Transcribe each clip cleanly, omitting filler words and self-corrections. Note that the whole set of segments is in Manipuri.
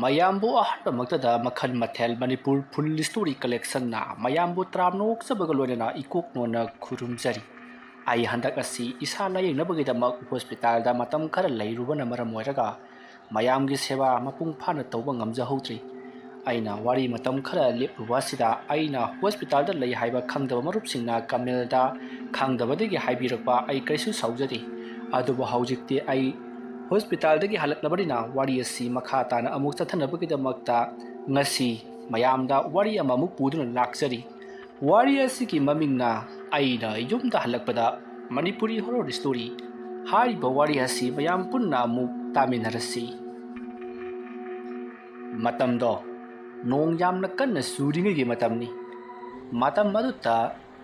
ꯃꯌꯥꯝꯕꯨ ꯑꯍꯥꯟꯕꯃꯛꯇꯗ ꯃꯈꯜ ꯃꯊꯦꯜ ꯃꯅꯤꯄꯨꯔ ꯐꯨꯜ ꯁ꯭ꯇꯣꯔꯤ ꯀꯂꯦꯛꯁꯟꯅ ꯃꯌꯥꯝꯕꯨ ꯇꯔꯥꯝꯅꯣꯛꯆꯕꯒ ꯂꯣꯏꯅꯅ ꯏꯀꯣꯛꯅꯣꯟꯅ ꯈꯨꯔꯨꯝꯖꯔꯤ꯫ ꯑꯩ ꯍꯟꯗꯛ ꯑꯁꯤ ꯏꯁꯥ ꯂꯥꯌꯦꯡꯅꯕꯒꯤꯗꯃꯛ ꯍꯣꯁꯄꯤꯇꯥꯜꯗ ꯃꯇꯝ ꯈꯔ ꯂꯩꯔꯨꯕꯅ ꯃꯔꯝ ꯑꯣꯏꯔꯒ ꯃꯌꯥꯝꯒꯤ ꯁꯦꯕꯥ ꯃꯄꯨꯡ ꯐꯥꯅ ꯇꯧꯕ ꯉꯝꯖꯍꯧꯗ꯭ꯔꯤ꯫ ꯑꯩꯅ ꯋꯥꯔꯤ ꯃꯇꯝ ꯈꯔ ꯂꯦꯞꯂꯨꯕ ꯑꯁꯤꯗ ꯑꯩꯅ ꯍꯣꯁꯄꯤꯇꯥꯜꯗ ꯂꯩ ꯍꯥꯏꯕ ꯈꯪꯗꯕ ꯃꯔꯨꯞꯁꯤꯡꯅ ꯀꯃꯦꯜꯗ ꯈꯪꯗꯕꯗꯒꯤ ꯍꯥꯏꯕꯤꯔꯛꯄ ꯑꯩ ꯀꯩꯁꯨ ꯁꯥꯎꯖꯗꯦ꯫ ꯑꯗꯨꯕꯨ ꯍꯧꯖꯤꯛꯇꯤ ꯑꯩ ꯍꯣꯁꯄꯤꯇꯥꯜꯗꯒꯤ ꯍꯜꯂꯛꯂꯕꯅꯤꯅ ꯋꯥꯔꯤ ꯑꯁꯤ ꯃꯈꯥ ꯇꯥꯅ ꯑꯃꯨꯛ ꯆꯠꯊꯅꯕꯒꯤꯗꯃꯛꯇ ꯉꯁꯤ ꯃꯌꯥꯝꯗ ꯋꯥꯔꯤ ꯑꯃꯃꯨꯛ ꯄꯨꯗꯨꯅ ꯂꯥꯛꯆꯔꯤ꯫ ꯋꯥꯔꯤ ꯑꯁꯤꯒꯤ ꯃꯃꯤꯡꯅ ꯑꯩꯅ ꯌꯨꯝꯗ ꯍꯜꯂꯛꯄꯗ ꯃꯅꯤꯄꯨꯔꯤ ꯍꯣꯔꯔ ꯁ꯭ꯇꯣꯔꯤ꯫ ꯍꯥꯏꯔꯤꯕ ꯋꯥꯔꯤ ꯑꯁꯤ ꯃꯌꯥꯝ ꯄꯨꯟꯅ ꯑꯃꯨꯛ ꯇꯥꯃꯤꯟꯅꯔꯁꯤ꯫ ꯃꯇꯝꯗꯣ ꯅꯣꯡ ꯌꯥꯝꯅ ꯀꯟꯅ ꯆꯨꯔꯤꯉꯩꯒꯤ ꯃꯇꯝꯅꯤ꯫ ꯃꯇꯝ ꯑꯗꯨꯗ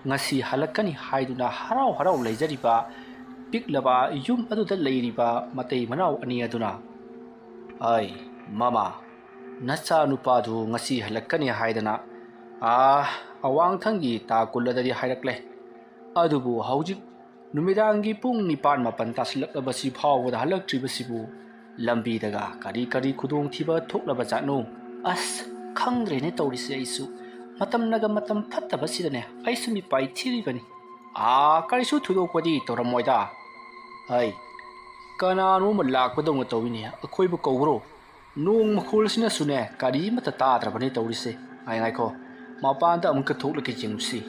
ꯉꯁꯤ ꯍꯜꯂꯛꯀꯅꯤ ꯍꯥꯏꯗꯨꯅ ꯍꯔꯥꯎ ꯍꯔꯥꯎ ꯂꯩꯖꯔꯤꯕ ꯄꯤꯛꯂꯕ ꯌꯨꯝ ꯑꯗꯨꯗ ꯂꯩꯔꯤꯕ ꯃꯇꯩ ꯃꯅꯥꯎ ꯑꯅꯤ ꯑꯗꯨꯅ "ꯑꯩ ꯃꯃꯥ, ꯅꯆꯥ ꯅꯨꯄꯥꯗꯨ ꯉꯁꯤ ꯍꯜꯂꯛꯀꯅꯤ ꯍꯥꯏꯗꯅ ꯑꯋꯥꯡꯊꯪꯒꯤ ꯇꯥ ꯀꯨꯜꯂꯗꯗꯤ ꯍꯥꯏꯔꯛꯂꯦ꯫ ꯑꯗꯨꯕꯨ ꯍꯧꯖꯤꯛ ꯅꯨꯃꯤꯗꯥꯡꯒꯤ ꯄꯨꯡ 9-10 ꯇꯥꯁꯤꯜꯂꯛꯂꯕꯁꯤ ꯐꯥꯎꯕꯗ ꯍꯜꯂꯛꯇ꯭ꯔꯤꯕꯁꯤꯕꯨ ꯂꯝꯕꯤꯗꯒ ꯀꯔꯤ ꯀꯔꯤ ꯈꯨꯗꯣꯡꯊꯤꯕ ꯊꯣꯛꯂꯕ ꯖꯥꯠꯅꯣ? ꯑꯁ ꯈꯪꯗ꯭ꯔꯦꯅꯦ ꯇꯧꯔꯤꯁꯦ ꯑꯩꯁꯨ꯫ ꯃꯇꯝꯅꯒ ꯃꯇꯝ ꯐꯠꯇꯕꯁꯤꯗꯅꯦ ꯑꯩꯁꯨ ꯃꯤꯄꯥꯏ ꯊꯤꯔꯤꯕꯅꯤ꯫ ꯀꯔꯤꯁꯨ ꯊꯣꯏꯗꯣꯛꯄꯗꯤ ꯇꯧꯔꯝꯃꯣꯏꯗ꯫ ꯑꯩ ꯀꯅꯥꯅꯣꯃ ꯂꯥꯛꯄꯗꯧꯅ ꯇꯧꯏꯅꯦ, ꯑꯩꯈꯣꯏꯕꯨ ꯀꯧꯕ꯭ꯔꯣ? ꯅꯣꯡ ꯃꯈꯣꯜꯁꯤꯅꯁꯨꯅꯦ ꯀꯔꯤꯃꯠꯇ ꯇꯥꯗ꯭ꯔꯕꯅꯤ ꯇꯧꯔꯤꯁꯦ꯫ ꯉꯥꯏꯈꯣ, ꯃꯄꯥꯟꯗ ꯑꯃꯨꯛꯀ ꯊꯣꯛꯂꯒ ꯌꯦꯡꯉꯨꯁꯤ꯫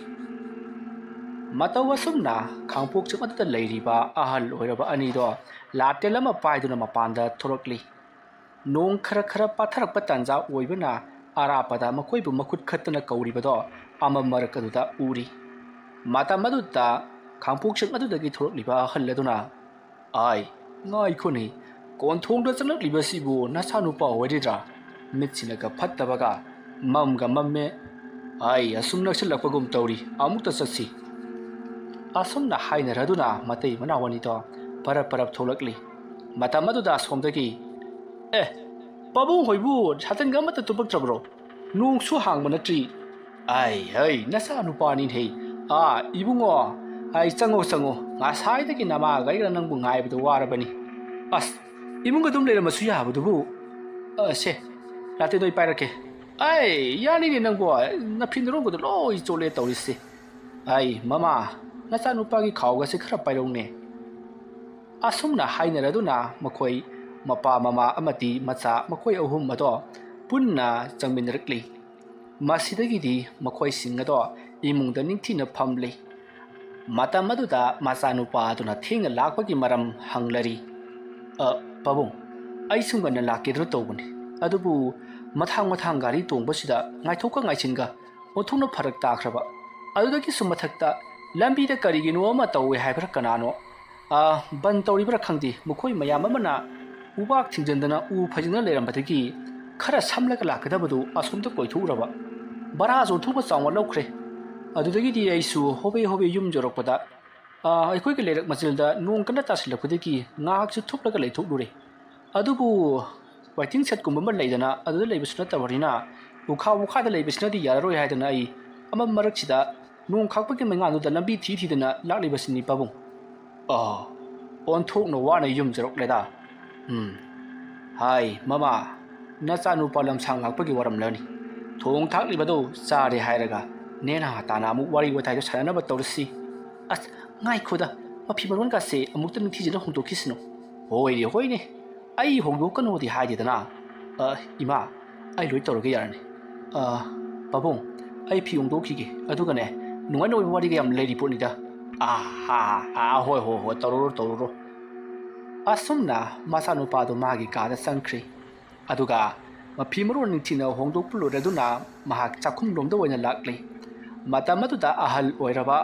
ꯃꯇꯧ ꯑꯁꯨꯝꯅ ꯈꯥꯡꯄꯣꯛꯁꯪ ꯑꯗꯨꯗ ꯂꯩꯔꯤꯕ ꯑꯍꯜ ꯑꯣꯏꯔꯕ ꯑꯅꯤꯗꯣ ꯂꯥꯇꯦꯜ ꯑꯃ ꯄꯥꯏꯗꯨꯅ ꯃꯄꯥꯟꯗ ꯊꯣꯔꯛꯂꯤ꯫ ꯅꯣꯡ ꯈꯔꯈꯔ ꯄꯥꯊꯔꯛꯄ ꯇꯥꯟꯖꯥ ꯑꯣꯏꯕꯅ ꯑꯔꯥꯞꯄꯗ ꯃꯈꯣꯏꯕꯨ ꯃꯈꯨꯠ ꯈꯠꯇꯅ ꯀꯧꯔꯤꯕꯗꯣ ꯑꯃꯝ ꯃꯔꯛ ꯑꯗꯨꯗ ꯎꯔꯤ꯫ ꯃꯇꯝ ꯑꯗꯨꯗ ꯈꯥꯡꯄꯣꯛꯁꯪ ꯑꯗꯨꯗꯒꯤ ꯊꯣꯔꯛꯂꯤꯕ ꯑꯍꯜ ꯑꯗꯨꯅ "ꯑꯥꯏ ꯉꯥꯏꯈꯣꯅꯦ, ꯀꯣꯟꯊꯣꯡꯗ ꯆꯪꯂꯛꯂꯤꯕꯁꯤꯕꯨ ꯅꯆꯥꯅꯨꯄꯥ ꯑꯣꯏꯔꯤꯗ꯭ꯔꯥ? ꯃꯤꯠꯁꯤꯅꯒ ꯐꯠꯇꯕꯒ ꯃꯝꯒ ꯃꯝꯃꯦ꯫ ꯑꯩ ꯑꯁꯨꯝ ꯅꯛꯁꯤꯜꯂꯛꯄꯒꯨꯝ ꯇꯧꯔꯤ, ꯑꯃꯨꯛꯇ ꯆꯠꯁꯤ"꯫ ꯑꯁꯨꯝꯅ ꯍꯥꯏꯅꯔꯗꯨꯅ ꯃꯇꯩ ꯃꯅꯥꯎ ꯑꯅꯤꯗꯣ ꯄꯔꯞ ꯄꯔꯞ ꯊꯣꯛꯂꯛꯂꯤ꯫ ꯃꯇꯝ ꯑꯗꯨꯗ ꯑꯁꯣꯝꯗꯒꯤ "ꯄꯥꯕꯨꯡ ꯍꯣꯏꯕꯨ ꯁꯥꯇꯤꯟꯒ ꯑꯃꯠꯇ ꯇꯨꯞꯄꯛꯇ꯭ꯔꯕ꯭ꯔꯣ? ꯅꯣꯡꯁꯨ ꯍꯥꯡꯕ ꯅꯠꯇ꯭ꯔꯤ"꯫ "ꯑꯩ ꯅꯆꯥꯅꯨꯄꯥꯅꯤꯅꯦꯍꯦ, ꯏꯕꯨꯡꯉꯣ, ꯆꯪꯉꯣ, ꯉꯁꯥꯏꯗꯒꯤ ꯅꯃꯥꯒ ꯑꯩꯒ ꯅꯪꯕꯨ ꯉꯥꯏꯕꯗ ꯋꯥꯔꯕꯅꯤ꯫ ꯑꯁ ꯏꯃꯨꯡ ꯑꯗꯨꯝ ꯂꯩꯔꯝꯃꯁꯨ ꯌꯥꯕꯗꯨꯕꯨ꯫ ꯁꯦ ꯂꯥꯇꯦꯗꯣ ꯑꯩ ꯄꯥꯏꯔꯛꯀꯦ꯫ ꯌꯥꯅꯤꯅꯦ ꯅꯪꯕꯣ, ꯅꯐꯤ ꯅꯔꯣꯡꯒꯗꯣ ꯂꯣꯏ ꯆꯣꯠꯂꯦ ꯇꯧꯔꯤꯁꯦ꯫ ꯃꯃꯥ, ꯅꯆꯥꯅꯨꯄꯥꯒꯤ ꯈꯥꯎꯒꯁꯦ ꯈꯔ ꯄꯥꯏꯔꯧꯅꯦ"꯫ ꯑꯁꯨꯝꯅ ꯍꯥꯏꯅꯔꯗꯨꯅ ꯃꯈꯣꯏ ꯃꯄꯥ ꯃꯃꯥ ꯑꯃꯗꯤ ꯃꯆꯥ ꯃꯈꯣꯏ ꯑꯍꯨꯝ ꯑꯗꯣ ꯄꯨꯟꯅ ꯆꯪꯃꯤꯟꯅꯔꯛꯂꯤ꯫ ꯃꯁꯤꯗꯒꯤꯗꯤ ꯃꯈꯣꯏꯁꯤꯡ ꯑꯗꯣ ꯏꯃꯨꯡꯗ ꯅꯤꯡꯊꯤꯅ ꯐꯝꯂꯤ꯫ ꯃꯇꯝ ꯑꯗꯨꯗ ꯃꯆꯥꯅꯨꯄꯥ ꯑꯗꯨꯅ ꯊꯦꯡꯅ ꯂꯥꯛꯄꯒꯤ ꯃꯔꯝ ꯍꯪꯂꯔꯤ꯫ "ꯄꯥꯕꯨꯡ, ꯑꯩꯁꯨ ꯉꯟꯅ ꯂꯥꯛꯀꯦꯗ꯭ꯔꯣ ꯇꯧꯕꯅꯤ, ꯑꯗꯨꯕꯨ ꯃꯊꯥꯡ ꯒꯥꯔꯤ ꯇꯣꯡꯕꯁꯤꯗ ꯉꯥꯏꯊꯣꯛꯀ ꯉꯥꯏꯁꯤꯟꯒ ꯑꯣꯟꯊꯣꯛꯅ ꯐꯔꯛ ꯇꯥꯈ꯭ꯔꯕ꯫ ꯑꯗꯨꯗꯒꯤꯁꯨ ꯃꯊꯛꯇ ꯂꯝꯕꯤꯗ ꯀꯔꯤꯒꯤꯅꯣ ꯑꯃ ꯇꯧꯋꯦ ꯍꯥꯏꯕ꯭ꯔꯥ ꯀꯅꯥꯅꯣ? ꯕꯟ ꯇꯧꯔꯤꯕ꯭ꯔꯥ ꯈꯪꯗꯦ, ꯃꯈꯣꯏ ꯃꯌꯥꯝ ꯑꯃꯅ ꯎꯕꯥꯛ ꯊꯤꯡꯖꯤꯟꯗꯅ ꯎ ꯐꯩꯖꯤꯡꯅ ꯂꯩꯔꯝꯕꯗꯒꯤ ꯈꯔ ꯁꯝꯂꯒ ꯂꯥꯛꯀꯗꯕꯗꯨ ꯑꯁꯣꯝꯗ ꯀꯣꯏꯊꯣꯛꯎꯔꯕ꯫ ꯚꯔꯥꯁꯨ ꯑꯣꯟꯊꯣꯛꯅ ꯆꯥꯎꯅ ꯂꯧꯈ꯭ꯔꯦ꯫ ꯑꯗꯨꯗꯒꯤꯗꯤ ꯑꯩꯁꯨ ꯍꯣꯕꯦ ꯌꯨꯝ ꯌꯧꯔꯛꯄꯗ ꯑꯩꯈꯣꯏꯒꯤ ꯂꯩꯔꯛ ꯃꯆꯤꯜꯗ ꯅꯣꯡ ꯀꯟꯅ ꯇꯥꯁꯤꯜꯂꯛꯄꯗꯒꯤ ꯉꯥꯏꯍꯥꯛꯁꯨ ꯊꯨꯞꯂꯒ ꯂꯩꯊꯣꯛꯂꯨꯔꯦ꯫ ꯑꯗꯨꯕꯨ ꯋꯥꯏꯇꯤꯡ ꯁꯦꯠꯀꯨꯝꯕ ꯑꯃ ꯂꯩꯗꯅ ꯑꯗꯨꯗ ꯂꯩꯕꯁꯨ ꯅꯠꯇꯕꯅꯤꯅ ꯎꯈꯥ ꯋꯥꯈꯥꯗ ꯂꯩꯕꯁꯤꯅꯗꯤ ꯌꯥꯔꯔꯣꯏ ꯍꯥꯏꯗꯅ ꯑꯩ ꯑꯃꯝ ꯃꯔꯛꯁꯤꯗ ꯅꯣꯡ ꯈꯥꯛꯄꯒꯤ ꯃꯩꯉꯥꯟꯗꯨꯗ ꯂꯝꯕꯤ ꯊꯤꯗꯅ ꯂꯥꯛꯂꯤꯕꯁꯤꯅꯤ ꯄꯥꯕꯨꯡ꯫ ꯑꯣꯟꯊꯣꯛꯅ ꯋꯥꯅ ꯌꯨꯝ ꯌꯧꯔꯛꯂꯦꯗ꯫ ꯃꯃꯥ, ꯅꯆꯥꯅꯨꯄꯥ ꯂꯝꯁꯥꯡ ꯂꯥꯛꯄꯒꯤ ꯋꯥꯔꯝꯂꯅꯤ꯫ ꯊꯣꯡ ꯊꯥꯛꯂꯤꯕꯗꯣ ꯆꯥꯔꯦ ꯍꯥꯏꯔꯒ ꯅꯦꯅꯥ ꯇꯥꯅ ꯑꯃꯨꯛ ꯋꯥꯔꯤ ꯋꯥꯇꯥꯏꯗꯣ ꯁꯥꯟꯅꯅꯕ ꯇꯧꯔꯁꯤ꯫ ꯑꯁ ꯉꯥꯏꯈꯣꯗ, ꯃꯐꯤ ꯃꯔꯣꯟꯒꯥꯁꯦ ꯑꯃꯨꯛꯇ ꯅꯤꯡꯊꯤꯖꯅ ꯍꯣꯡꯗꯣꯛꯈꯤꯁꯤꯅꯨ꯫ ꯍꯣꯏꯅꯦ, ꯑꯩ ꯍꯣꯡꯗꯣꯛꯀꯅꯣꯗꯤ ꯍꯥꯏꯗꯦꯗꯅ꯫ ꯏꯃꯥ, ꯑꯩ ꯂꯣꯏ ꯇꯧꯔꯒ ꯌꯥꯔꯅꯤ꯫ ꯄꯥꯕꯨꯡ, ꯑꯩ ꯐꯤ ꯍꯣꯡꯗꯣꯛꯈꯤꯒꯦ, ꯑꯗꯨꯒꯅꯦ ꯅꯨꯡꯉꯥꯏ ꯅꯨꯡꯉꯥꯏꯕ ꯋꯥꯔꯤꯒ ꯌꯥꯝ ꯂꯩꯔꯤ ꯄꯣꯠꯅꯤꯗ꯫ ꯍꯣꯏ, ꯇꯧꯔꯨꯔꯣ꯫ ꯑꯁꯨꯝꯅ ꯃꯆꯥꯅꯨꯄꯥꯗꯣ ꯃꯥꯒꯤ ꯀꯥꯗ ꯆꯪꯈ꯭ꯔꯤ꯫ ꯑꯗꯨꯒ ꯃꯐꯤ ꯃꯔꯣꯟ ꯅꯤꯡꯊꯤꯅ ꯍꯣꯡꯗꯣꯛꯄ ꯂꯣꯏꯔꯗꯨꯅ ꯃꯍꯥꯛ ꯆꯥꯛꯈꯨꯝꯂꯣꯝꯗ ꯑꯣꯏꯅ ꯂꯥꯛꯂꯤ꯫ ꯃꯇꯝ ꯑꯗꯨꯗ ꯑꯍꯜ ꯑꯣꯏꯔꯕ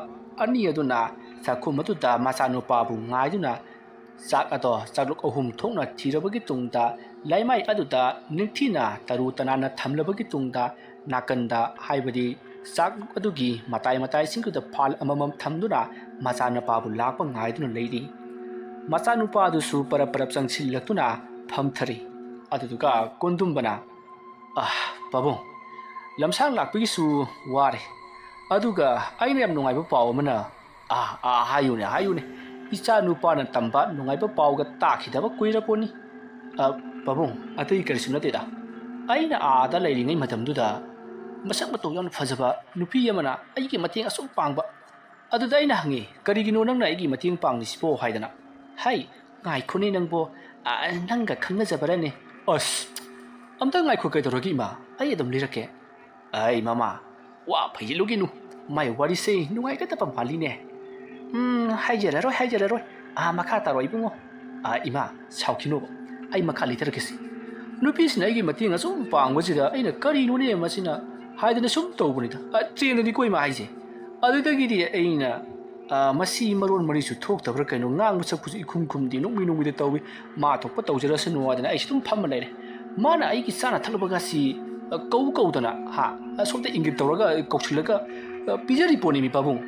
ꯑꯅꯤ ꯑꯗꯨꯅ ꯆꯥꯛꯈꯨꯝ ꯑꯗꯨꯗ ꯃꯆꯥꯅꯨꯄꯥꯕꯨ ꯉꯥꯏꯗꯨꯅ ꯆꯥꯛ ꯑꯗꯣ ꯆꯥꯛꯂꯨꯛ 3 ꯊꯣꯛꯅ ꯊꯤꯔꯕꯒꯤ ꯇꯨꯡꯗ ꯂꯩꯃꯥꯏ ꯑꯗꯨꯗ ꯅꯤꯡꯊꯤꯅ ꯇꯔꯨ ꯇꯅꯥꯟꯅ ꯊꯝꯂꯕꯒꯤ ꯇꯨꯡꯗ ꯅꯥꯀꯟꯗ, ꯍꯥꯏꯕꯗꯤ ꯆꯥꯛꯂꯨꯛ ꯑꯗꯨꯒꯤ ꯃꯇꯥꯏꯁꯤꯡꯗꯨꯗ ꯐꯥꯜ ꯑꯃꯃꯝ ꯊꯝꯗꯨꯅ ꯃꯆꯥꯅꯨꯄꯥꯕꯨ ꯂꯥꯛꯄ ꯉꯥꯏꯗꯨꯅ ꯂꯩꯔꯤ꯫ ꯃꯆꯥꯅꯨꯄꯥꯗꯨꯁꯨ ꯄꯔꯞ ꯆꯪꯁꯤꯜꯂꯛꯇꯨꯅ ꯐꯝꯊꯔꯤ꯫ ꯑꯗꯨꯗꯨꯒ ꯀꯣꯟꯗꯨꯝꯕꯅ "ꯄꯥꯕꯨꯡ, ꯂꯝꯁꯥꯡ ꯂꯥꯛꯄꯒꯤꯁꯨ ꯋꯥꯔꯦ, ꯑꯗꯨꯒ ꯑꯩꯅ ꯌꯥꯝ ꯅꯨꯡꯉꯥꯏꯕ ꯄꯥꯎ ꯑꯃꯅ"꯫ ꯍꯥꯏꯌꯨꯅꯦ, ꯏꯆꯥ ꯅꯨꯄꯥꯅ ꯇꯝꯕ ꯅꯨꯡꯉꯥꯏꯕ ꯄꯥꯎꯒ ꯇꯥꯈꯤꯗꯕ ꯀꯨꯏꯔꯄꯣꯠꯅꯤ꯫ "ꯄꯥꯕꯨꯡ, ꯑꯇꯩ ꯀꯔꯤꯁꯨ ꯅꯠꯇꯦꯗ꯫ ꯑꯩꯅ ꯑꯥꯗ ꯂꯩꯔꯤꯉꯩ ꯃꯇꯝꯗꯨꯗ ꯃꯁꯛ ꯃꯇꯧ ꯌꯥꯝꯅ ꯐꯖꯕ ꯅꯨꯄꯤ ꯑꯃꯅ ꯑꯩꯒꯤ ꯃꯇꯦꯡ ꯑꯁꯨꯛ ꯄꯥꯡꯕ ꯑꯗꯨꯗ ꯑꯩꯅ ꯍꯪꯉꯤ ꯀꯔꯤꯒꯤꯅꯣ ꯅꯪꯅ ꯑꯩꯒꯤ ꯃꯇꯦꯡ ꯄꯥꯡꯂꯤꯁꯤꯕꯣ ꯍꯥꯏꯗꯅ ꯍꯩ ꯉꯥꯏꯈꯣꯅꯦ ꯅꯪꯕꯣ ꯅꯪꯒ ꯈꯪꯅꯖꯕꯔꯅꯦ ꯑꯁ ꯑꯝꯇ ꯉꯥꯏꯈꯣ ꯀꯩꯗꯧꯔꯒꯦ ꯏꯃꯥ ꯑꯩ ꯑꯗꯨꯝ ꯂꯤꯔꯛꯀꯦ ꯑꯩ ꯃꯃꯥ ꯋꯥ ꯐꯩꯖꯤꯜꯂꯨꯒꯤꯅꯨ ꯃꯥꯏ ꯋꯥꯔꯤꯁꯦ ꯅꯨꯡꯉꯥꯏꯒꯗꯕ ꯃꯥꯜꯂꯤꯅꯦ ꯍꯥꯏꯖꯔꯔꯣꯏ ꯃꯈꯥ ꯇꯥꯔꯣ ꯏꯕꯨꯡꯉꯣ ꯏꯃꯥ ꯁꯥꯎꯈꯤꯅꯣꯕ ꯑꯩ ꯃꯈꯥ ꯂꯤꯊꯔꯛꯀꯦꯁꯤ ꯅꯨꯄꯤꯁꯤꯅ ꯑꯩꯒꯤ ꯃꯇꯦꯡ ꯑꯁꯨꯝ ꯄꯥꯡꯕꯁꯤꯗ ꯑꯩꯅ ꯀꯔꯤꯅꯣꯅꯦ ꯃꯁꯤꯅ ꯍꯥꯏꯗꯅ ꯁꯨꯝ ꯇꯧꯕꯅꯤꯗ ꯇ꯭ꯔꯦꯟꯗꯅꯤꯀꯣ ꯏꯃꯥ ꯍꯥꯏꯁꯦ ꯑꯗꯨꯗꯒꯤꯗꯤ ꯑꯩꯅ ꯃꯁꯤ ꯃꯔꯣꯟ ꯃꯔꯤꯁꯨ ꯊꯣꯛꯇꯕ꯭ꯔꯥ ꯀꯩꯅꯣ ꯉꯥꯡꯕ ꯁꯛꯄꯁꯨ ꯏꯈꯨꯝ ꯈꯨꯝꯗꯦ ꯅꯣꯡꯃꯤꯗ ꯇꯧꯏ ꯃꯥ ꯊꯣꯛꯄ ꯇꯧꯖꯔꯁꯅꯨ ꯍꯥꯏꯗꯅ ꯑꯩꯁꯨ ꯑꯗꯨꯝ ꯐꯝꯃ ꯂꯩꯔꯦ ꯃꯥꯅ ꯑꯩꯒꯤ ꯆꯥꯅ ꯊꯛꯂꯕꯒꯁꯤ ꯀꯧꯗꯅ ꯑꯁꯣꯝꯗ ꯏꯪꯒꯤꯠ ꯇꯧꯔꯒ ꯀꯧꯁꯤꯜꯂꯒ ꯄꯤꯖꯔꯤ ꯄꯣꯠꯅꯤꯃꯤ ꯄꯥꯕꯨꯡ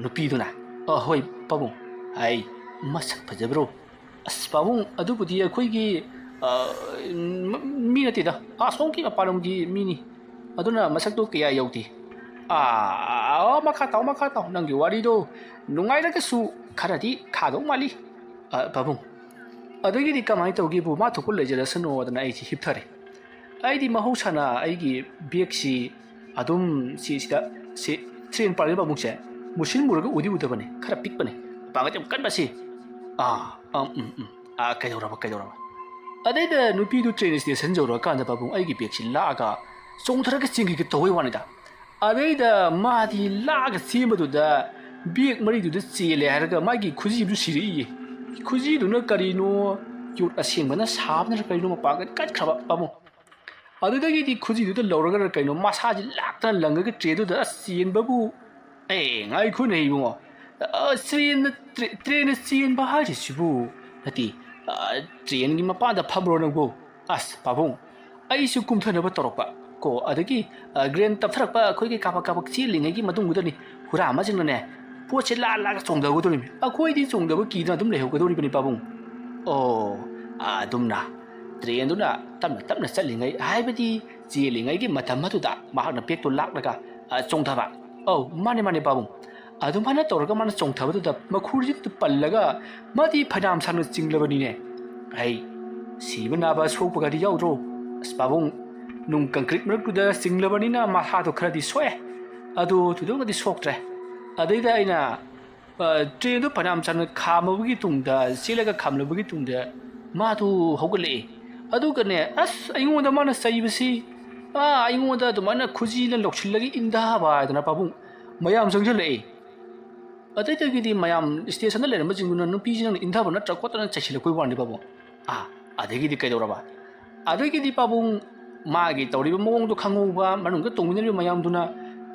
ꯅꯨꯄꯤꯗꯨꯅ ꯍꯣꯏ ꯄꯥꯕꯨꯡ ꯑꯩ ꯃꯁꯛ ꯐꯖꯕ꯭ꯔꯣ ꯑꯁ ꯄꯥꯕꯨꯡ ꯑꯗꯨꯕꯨꯗꯤ ꯑꯩꯈꯣꯏꯒꯤ ꯃꯤ ꯅꯠꯇꯦꯗ ꯑꯁꯣꯝꯒꯤ ꯃꯄꯥꯟꯂꯣꯝꯒꯤ ꯃꯤꯅꯤ ꯑꯗꯨꯅ ꯃꯁꯛꯇꯣ ꯀꯌꯥ ꯌꯧꯗꯦ ꯃꯈꯥ ꯇꯥꯎ ꯅꯪꯒꯤ ꯋꯥꯔꯤꯗꯣ ꯅꯨꯡꯉꯥꯏꯔꯒꯁꯨ ꯈꯔꯗꯤ ꯈꯥꯗꯧ ꯃꯥꯜꯂꯤ ꯄꯥꯕꯨꯡ ꯑꯗꯒꯤꯗꯤ ꯀꯃꯥꯏꯅ ꯇꯧꯒꯦꯕꯨ ꯃꯥ ꯊꯣꯛꯄ ꯂꯩꯖꯔꯁꯅꯨ ꯑꯗꯨꯅ ꯑꯩꯁꯤ ꯍꯤꯞꯊꯔꯦ ꯑꯩꯗꯤ ꯃꯍꯧꯁꯥꯅ ꯑꯩꯒꯤ ꯕꯦꯒꯁꯤ ꯑꯗꯨꯝ ꯁꯤꯗ ꯇ꯭ꯔꯦꯟ ꯄꯥꯜꯂꯤ ꯄꯥꯕꯨꯡꯁꯦ ꯃꯨꯁꯤꯟ ꯃꯨꯔꯒ ꯎꯗꯤ ꯎꯗꯕꯅꯦ ꯈꯔ ꯄꯤꯛꯄꯅꯦ ꯄꯥꯡꯒꯜ ꯌꯥꯝ ꯀꯟꯕꯁꯤ ꯀꯩꯗꯧꯔꯕ ꯑꯗꯩꯗ ꯅꯨꯄꯤꯗꯨ ꯇ꯭ꯔꯦꯟ ꯁ꯭ꯇꯦꯁꯟ ꯌꯧꯔꯛꯑꯀꯥꯟꯗ ꯄꯥꯕꯨꯡ ꯑꯩꯒꯤ ꯕꯦꯒꯁꯤ ꯂꯥꯛꯑꯒ ꯆꯣꯡꯊꯔꯒ ꯆꯦꯟꯈꯤꯒꯦ ꯇꯧꯕꯩ ꯋꯥꯅꯤꯗ ꯑꯗꯩꯗ ꯃꯥꯗꯤ ꯂꯥꯛꯑꯒ ꯆꯦꯟꯕꯗꯨꯗ ꯕꯦꯒ ꯃꯔꯤꯗꯨꯗ ꯆꯦꯜꯂꯦ ꯍꯥꯏꯔꯒ ꯃꯥꯒꯤ ꯈꯨꯖꯤꯗꯨ ꯁꯤꯔꯛꯏꯌꯦ ꯈꯨꯖꯤꯗꯨꯅ ꯀꯔꯤꯅꯣ ꯌꯣꯠ ꯑꯁꯦꯡꯕꯅ ꯁꯥꯕꯅ ꯀꯔꯤꯅꯣ ꯃꯄꯥꯡꯒꯜ ꯀꯟꯈ꯭ꯔꯕ ꯄꯥꯕꯨꯡ ꯑꯗꯨꯗꯒꯤꯗꯤ ꯈꯨꯖꯤꯗꯨꯗ ꯂꯧꯔꯒ ꯀꯩꯅꯣ ꯃꯁꯥꯁꯤ ꯂꯥꯛꯇꯅ ꯂꯪꯉꯒ ꯇ꯭ꯔꯦꯟꯗꯨꯗ ꯆꯦꯟꯕꯕꯨ ꯉꯥꯏꯈꯣꯅꯦ ꯏꯕꯨꯡꯉꯣ ꯇ꯭ꯔꯦꯟꯅ ꯆꯦꯟꯕ ꯍꯥꯏꯔꯤꯁꯤꯕꯨ ꯅꯠꯇꯦ ꯇ꯭ꯔꯦꯟꯒꯤ ꯃꯄꯥꯟꯗ ꯐꯝꯕ꯭ꯔꯣ ꯅꯪꯕꯨ ꯑꯁ ꯄꯥꯕꯨꯡ ꯑꯩꯁꯨ ꯀꯨꯝꯊꯅꯕ ꯇꯧꯔꯛꯄ ꯀꯣ ꯑꯗꯒꯤ ꯒ꯭ꯔꯦꯟ ꯇꯞꯊꯔꯛꯄ ꯑꯩꯈꯣꯏꯒꯤ ꯀꯥꯕꯛ ꯆꯦꯜꯂꯤꯉꯩꯒꯤ ꯃꯇꯨꯡꯗꯨꯗꯅꯤ ꯍꯨꯔꯥꯟꯕꯁꯤꯡꯅꯅꯦ ꯄꯣꯠꯁꯦ ꯂꯥꯛꯑꯒ ꯆꯣꯡꯊꯒꯗꯧꯔꯤꯕꯅꯤ ꯑꯩꯈꯣꯏꯗꯤ ꯆꯣꯡꯗꯕ ꯀꯤꯗꯅ ꯑꯗꯨꯝ ꯂꯩꯍꯧꯒꯗꯧꯔꯤꯕꯅꯤ ꯄꯥꯕꯨꯡ ꯑꯗꯨꯝꯅ ꯇ꯭ꯔꯦꯟꯗꯨꯅ ꯇꯞꯅ ꯆꯠꯂꯤꯉꯩ ꯍꯥꯏꯕꯗꯤ ꯆꯦꯜꯂꯤꯉꯩꯒꯤ ꯃꯇꯝ ꯑꯗꯨꯗ ꯃꯍꯥꯛꯅ ꯕꯦꯒꯇꯣ ꯂꯥꯛꯂꯒ ꯆꯣꯡꯊꯕ ꯃꯥꯅꯦ ꯄꯥꯕꯨꯡ ꯑꯗꯨꯃꯥꯏꯅ ꯇꯧꯔꯒ ꯃꯥꯅ ꯆꯣꯡꯊꯕꯗꯨꯗ ꯃꯈꯨꯔꯤꯗꯨꯗ ꯄꯜꯂꯒ ꯃꯥꯗꯤ ꯐꯅꯌꯥꯝ ꯁꯥꯡꯅ ꯆꯤꯡꯂꯕꯅꯤꯅꯦ ꯁꯤꯕ ꯅꯥꯕ ꯁꯣꯛꯄꯒꯗꯤ ꯌꯥꯎꯗ꯭ꯔꯣ ꯑꯁ ꯄꯥꯕꯨꯡ ꯅꯨꯡ ꯀꯪꯀ꯭ꯔꯤꯠ ꯃꯔꯛꯇꯨꯗ ꯆꯤꯡꯂꯕꯅꯤꯅ ꯃꯁꯥꯗꯣ ꯈꯔꯗꯤ ꯁꯣꯛꯑꯦ ꯑꯗꯨ ꯊꯣꯏꯗꯣꯛꯅꯗꯤ ꯁꯣꯛꯇ꯭ꯔꯦ ꯑꯗꯩꯗ ꯑꯩꯅ ꯇ꯭ꯔꯦꯟꯗꯣ ꯐꯅꯌꯥꯝ ꯁꯥꯡꯅ ꯈꯥꯝꯃꯕꯒꯤ ꯇꯨꯡꯗ ꯆꯦꯜꯂꯒ ꯈꯥꯝꯂꯕꯒꯤ ꯇꯨꯡꯗ ꯃꯥꯗꯣ ꯍꯧꯒꯠꯂꯛꯑꯦ ꯑꯗꯨꯒꯅꯦ ꯑꯁ ꯑꯩꯉꯣꯟꯗ ꯃꯥꯅ ꯆꯩꯕꯁꯤ ꯑꯩꯉꯣꯟda ꯑꯗꯨꯃꯥꯏꯅ ꯈꯨꯖꯤꯅ ꯂꯧꯁꯤꯜꯂꯒ ꯏꯟꯊꯕ ꯍꯥꯏꯗꯅ ꯄꯥꯕꯨꯡ ꯃꯌꯥꯝ ꯆꯪꯁꯤꯜꯂꯛꯑꯦ ꯑꯗꯩꯗꯒꯤꯗꯤ ꯃꯌꯥꯝ ꯁ꯭ꯇꯦꯁꯟꯗ ꯂꯩꯔꯝꯕꯁꯤꯡꯗꯨꯅ ꯅꯨꯄꯤꯁꯤ ꯅꯪꯅ ꯏꯟꯊꯕ ꯅꯠꯇ꯭ꯔ ꯈꯣꯠꯇꯅ ꯆꯩꯁꯤꯜꯂꯛꯄꯩ ꯋꯥꯅꯤ ꯄꯥꯕꯨꯡ ꯑꯗꯒꯤꯗꯤ ꯀꯩꯗꯧꯔꯕ ꯑꯗꯒꯤꯗꯤ ꯄꯥꯕꯨꯡ ꯃꯥꯒꯤ ꯇꯧꯔꯤꯕ ꯃꯑꯣꯡꯗꯣ ꯈꯪꯍꯧꯕ ꯃꯅꯨꯡꯗ ꯇꯣꯡꯃꯤꯟꯅꯔꯤꯕ ꯃꯌꯥꯝꯗꯨꯅ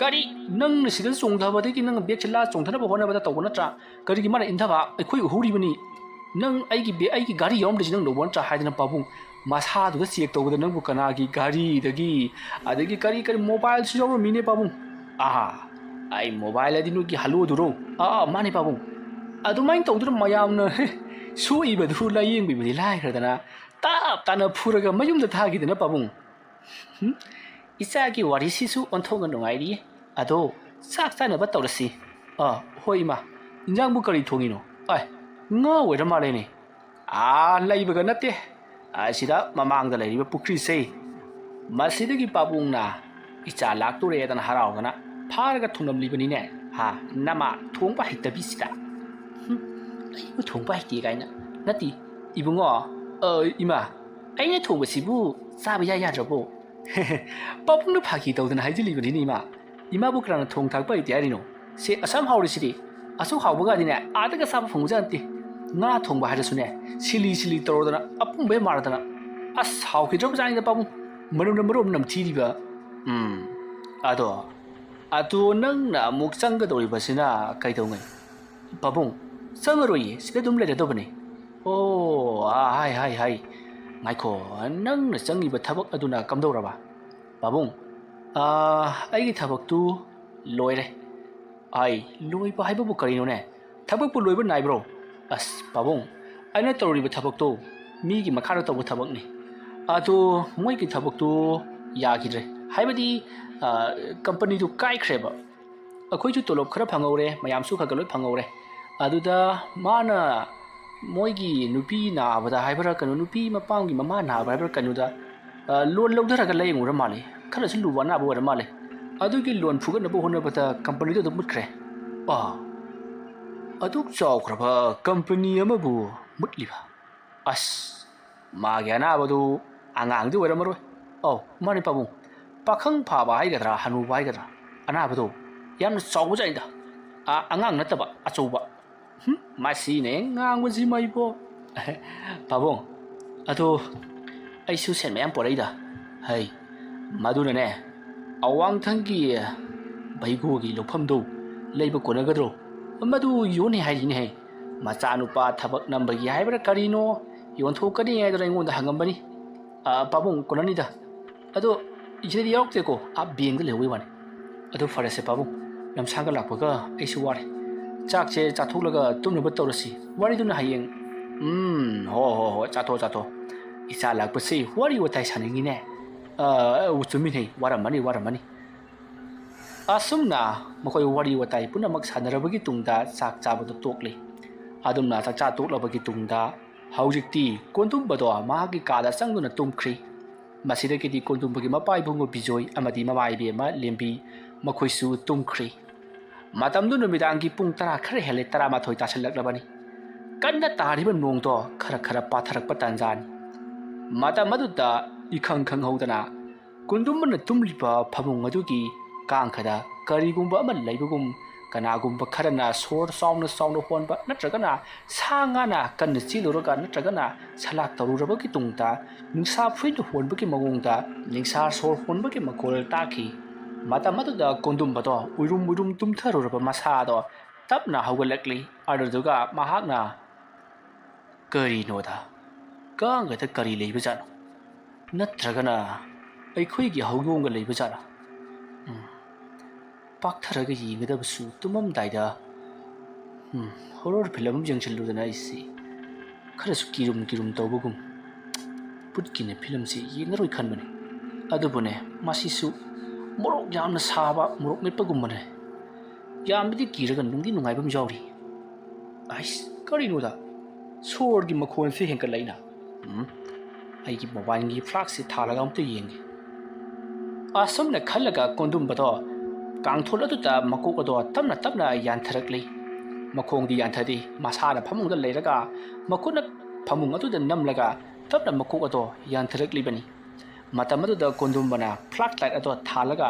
ꯀꯔꯤ ꯅꯪꯅ ꯁꯤꯗ ꯆꯣꯡꯊꯕꯗꯒꯤ ꯅꯪ ꯕꯦꯒꯁꯦ ꯂꯥ ꯆꯣꯡꯊꯅꯕ ꯍꯣꯠꯅꯕꯗ ꯇꯧꯕ ꯅꯠꯇ꯭ꯔꯥ ꯀꯔꯤꯒꯤ ꯃꯥꯅ ꯏꯟꯊꯕ ꯑꯩꯈꯣꯏ ꯎꯍꯧꯔꯤꯕꯅꯤ ꯅꯪ ꯑꯩꯒꯤ ꯒꯥꯔꯤ ꯌꯥꯎꯔꯝꯗ꯭ꯔꯤꯁꯤ ꯅꯪ ꯂꯧꯕ ꯅꯠꯇ꯭ꯔꯥ ꯍꯥꯏꯗꯅ ꯄꯥꯕꯨꯡ ꯃꯁꯥꯗꯨꯗ ꯆꯦꯛ ꯇꯧꯕꯗ ꯅꯪꯕꯨ ꯀꯅꯥꯒꯤ ꯒꯥꯔꯤꯗꯒꯤ ꯑꯗꯒꯤ ꯀꯔꯤ ꯃꯣꯕꯥꯏꯜꯁꯨ ꯌꯥꯎꯔꯝꯃꯤꯅꯦ ꯄꯥꯕꯨꯡ ꯑꯩ ꯃꯣꯕꯥꯏꯜ ꯑꯗꯤ ꯅꯣꯏꯒꯤ ꯍꯜꯂꯨꯗꯨꯔꯣ ꯃꯥꯅꯦ ꯄꯥꯕꯨꯡ ꯑꯗꯨꯃꯥꯏꯅ ꯇꯧꯗꯨꯅ ꯃꯌꯥꯝꯅ ꯁꯣꯛꯏꯕꯗꯨ ꯂꯥꯏꯌꯦꯡꯕꯤꯕꯗꯤ ꯂꯥꯏꯈ꯭ꯔꯗꯅ ꯇꯥꯞ ꯐꯨꯔꯒ ꯃꯌꯨꯝꯗ ꯊꯥꯈꯤꯗꯅ ꯄꯥꯕꯨꯡ ꯏꯆꯥꯒꯤ ꯋꯥꯔꯤꯁꯤꯁꯨ ꯑꯣꯟꯊꯣꯛꯅ ꯅꯨꯡꯉꯥꯏꯔꯤꯌꯦ ꯑꯗꯣ ꯆꯥꯛ ꯆꯥꯅꯕ ꯇꯧꯔꯁꯤ ꯍꯣꯏ ꯏꯃꯥ ꯏꯟꯖꯥꯡꯕꯨ ꯀꯔꯤ ꯊꯣꯡꯉꯤꯅꯣ ꯉꯥ ꯑꯣꯏꯔ ꯃꯥꯜꯂꯦꯅꯦ ꯂꯩꯕꯒ ꯅꯠꯇꯦ ꯑꯁꯤꯗ ꯃꯃꯥꯡꯗ ꯂꯩꯔꯤꯕ ꯄꯨꯈ꯭ꯔꯤꯁꯦ ꯃꯁꯤꯗꯒꯤ ꯄꯥꯕꯨꯡꯅ ꯏꯆꯥ ꯂꯥꯛꯇꯣꯔꯦꯗꯅ ꯍꯔꯥꯎꯗꯅ ꯐꯥꯔꯒ ꯊꯣꯡꯂꯝꯂꯤꯕꯅꯤꯅꯦ ꯅꯃꯥ ꯊꯣꯡꯕ ꯍꯩꯇꯕꯤꯁꯤꯗ ꯑꯩꯕꯨ ꯊꯣꯡꯕ ꯍꯩꯇꯦ ꯀꯥꯏꯅ ꯅꯠꯇꯦ ꯏꯕꯨꯡꯉꯣ ꯏꯃꯥ ꯑꯩꯅ ꯊꯣꯡꯕꯁꯤꯕꯨ ꯆꯥꯕ ꯌꯥꯗ꯭ꯔꯕꯣ ꯄꯥꯕꯨꯡꯅ ꯐꯥꯒꯤ ꯇꯧꯗꯅ ꯍꯥꯏꯖꯤꯜꯂꯤꯕꯅꯤꯅꯦ ꯏꯃꯥꯕꯨ ꯀꯅꯥꯅ ꯊꯣꯡ ꯊꯥꯛꯄ ꯍꯩꯇꯦ ꯍꯥꯏꯔꯤꯅꯣ ꯁꯦ ꯑꯁꯝ ꯍꯥꯎꯔꯤꯁꯤꯗꯤ ꯑꯁꯨꯛ ꯍꯥꯎꯕꯒꯗꯤꯅꯦ ꯑꯥꯗꯒ ꯆꯥꯕ ꯐꯪꯕꯖꯥꯠ ꯅꯠꯇꯦ ꯉꯥ ꯊꯣꯡꯕ ꯍꯥꯏꯔꯁꯨꯅꯦ ꯁꯤꯂꯤ ꯇꯧꯔꯗꯅ ꯑꯄꯨꯝꯕ ꯃꯥꯔꯗꯅ ꯑꯁ ꯍꯥꯎꯈꯤꯗ꯭ꯔꯕꯖꯥꯠꯅꯤꯗ ꯄꯥꯕꯨꯡ ꯃꯅꯝꯅ ꯃꯔꯣꯝ ꯅꯝꯊꯤꯔꯤꯕ ꯑꯗꯣ ꯅꯪꯅ ꯑꯃꯨꯛ ꯆꯪꯒꯗꯧꯔꯤꯕꯁꯤꯅ ꯀꯩꯗꯧꯉꯩ ꯄꯥꯕꯨꯡ ꯆꯪꯉꯔꯣꯏꯌꯦ ꯁꯤꯗ ꯑꯗꯨꯝ ꯂꯩꯔꯗꯧꯕꯅꯦ ꯍꯥꯏ ꯉꯥꯏꯈꯣ ꯅꯪꯅ ꯆꯪꯉꯤꯕ ꯊꯕꯛ ꯑꯗꯨꯅ ꯀꯝꯗꯧꯔꯕ ꯄꯥꯕꯨꯡ ꯑꯩꯒꯤ ꯊꯕꯛꯇꯨ ꯂꯣꯏꯔꯦ ꯂꯣꯏꯕ ꯍꯥꯏꯕꯕꯨ ꯀꯔꯤꯅꯣꯅꯦ ꯊꯕꯛꯄꯨ ꯂꯣꯏꯕ ナꯏꯕ꯭ꯔꯣ ꯑꯁ ꯄꯥꯕꯨꯡ ꯑꯩꯅ ꯇꯧꯔꯤꯕ ꯊꯕꯛꯇꯣ ꯃꯤꯒꯤ ꯃꯈꯥꯗ ꯇꯧꯕ ꯊꯕꯛꯅꯤ ꯑꯗꯣ ꯃꯣꯏꯒꯤ ꯊꯕꯛꯇꯨ ꯌꯥꯈꯤꯗ꯭ꯔꯦ ꯍꯥꯏꯕꯗꯤ ꯀꯝꯄꯅꯤꯗꯨ ꯀꯥꯏꯈ꯭ꯔꯦꯕ ꯑꯩꯈꯣꯏꯁꯨ ꯇꯣꯂꯣꯞ ꯈꯔ ꯐꯪꯍꯧꯔꯦ ꯃꯌꯥꯝꯁꯨ ꯈꯔ ꯂꯣꯏ ꯐꯪꯍꯧꯔꯦ ꯑꯗꯨꯗ ꯃꯥꯅ ꯃꯣꯏꯒꯤ ꯅꯨꯄꯤ ꯅꯥꯕꯗ ꯍꯥꯏꯕ꯭ꯔꯥ ꯀꯩꯅꯣ ꯅꯨꯄꯤ ꯃꯄꯥꯝꯒꯤ ꯃꯃꯥ ꯅꯥꯕ ꯍꯥꯏꯕ꯭ꯔꯥ ꯀꯩꯅꯣꯗ loan lꯧꯊꯔꯒ ꯂꯥꯌꯦꯡꯉꯨꯔ ꯃꯥꯜꯂꯦ ꯈꯔꯁꯨ ꯂꯨꯕ ꯑꯅꯥꯕ ꯑꯣꯏꯔ ꯃꯥꯜꯂꯦ ꯑꯗꯨꯒꯤ ꯂꯣꯟ ꯐꯨꯒꯠꯅꯕ ꯍꯣꯠꯅꯕꯗ ꯀꯝꯄꯅꯤꯗꯨ ꯑꯗꯨꯝ ꯃꯨꯠꯈ꯭ꯔꯦ ꯑꯗꯨꯛ ꯆꯥꯎꯈ꯭ꯔꯕ ꯀꯝꯄꯅꯤ ꯑꯃꯕꯨ ꯃꯨꯠꯂꯤꯕ ꯑꯁ ꯃꯥꯒꯤ ꯑꯅꯥꯕꯗꯨ ꯑꯉꯥꯡꯗꯤ ꯑꯣꯏꯔꯝꯃꯔꯣꯏ ꯃꯥꯅꯤ ꯄꯥꯕꯨꯡ ꯄꯥꯈꯪ ꯐꯥꯕ ꯍꯥꯏꯒꯗ꯭ꯔꯥ ꯍꯅꯨꯕ ꯍꯥꯏꯒꯗ꯭ꯔꯥ ꯑꯅꯥꯕꯗꯣ ꯌꯥꯝꯅ ꯆꯥꯎꯕꯖꯥꯠꯅꯤꯗ ꯑꯉꯥꯡ ꯅꯠꯇꯕ ꯑꯆꯧꯕ ꯃꯁꯤꯅꯦ ꯉꯥꯡꯕꯁꯤꯃ ꯏꯕꯣ ꯄꯥꯕꯨꯡ ꯑꯗꯣ ꯑꯩꯁꯨ ꯁꯦꯟ ꯃꯌꯥꯝ ꯄꯣꯔꯛꯏꯗ ꯍꯩ ꯃꯗꯨꯅꯅꯦ ꯑꯋꯥꯡꯊꯪꯒꯤ ꯚꯩꯒꯣꯒꯤ ꯂꯧꯐꯝꯗꯨ ꯂꯩꯕ ꯀꯣꯟꯅꯒꯗ꯭ꯔꯣ ꯃꯗꯨ ꯌꯣꯟꯅꯤ ꯍꯥꯏꯔꯤꯅꯦ ꯃꯆꯥꯅꯨꯄꯥ ꯊꯕꯛ ꯅꯝꯕꯒꯤ ꯍꯥꯏꯕ꯭ꯔꯥ ꯀꯔꯤꯅꯣ ꯌꯣꯟꯊꯣꯛꯀꯅꯤ ꯍꯥꯏꯗꯅ ꯑꯩꯉꯣꯟꯗ ꯍꯪꯉꯝꯕꯅꯤ ꯄꯥꯕꯨꯡ ꯀꯣꯟꯅꯅꯤꯗ ꯑꯗꯣ ꯏꯆꯦꯗꯤ ꯌꯥꯎꯔꯛꯇꯦꯀꯣ ꯕꯦꯡꯗ ꯂꯩꯍꯧꯕꯩ ꯋꯥꯅꯤ ꯑꯗꯨ ꯐꯔꯁꯦ ꯄꯥꯕꯨꯡ ꯂꯝꯁꯥꯡꯒ ꯂꯥꯛꯄꯒ ꯑꯩꯁꯨ ꯋꯥꯔꯦ ꯆꯥꯛꯁꯦ ꯆꯥꯊꯣꯛꯂꯒ ꯇꯨꯝꯅꯕ ꯇꯧꯔꯁꯤ ꯋꯥꯔꯤꯗꯨꯅ ꯍꯌꯦꯡ ꯍꯣꯏ ꯆꯥꯊꯣ ꯏꯆꯥ ꯂꯥꯛꯄꯁꯤ ꯋꯥꯔꯤ ꯋꯥꯇꯥꯏ ꯁꯥꯅꯤꯡꯉꯤꯅꯦ ꯆꯨꯝꯃꯤꯅꯦ ꯋꯥꯔꯝꯃꯅꯤ ꯑꯁꯨꯝꯅ ꯃꯈꯣꯏ ꯋꯥꯔꯤ ꯋꯥꯇꯥꯏ ꯄꯨꯝꯅꯃꯛ ꯁꯥꯟꯅꯔꯕꯒꯤ ꯇꯨꯡꯗ ꯆꯥꯛ ꯆꯥꯕꯗꯨ ꯇꯣꯛꯂꯤ ꯑꯗꯨꯝꯅ ꯆꯥꯛꯆꯥ ꯇꯣꯛꯂꯕꯒꯤ ꯇꯨꯡꯗ ꯍꯧꯖꯤꯛꯇꯤ ꯀꯣꯟꯗꯨꯝꯕꯗꯣ ꯃꯍꯥꯛꯀꯤ ꯀꯥꯗ ꯆꯪꯗꯨꯅ ꯇꯨꯝꯈ꯭ꯔꯤ ꯃꯁꯤꯗꯒꯤꯗꯤ ꯀꯣꯟꯗꯨꯝꯕꯒꯤ ꯃꯄꯥ ꯏꯕꯨꯡꯉꯣ ꯕꯤꯖꯣꯏ ꯑꯃꯗꯤ ꯃꯃꯥ ꯏꯕꯦꯝꯃ ꯂꯦꯝꯕꯤ ꯃꯈꯣꯏꯁꯨ ꯇꯨꯝꯈ꯭ꯔꯤ ꯃꯇꯝꯗꯨ ꯅꯨꯃꯤꯗꯥꯡꯒꯤ ꯄꯨꯡ 10 ꯈꯔ ꯍꯦꯜꯂꯦ 11 ꯇꯥꯁꯜꯂꯛꯂꯕꯅꯤ ꯀꯟꯅ ꯇꯥꯔꯤꯕ ꯅꯣꯡꯗꯣ ꯈꯔ ꯄꯥꯊꯔꯛꯄ ꯇꯥꯟꯖꯥꯅꯤ ꯃꯇꯝ ꯑꯗꯨꯗ ꯏꯈꯪ ꯈꯪꯍꯧꯗꯅ ꯀꯣꯟꯗꯨꯝꯕꯅ ꯇꯨꯝꯂꯤꯕ ꯐꯃꯨꯡ ꯑꯗꯨꯒꯤ ꯀꯥꯡꯈꯗ ꯀꯔꯤꯒꯨꯝꯕ ꯑꯃ ꯂꯩꯕꯒꯨꯝ ꯀꯅꯥꯒꯨꯝꯕ ꯈꯔꯅ ꯁꯣꯔ ꯆꯥꯎꯅ ꯍꯣꯟꯕ ꯅꯠꯇ꯭ꯔꯒꯅ ꯁꯥ ꯉꯥꯅ ꯀꯟꯅ ꯆꯦꯜꯂꯨꯔꯒ ꯅꯠꯇ꯭ꯔꯒꯅ ꯁꯂꯥꯛ ꯇꯧꯔꯨꯔꯕꯒꯤ ꯇꯨꯡꯗ ꯅꯤꯡꯁꯥ ꯐꯨꯏꯅ ꯍꯣꯟꯕꯒꯤ ꯃꯑꯣꯡꯗ ꯅꯤꯡꯁꯥ ꯁꯣꯔ ꯍꯣꯟꯕꯒꯤ ꯃꯈꯣꯜ ꯇꯥꯈꯤ ꯃꯇꯝ ꯑꯗꯨꯗ ꯀꯣꯟꯗꯨꯝꯕꯗꯣ ꯎꯏꯔꯨꯝ ꯇꯨꯝꯊꯔꯨꯔꯕ ꯃꯁꯥꯗꯣ ꯇꯞꯅ ꯍꯧꯒꯠꯂꯛꯂꯤ ꯑꯗꯨꯗꯨꯒ ꯃꯍꯥꯛꯅ ꯀꯔꯤꯅꯣꯗ ꯀꯥꯡꯒꯗ ꯀꯔꯤ ꯂꯩꯕꯖꯥꯠꯅꯣ ꯅꯠꯇ꯭ꯔꯒꯅ ꯑꯩꯈꯣꯏꯒꯤ ꯍꯧꯗꯣꯡꯒ ꯂꯩꯕꯖꯥꯠꯅꯣ ꯄꯥꯛꯊꯔꯒ ꯌꯦꯡꯒꯗꯕꯁꯨ ꯇꯨꯝꯃꯝꯗꯥꯏꯗ ꯍꯣꯔꯔ ꯐꯤꯂꯝ ꯑꯃ ꯌꯦꯡꯁꯤꯜꯂꯨꯗꯅ ꯑꯩꯁꯤ ꯈꯔꯁꯨ ꯀꯤꯔꯨꯝ ꯇꯧꯕꯒꯨꯝ ꯄꯨꯠꯀꯤꯅ ꯐꯤꯂꯝꯁꯤ ꯌꯦꯡꯉꯔꯣꯏ ꯈꯟꯕꯅꯤ ꯑꯗꯨꯕꯨꯅꯦ ꯃꯁꯤꯁꯨ ꯃꯣꯔꯣꯛ ꯌꯥꯝꯅ ꯁꯥꯕ ꯃꯣꯔꯣꯛ ꯃꯦꯠꯄꯒꯨꯝꯕꯅꯦ ꯌꯥꯝꯅꯗꯤ ꯀꯤꯔꯒ ꯅꯨꯡꯗꯤ ꯅꯨꯡꯉꯥꯏꯕ ꯑꯃ ꯌꯥꯎꯔꯤ ꯑꯩꯁ ꯀꯔꯤꯅꯣꯗ ꯁꯣꯔꯒꯤ ꯃꯈꯣꯟꯁꯦ ꯍꯦꯟꯒꯠꯂꯛꯏꯅ ꯑꯩꯒꯤ ꯃꯣꯕꯥꯏꯜꯒꯤ ꯐ꯭ꯂꯥꯛꯁꯦ ꯊꯥꯜꯂꯒ ꯑꯝꯇ ꯌꯦꯡꯒꯦ ꯑꯁꯨꯝꯅ ꯈꯜꯂꯒ ꯀꯣꯟꯗꯨꯝꯕꯗꯣ ꯀꯥꯡꯊꯣꯜ ꯑꯗꯨꯗ ꯃꯀꯣꯛ ꯑꯗꯣ ꯇꯞꯅ ꯌꯥꯟꯊꯔꯛꯂꯤ ꯃꯈꯣꯡꯗꯤ ꯌꯥꯟꯊꯗꯦ ꯃꯁꯥꯅ ꯐꯃꯨꯡꯗ ꯂꯩꯔꯒ ꯃꯈꯨꯠꯅ ꯐꯃꯨꯡ ꯑꯗꯨꯗ ꯅꯝꯂꯒ ꯇꯞꯅ ꯃꯀꯣꯛ ꯑꯗꯣ ꯌꯥꯟꯊꯔꯛꯂꯤꯕꯅꯤ ꯃꯇꯝ ꯑꯗꯨꯗ ꯀꯣꯟꯗꯨꯝꯕꯅ ꯐ꯭ꯂꯥꯛ ꯂꯥꯏꯠ ꯑꯗꯣ ꯊꯥꯜꯂꯒ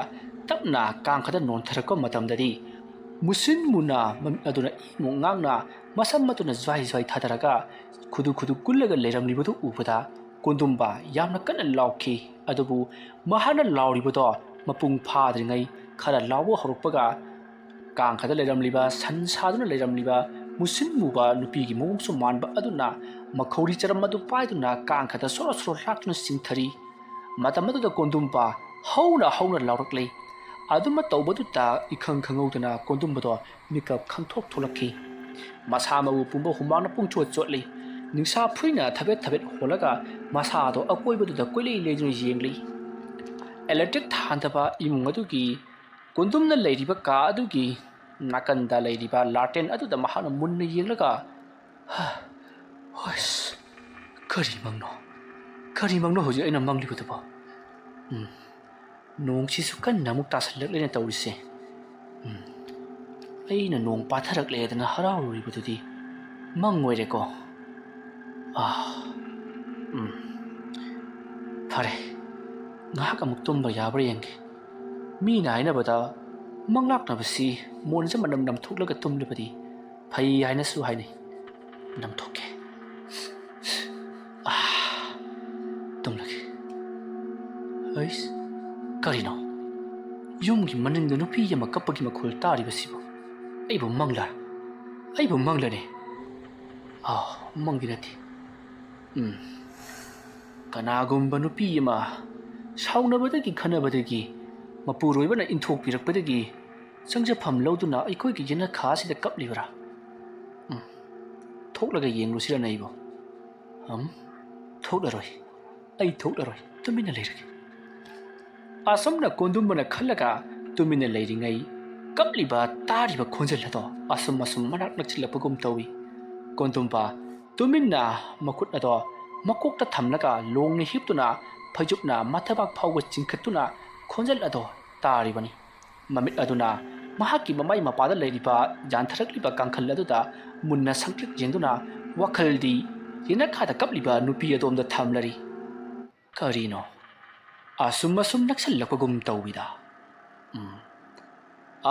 ꯇꯞꯅ ꯀꯥꯡꯈꯗ ꯅꯣꯟꯊꯔꯛꯄ ꯃꯇꯝꯗꯗꯤ ꯃꯨꯁꯤꯟ ꯃꯨꯅ ꯃꯃꯤꯠ ꯑꯗꯨꯅ ꯏꯃꯨꯛ ꯉꯥꯡꯅ ꯃꯁꯝ ꯑꯗꯨꯅ ꯖ꯭ꯋꯥꯏ ꯊꯥꯗꯔꯒ ꯈꯨꯗꯨ ꯀꯨꯜꯂꯒ ꯂꯩꯔꯝꯂꯤꯕꯗꯨ ꯎꯕꯗ ꯀꯣꯟꯗꯨꯝꯕ ꯌꯥꯝꯅ ꯀꯟꯅ ꯂꯥꯎꯈꯤ ꯑꯗꯨꯕꯨ ꯃꯍꯥꯛꯅ ꯂꯥꯎꯔꯤꯕꯗꯣ ꯃꯄꯨꯡ ꯐꯥꯗ꯭ꯔꯤꯉꯩ ꯈꯔ ꯂꯥꯎꯕ ꯍꯧꯔꯛꯄꯒ ꯀꯥꯡꯈꯗ ꯂꯩꯔꯝꯂꯤꯕ ꯁꯟ ꯁꯥꯗꯨꯅ ꯂꯩꯔꯝꯂꯤꯕ ꯃꯨꯁꯤꯟ ꯃꯨꯕ ꯅꯨꯄꯤꯒꯤ ꯃꯑꯣꯡꯁꯨ ꯃꯥꯟꯕ ꯑꯗꯨꯅ ꯃꯈꯧꯔꯤ ꯆꯔꯝ ꯑꯗꯨ ꯄꯥꯏꯗꯨꯅ ꯀꯥꯡꯈꯗ ꯁꯣꯔꯣ ꯂꯥꯛꯇꯨꯅ ꯆꯤꯡꯊꯔꯤ ꯃꯇꯝ ꯑꯗꯨꯗ ꯀꯣꯟꯗꯨꯝꯕ ꯍꯧꯅ ꯂꯥꯎꯔꯛꯂꯤ ꯑꯗꯨꯝꯅ ꯇꯧꯕꯗꯨꯗ ꯏꯈꯪ ꯈꯪꯍꯧꯗꯅ ꯀꯣꯟꯗꯨꯝꯕꯗꯣ ꯃꯤꯀꯞ ꯈꯪꯊꯣꯛ ꯊꯣꯛꯂꯛꯈꯤ ꯃꯁꯥ ꯃꯎ ꯄꯨꯝꯕ ꯍꯨꯃꯥꯡꯅ ꯄꯨꯡꯆꯣꯠꯂꯤ ꯅꯤꯡꯁꯥ ꯐꯨꯏꯅ ꯊꯕꯦꯠ ꯍꯣꯜꯂꯒ ꯃꯁꯥꯗꯣ ꯑꯀꯣꯏꯕꯗꯨꯗ ꯀꯣꯏꯂꯩ ꯂꯩꯗꯨꯅ ꯌꯦꯡꯂꯤ ꯑꯦꯂꯦꯛꯇ꯭ꯔꯤꯛ ꯊꯥꯟꯗꯕ ꯏꯃꯨꯡ ꯑꯗꯨꯒꯤ ꯀꯣꯟꯗꯨꯝꯅ ꯂꯩꯔꯤꯕ ꯀꯥ ꯑꯗꯨꯒꯤ ꯅꯥꯀꯟꯗ ꯂꯩꯔꯤꯕ ꯂꯥꯇꯦꯟ ꯑꯗꯨꯗ ꯃꯍꯥꯛꯅ ꯃꯨꯟꯅ ꯌꯦꯡꯂꯒ ꯍꯣꯏꯁ ꯀꯔꯤ ꯃꯪꯅꯣ ꯍꯧꯖꯤꯛ ꯑꯩꯅ ꯃꯪꯂꯤꯕꯗꯨꯕꯣ ꯅꯣꯡꯁꯤꯁꯨ ꯀꯟꯅ ꯑꯃꯨꯛ ꯇꯥꯁꯜꯂꯛꯂꯦꯅ ꯇꯧꯔꯤꯁꯦ ꯑꯩꯅ ꯅꯣꯡ ꯄꯥꯊꯔꯛꯂꯦꯗꯅ ꯍꯔꯥꯎꯔꯨꯔꯤꯕꯗꯨꯗꯤ ꯃꯪ ꯑꯣꯏꯔꯦꯀꯣ ꯐꯔꯦ ꯉꯥꯏꯍꯥꯛ ꯑꯃꯨꯛ ꯇꯨꯝꯕ ꯌꯥꯕ꯭ꯔꯥ ꯌꯦꯡꯒꯦ ꯃꯤꯅ ꯍꯥꯏꯅꯕꯗ ꯃꯪꯂꯥꯛꯅꯕꯁꯤ ꯃꯣꯟꯁꯦ ꯃꯅꯝ ꯅꯝꯊꯣꯛꯂꯒ ꯇꯨꯝꯂꯕꯗꯤ ꯐꯩ ꯍꯥꯏꯅꯁꯨ ꯍꯥꯏꯅꯩ ꯅꯝꯊꯣꯛꯀꯦ ꯇꯨꯝꯂꯒꯦ ꯑꯩꯁ ꯀꯔꯤꯅꯣ ꯌꯨꯝꯒꯤ ꯃꯅꯤꯡꯗ ꯅꯨꯄꯤ ꯑꯃ ꯀꯞꯄꯒꯤ ꯃꯈꯣꯜ ꯇꯥꯔꯤꯕꯁꯤꯕꯨ ꯑꯩꯕꯨ ꯃꯪꯂꯅꯦ ꯃꯪꯗꯤ ꯅꯠꯇꯦ ꯀꯅꯥꯒꯨꯝꯕ ꯅꯨꯄꯤ ꯑꯃ ꯁꯥꯎꯅꯕꯗꯒꯤ ꯈꯟꯅꯕꯗꯒꯤ ꯃꯄꯨꯔꯣꯏꯕꯅ ꯏꯟꯊꯣꯛꯄꯤꯔꯛꯄꯗꯒꯤ ꯆꯪꯖꯐꯝ ꯂꯧꯗꯨꯅ ꯑꯩꯈꯣꯏꯒꯤ ꯌꯦꯅꯈꯥꯁꯤꯗ ꯀꯞꯂꯤꯕꯔꯥ ꯊꯣꯛꯂꯒ ꯌꯦꯡꯂꯨꯁꯤꯔꯅ ꯑꯩꯕꯨ ꯑꯩ ꯊꯣꯛꯂꯔꯣꯏ ꯇꯨꯃꯤꯟꯅ ꯂꯩꯔꯒꯦ ꯑꯁꯨꯝꯅ ꯀꯣꯟꯗꯨꯝꯕꯅ ꯈꯜꯂꯒ ꯇꯨꯃꯤꯟꯅ ꯂꯩꯔꯤꯉꯩ ꯀꯞꯂꯤꯕ ꯇꯥꯔꯤꯕ ꯈꯣꯟꯖꯦꯜ ꯑꯗꯣ ꯑꯁꯨꯝ ꯃꯅꯥꯛ ꯅꯛꯁꯤꯜꯂꯛꯄꯒꯨꯝ ꯇꯧꯏ ꯀꯣꯟꯗꯨꯝꯕ ꯇꯨꯃꯤꯟꯅ ꯃꯈꯨꯠ ꯑꯗꯣ ꯃꯀꯣꯛꯇ ꯊꯝꯂꯒ ꯂꯣꯡꯅ ꯍꯤꯞꯇꯨꯅ ꯐꯩꯖꯨꯞꯅ ꯃꯊꯕꯥꯛ ꯐꯥꯎꯕ ꯆꯤꯡꯈꯠꯇꯨꯅ ꯈꯣꯟꯖꯦꯜ ꯑꯗꯣ ꯇꯥꯔꯤꯕꯅꯤ ꯃꯃꯤꯠ ꯑꯗꯨꯅ ꯃꯍꯥꯛꯀꯤ ꯃꯃꯥꯏ ꯃꯄꯥꯗ ꯂꯩꯔꯤꯕ ꯌꯥꯟꯊꯔꯛꯂꯤꯕ ꯀꯥꯡꯈꯜ ꯑꯗꯨꯗ ꯃꯨꯟꯅ ꯁꯪꯇ꯭ꯔꯤꯛ ꯌꯦꯡꯗꯨꯅ ꯋꯥꯈꯜꯗꯤ ꯌꯦꯅꯈꯥꯗ ꯀꯞꯂꯤꯕ ꯅꯨꯄꯤ ꯑꯗꯣꯝꯗ ꯊꯝꯂꯔꯤ ꯀꯔꯤꯅꯣ ꯑꯁꯨꯝ ꯅꯛꯁꯜꯂꯛꯄꯒꯨꯝ ꯇꯧꯋꯤꯗ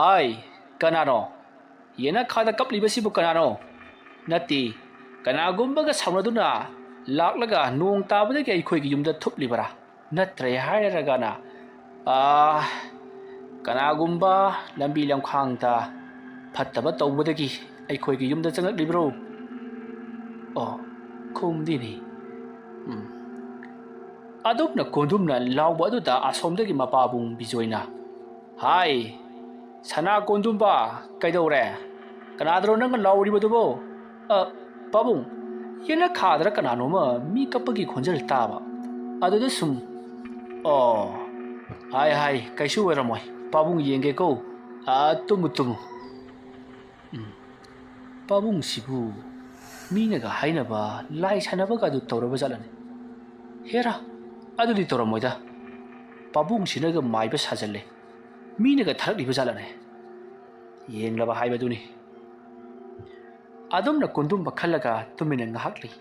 ꯑꯥꯏ ꯀꯅꯥꯅꯣ ꯌꯦꯅꯈꯥꯗ ꯀꯞꯂꯤꯕꯁꯤꯕꯨ ꯀꯅꯥꯅꯣ ꯅꯠꯇꯦ ꯀꯅꯥꯒꯨꯝꯕꯒ ꯁꯥꯎꯅꯗꯨꯅ ꯂꯥꯛꯂꯒ ꯅꯣꯡ ꯇꯥꯕꯗꯒꯤ ꯑꯩꯈꯣꯏꯒꯤ ꯌꯨꯝꯗ ꯊꯨꯞꯂꯤꯕꯔꯥ ꯅꯠꯇ꯭ꯔꯦ ꯍꯥꯏꯔꯒꯅ ꯀꯅꯥꯒꯨꯝꯕ ꯂꯝꯕꯤ ꯂꯝꯈꯥꯡꯗ ꯐꯠꯇꯕ ꯇꯧꯕꯗꯒꯤ ꯑꯩꯈꯣꯏꯒꯤ ꯌꯨꯝꯗ ꯆꯪꯂꯛꯂꯤꯕ꯭ꯔꯣ ꯑꯣ ꯈꯨꯝꯗꯤꯅꯤ ꯑꯗꯨꯝꯅ ꯀꯣꯟꯗꯨꯝꯅ ꯂꯥꯎꯕ ꯑꯗꯨꯗ ꯑꯁꯣꯝꯗꯒꯤ ꯃꯄꯥꯕꯨꯡ ꯕꯤꯖꯣꯏꯅ ꯍꯥꯏ ꯁꯅꯥ ꯀꯣꯟꯗꯨꯝꯕ ꯀꯩꯗꯧꯔꯦ ꯀꯅꯥꯗꯔꯣ ꯅꯪꯅ ꯂꯥꯎꯔꯤꯕꯗꯨꯕꯣ ꯄꯥꯕꯨꯡ ꯌꯦꯅꯈꯥꯗꯔ ꯀꯅꯥꯅꯣꯃ ꯃꯤ ꯀꯞꯄꯒꯤ ꯈꯣꯟꯖꯦꯜ ꯇꯥꯕ ꯑꯗꯨꯗ ꯁꯨꯝ ꯑꯣ ꯍꯥꯏ ꯀꯩꯁꯨ ꯑꯣꯏꯔꯝꯃꯣꯏ ꯄꯥꯕꯨꯡ ꯌꯦꯡꯒꯦꯀꯣ ꯇꯨꯝꯃꯨ ꯄꯥꯕꯨꯡꯁꯤꯕꯨ ꯃꯤꯅꯒ ꯍꯥꯏꯅꯕ ꯂꯥꯏ ꯁꯥꯟꯅꯕꯒ ꯑꯗꯨ ꯇꯧꯔꯕ ꯖꯥꯠꯂꯅꯤ ꯍꯦꯔꯥ ꯑꯗꯨꯗꯤ ꯇꯧꯔꯝꯃꯣꯏꯗ ꯄꯥꯕꯨꯡꯁꯤꯅꯒ ꯃꯥꯏꯕ ꯁꯥꯖꯜꯂꯦ ꯃꯤꯅꯒ ꯊꯥꯔꯛꯂꯤꯕ ꯖꯥꯠꯂꯅꯦ ꯌꯦꯡꯂꯕ ꯍꯥꯏꯕꯗꯨꯅꯤ ꯑꯗꯨꯝꯅ ꯀꯣꯟꯗꯨꯝꯕ ꯈꯜꯂꯒ ꯇꯨꯃꯤꯟꯅ ꯉꯥꯏꯍꯥꯛ ꯂꯩ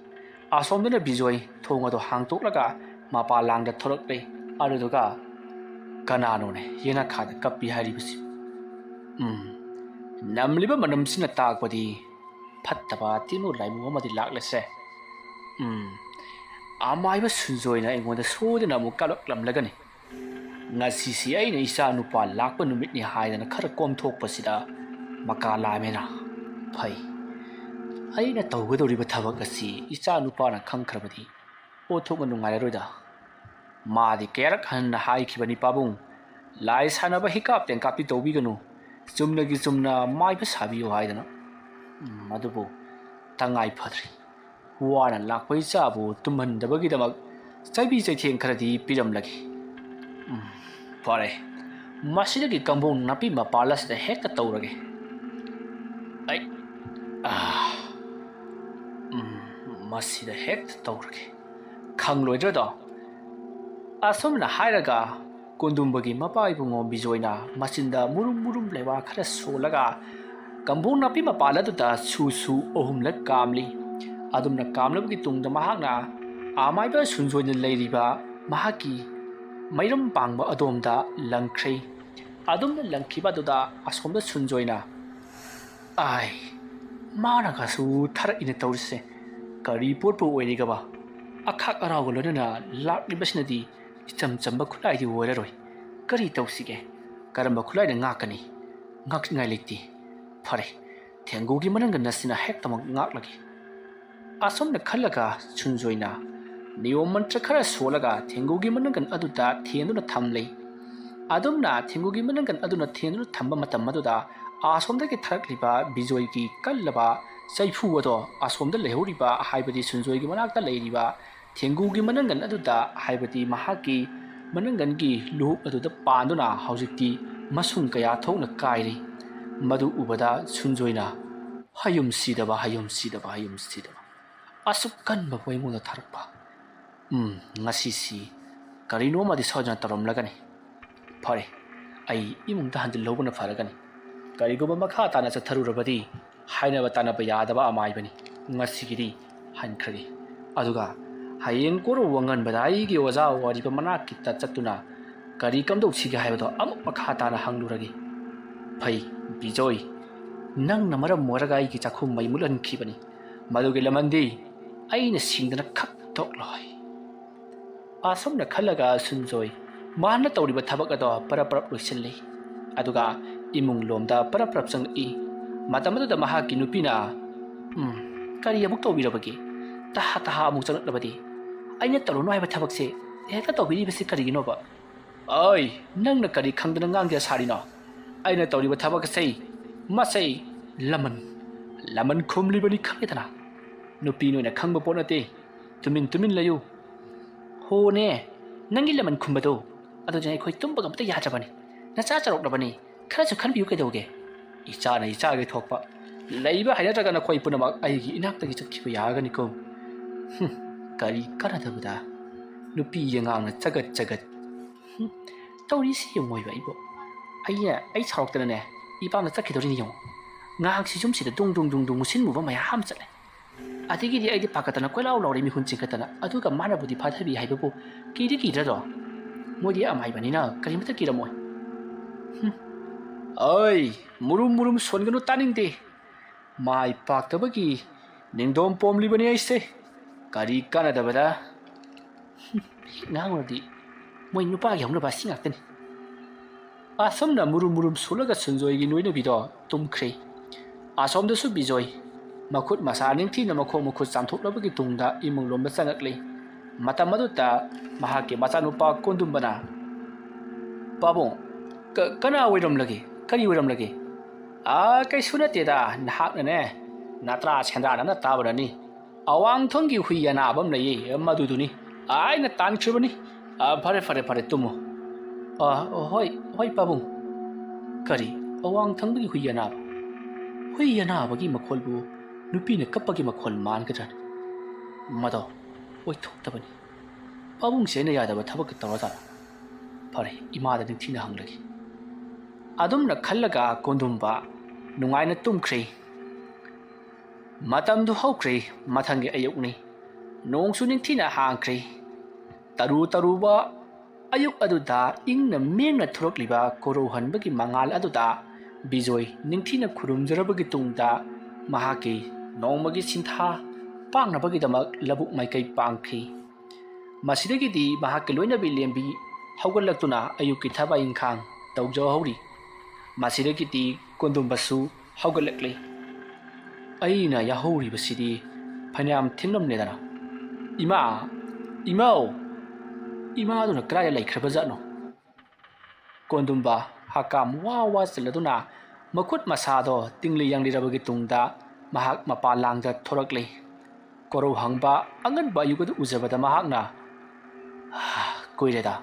ꯑꯁꯣꯝꯗꯅ ꯕꯤꯖꯣꯏ ꯊꯣꯡ ꯑꯗꯨ ꯍꯥꯡꯇꯣꯛꯂꯒ ꯃꯄꯥꯟꯂꯥꯡꯗ ꯊꯣꯔꯛꯂꯦ ꯑꯗꯨꯗꯨꯒ ꯀꯅꯥꯅꯣꯅꯦ ꯌꯦꯅꯈꯥꯗ ꯀꯞꯄꯤ ꯍꯥꯏꯔꯤꯕꯁꯤ ꯅꯝꯂꯤꯕ ꯃꯅꯝꯁꯤꯅ ꯇꯥꯛꯄꯗꯤ ꯐꯠꯇꯕ ꯇꯤꯅꯨ ꯂꯥꯏꯃꯨ ꯑꯃꯗꯤ ꯂꯥꯛꯂꯁꯦ ꯑꯃꯥꯏꯕ ꯁꯨꯟꯖꯣꯏꯅ ꯑꯩꯉꯣꯟꯗ ꯁꯣꯏꯗꯅ ꯑꯃꯨꯛ ꯀꯂꯛꯂꯝꯂꯒꯅꯤ ꯉꯁꯤꯁꯤ ꯑꯩꯅ ꯏꯆꯥ ꯅꯨꯄꯥ ꯂꯥꯛꯄ ꯅꯨꯃꯤꯠꯅꯤ ꯍꯥꯏꯗꯅ ꯈꯔ ꯀꯣꯝꯊꯣꯛꯄꯁꯤꯗ ꯃꯀꯥ ꯂꯥꯝꯃꯦꯅ ꯐꯩ ꯑꯩꯅ ꯇꯧꯒꯗꯧꯔꯤꯕ ꯊꯕꯛ ꯑꯁꯤ ꯏꯆꯥ ꯅꯨꯄꯥꯅ ꯈꯪꯈ꯭ꯔꯕꯗꯤ ꯑꯣꯊꯣꯛꯅ ꯅꯨꯡꯉꯥꯏꯔꯔꯣꯏꯗ ꯃꯥꯗꯤ ꯀꯌꯥꯔꯛ ꯍꯟꯅ ꯍꯥꯏꯈꯤꯕꯅꯤ ꯄꯥꯕꯨꯡ ꯂꯥꯏ ꯁꯥꯟꯅꯕ ꯍꯤꯀꯥꯞ ꯇꯦꯡꯀꯥꯞꯇꯤ ꯇꯧꯕꯤꯒꯅꯨ ꯆꯨꯝꯅꯒꯤ ꯆꯨꯝꯅ ꯃꯥꯏꯕ ꯁꯥꯕꯤꯌꯨ ꯍꯥꯏꯗꯅ ꯑꯗꯨꯕꯨ ꯇꯉꯥꯏ ꯐꯗ꯭ꯔꯤ ꯋꯥꯅ ꯂꯥꯛꯄ ꯏꯆꯥꯕꯨ ꯇꯨꯝꯍꯟꯗꯕꯒꯤꯗꯃꯛ ꯆꯩꯕꯤ ꯆꯩꯊꯦꯡ ꯈꯔꯗꯤ ꯄꯤꯔꯝꯂꯒꯦ ꯐꯔꯦ ꯃꯁꯤꯗꯒꯤ ꯀꯝꯕꯣꯡ ꯅꯥꯄꯤ ꯃꯄꯥꯜ ꯑꯁꯤꯗ ꯍꯦꯛꯇ ꯇꯧꯔꯒꯦ ꯑꯩ ꯃꯁꯤꯗ ꯍꯦꯛꯇ ꯇꯧꯔꯒꯦ ꯈꯪꯂꯣꯏꯗ꯭ꯔꯗꯣ ꯑꯁꯨꯝꯅ ꯍꯥꯏꯔꯒ ꯀꯣꯟꯗꯨꯝꯕꯒꯤ ꯃꯄꯥ ꯏꯕꯨꯡꯉꯣ ꯕꯤꯖꯣꯏꯅ ꯃꯆꯤꯟꯗ ꯃꯨꯔꯨꯝ ꯂꯩꯕꯥꯛ ꯈꯔ ꯁꯣꯜꯂꯒ ꯀꯝꯕꯣꯡ ꯅꯥꯄꯤ ꯃꯄꯥꯜ ꯑꯗꯨꯗ ꯁꯨ 3 ꯀꯥꯝꯂꯤ ꯑꯗꯨꯝꯅ ꯀꯥꯝꯂꯕꯒꯤ ꯇꯨꯡꯗ ꯃꯍꯥꯛꯅ ꯑꯃꯥꯏꯕ ꯁꯨꯟꯖꯣꯏꯅ ꯂꯩꯔꯤꯕ ꯃꯍꯥꯛꯀꯤ ꯃꯩꯔꯝ ꯄꯥꯡꯕ ꯑꯗꯣꯝꯗ ꯂꯪꯈ꯭ꯔꯦ ꯑꯗꯨꯝꯅ ꯂꯪꯈꯤꯕ ꯑꯗꯨꯗ ꯑꯁꯣꯝꯗ ꯁꯨꯟꯖꯣꯏꯅ ꯃꯥꯅꯒꯁꯨ ꯊꯥꯔꯛꯏꯅ ꯇꯧꯔꯤꯁꯦ ꯀꯔꯤ ꯄꯣꯠꯄꯨ ꯑꯣꯏꯔꯤꯒꯕ ꯑꯈꯥꯛ ꯑꯔꯥꯎꯒ ꯂꯣꯏꯅꯅ ꯂꯥꯛꯂꯤꯕꯁꯤꯅꯗꯤ इचम चंबा खुलाई ओररोय करी तौसिगे करम खुलाई ngakani ngakngai lekti फरे थेंगुगी मनंग नसिना हेक्तमक ngakलगी असमन खल्लगा सुनजोइना नियम मंत्र खरा सोलगा थेंगुगी मनंगन अदुदा थेंदुना थमलै अदुमना थेंगुगी मनंगन अदुना थेंदुना थंबा मतम मदुदा आसोमदगी थरकलिबा बिजोइगी कल्लबा सैफु अदो आसोमद लेहौरिबा हाइबदी सुनजोइगी मनाक्ता लैरिबा थेंगुगी मनंगन अदुदा हाइबदी महाकी मनंगनगी लुप अदुदा पांदुना हौजिक्ति मसुंग कया थोकना काइरि मदु उबदा सुनजोइना हायुम सिदबा असुक कन्बा वैमुना थरकपा ngasi karino madi sojan tarom lagani फरे आई इमुंगदा हंजिल लौबना फरगनी करिगोबा मखा ताना चथरुरबदी हाइनबा तानबा यादबा अमाइबनी ngasiगिरी हनखरगी अदुगा हायें कोरो वंगन बदाईगी ओजा वारिबा मना किता चतुना करी कमदौ सिगे हाइबदो अमुक मखा ताना हंगलुरगी फै बिजोय नंग नमरम मोरगा आई की चाखु मैमुलन खिबनी मदुगे लमंदी आईने सिंगदना खक तोकलय आसमना खलगा सुनजोय माना तौरिबा थबक अदो परपरप लुसिल्ली अदुगा इमुंग लोमदा परपरप चंगई मतमदुदा महाकी नुपिना करी अमुक तौबिरबगे तहा तहा अमुक चंगलबदी आइने तरुनो हाइबा थबकसे हेक्ता तौबिरिबसे करिगिनोबा ओय नंगना करी खंगदना ngang सारिनो आइने तौरिबा थबकसे मसै लमन खुमलिबनी खंगेदना नुपी नोइना खंगबा पोनते तुमिन लयु होने नंगी लमन खुमबदो अदुजने अखोय तुंबग अमता याजबनी नचा चरoknabani खरसु खनबियु कैदौगे इचाना इचागे थोकपा लैबा हाइनत्रगना खोय पुनमक आइगी इनाक्तगी चखिबा यागनिको करी करदबदा nupi yangang na chagat chagat tauri si yung moi ba ibo ai charok tana ne ipa na chakhi dori ni yong ngahak si jum si da dung musin mu ba maya ham chale adigi di ai di pakatana koilau laure mi hun chingkatana adu ka mana budi phathabi haiba bu ki dra do moi di amai bani na karimata ki ra moi ai murum songanu taning de mai paktabagi ningdom pomli bani ai se kari kana da bada ngang di moi nupa gi hongna ba singak ten asam na murum sulaga sunjoi gi noina bido tumkhre asom da su bijoi makut masa ningthi na makut samthok labagi tungda imung lom da sangak le matam madu ta mahake macha nupa kondum bana babong kana oiram lagi kari oiram lagi kai suna te da nahak na ne natra chendra na ta barani awang thongi huiya na bam lei madu du ni ai na tan chibani fare tumo hoi babong kari awang thangbi huiya na bagi makhol bu nupi na kapagi makhol man ka jan mado oi thok tabani babong se na yada ba thabak tawra ta fare ima da ding thina hang lagi adum na khallaga kondum ba nungai na tumkhre matam du hokre mathangi ayuk ni nong suning thina hangkre taru ba ayuk aduda ingna mengna thurok liba koro hanbagi mangal aduda bijoi ningthina khurum jarabagi tungda mahaki nongmagi sintha pangna bagi damak labuk mai kai pangkhi masidagi di mahaki loina bi lembi haugallaktuna ayuki thaba ingkhang tawjo hori masidagi di kondum basu haugalakle aina ya hori basidi phanyam thimlam ne dana ima duna kraya laikhraba jano kondumba hakam wa seladuna makut masado tingli yang dirabagi tungda mahak mapa langda thorakle koro hangba angan ba yugad ujabada mahakna koireda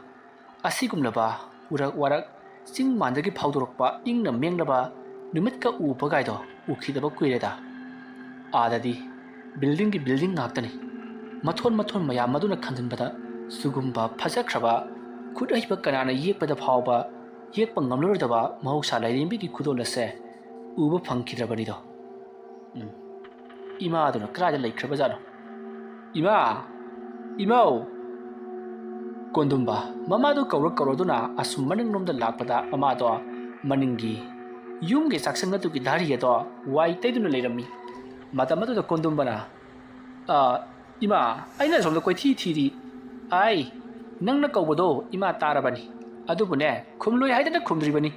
asigumlaba warak sing mandagi phawdorokpa ingna menglaba numitka ubagaido ukhidaba koireda adadi building ngaktani mathon mayam maduna khanjinbada sugumba phajakraba khudaiba kanana yekpada phawba yekpa ngamlordaba mahausa lairimbi ki khudona se uba phangkhidrabani do ima aduna krada laikhraba jano imau kondumba mamadu kauroduna asum maning nomda lakpada amado maningi yumge saksanga tu ki dhari do wai taiduna leirami matamadu da kondumbana ima aina somda koi thi ai nangna kaubodo ima tarabani adubune khumloi haidana khumdribani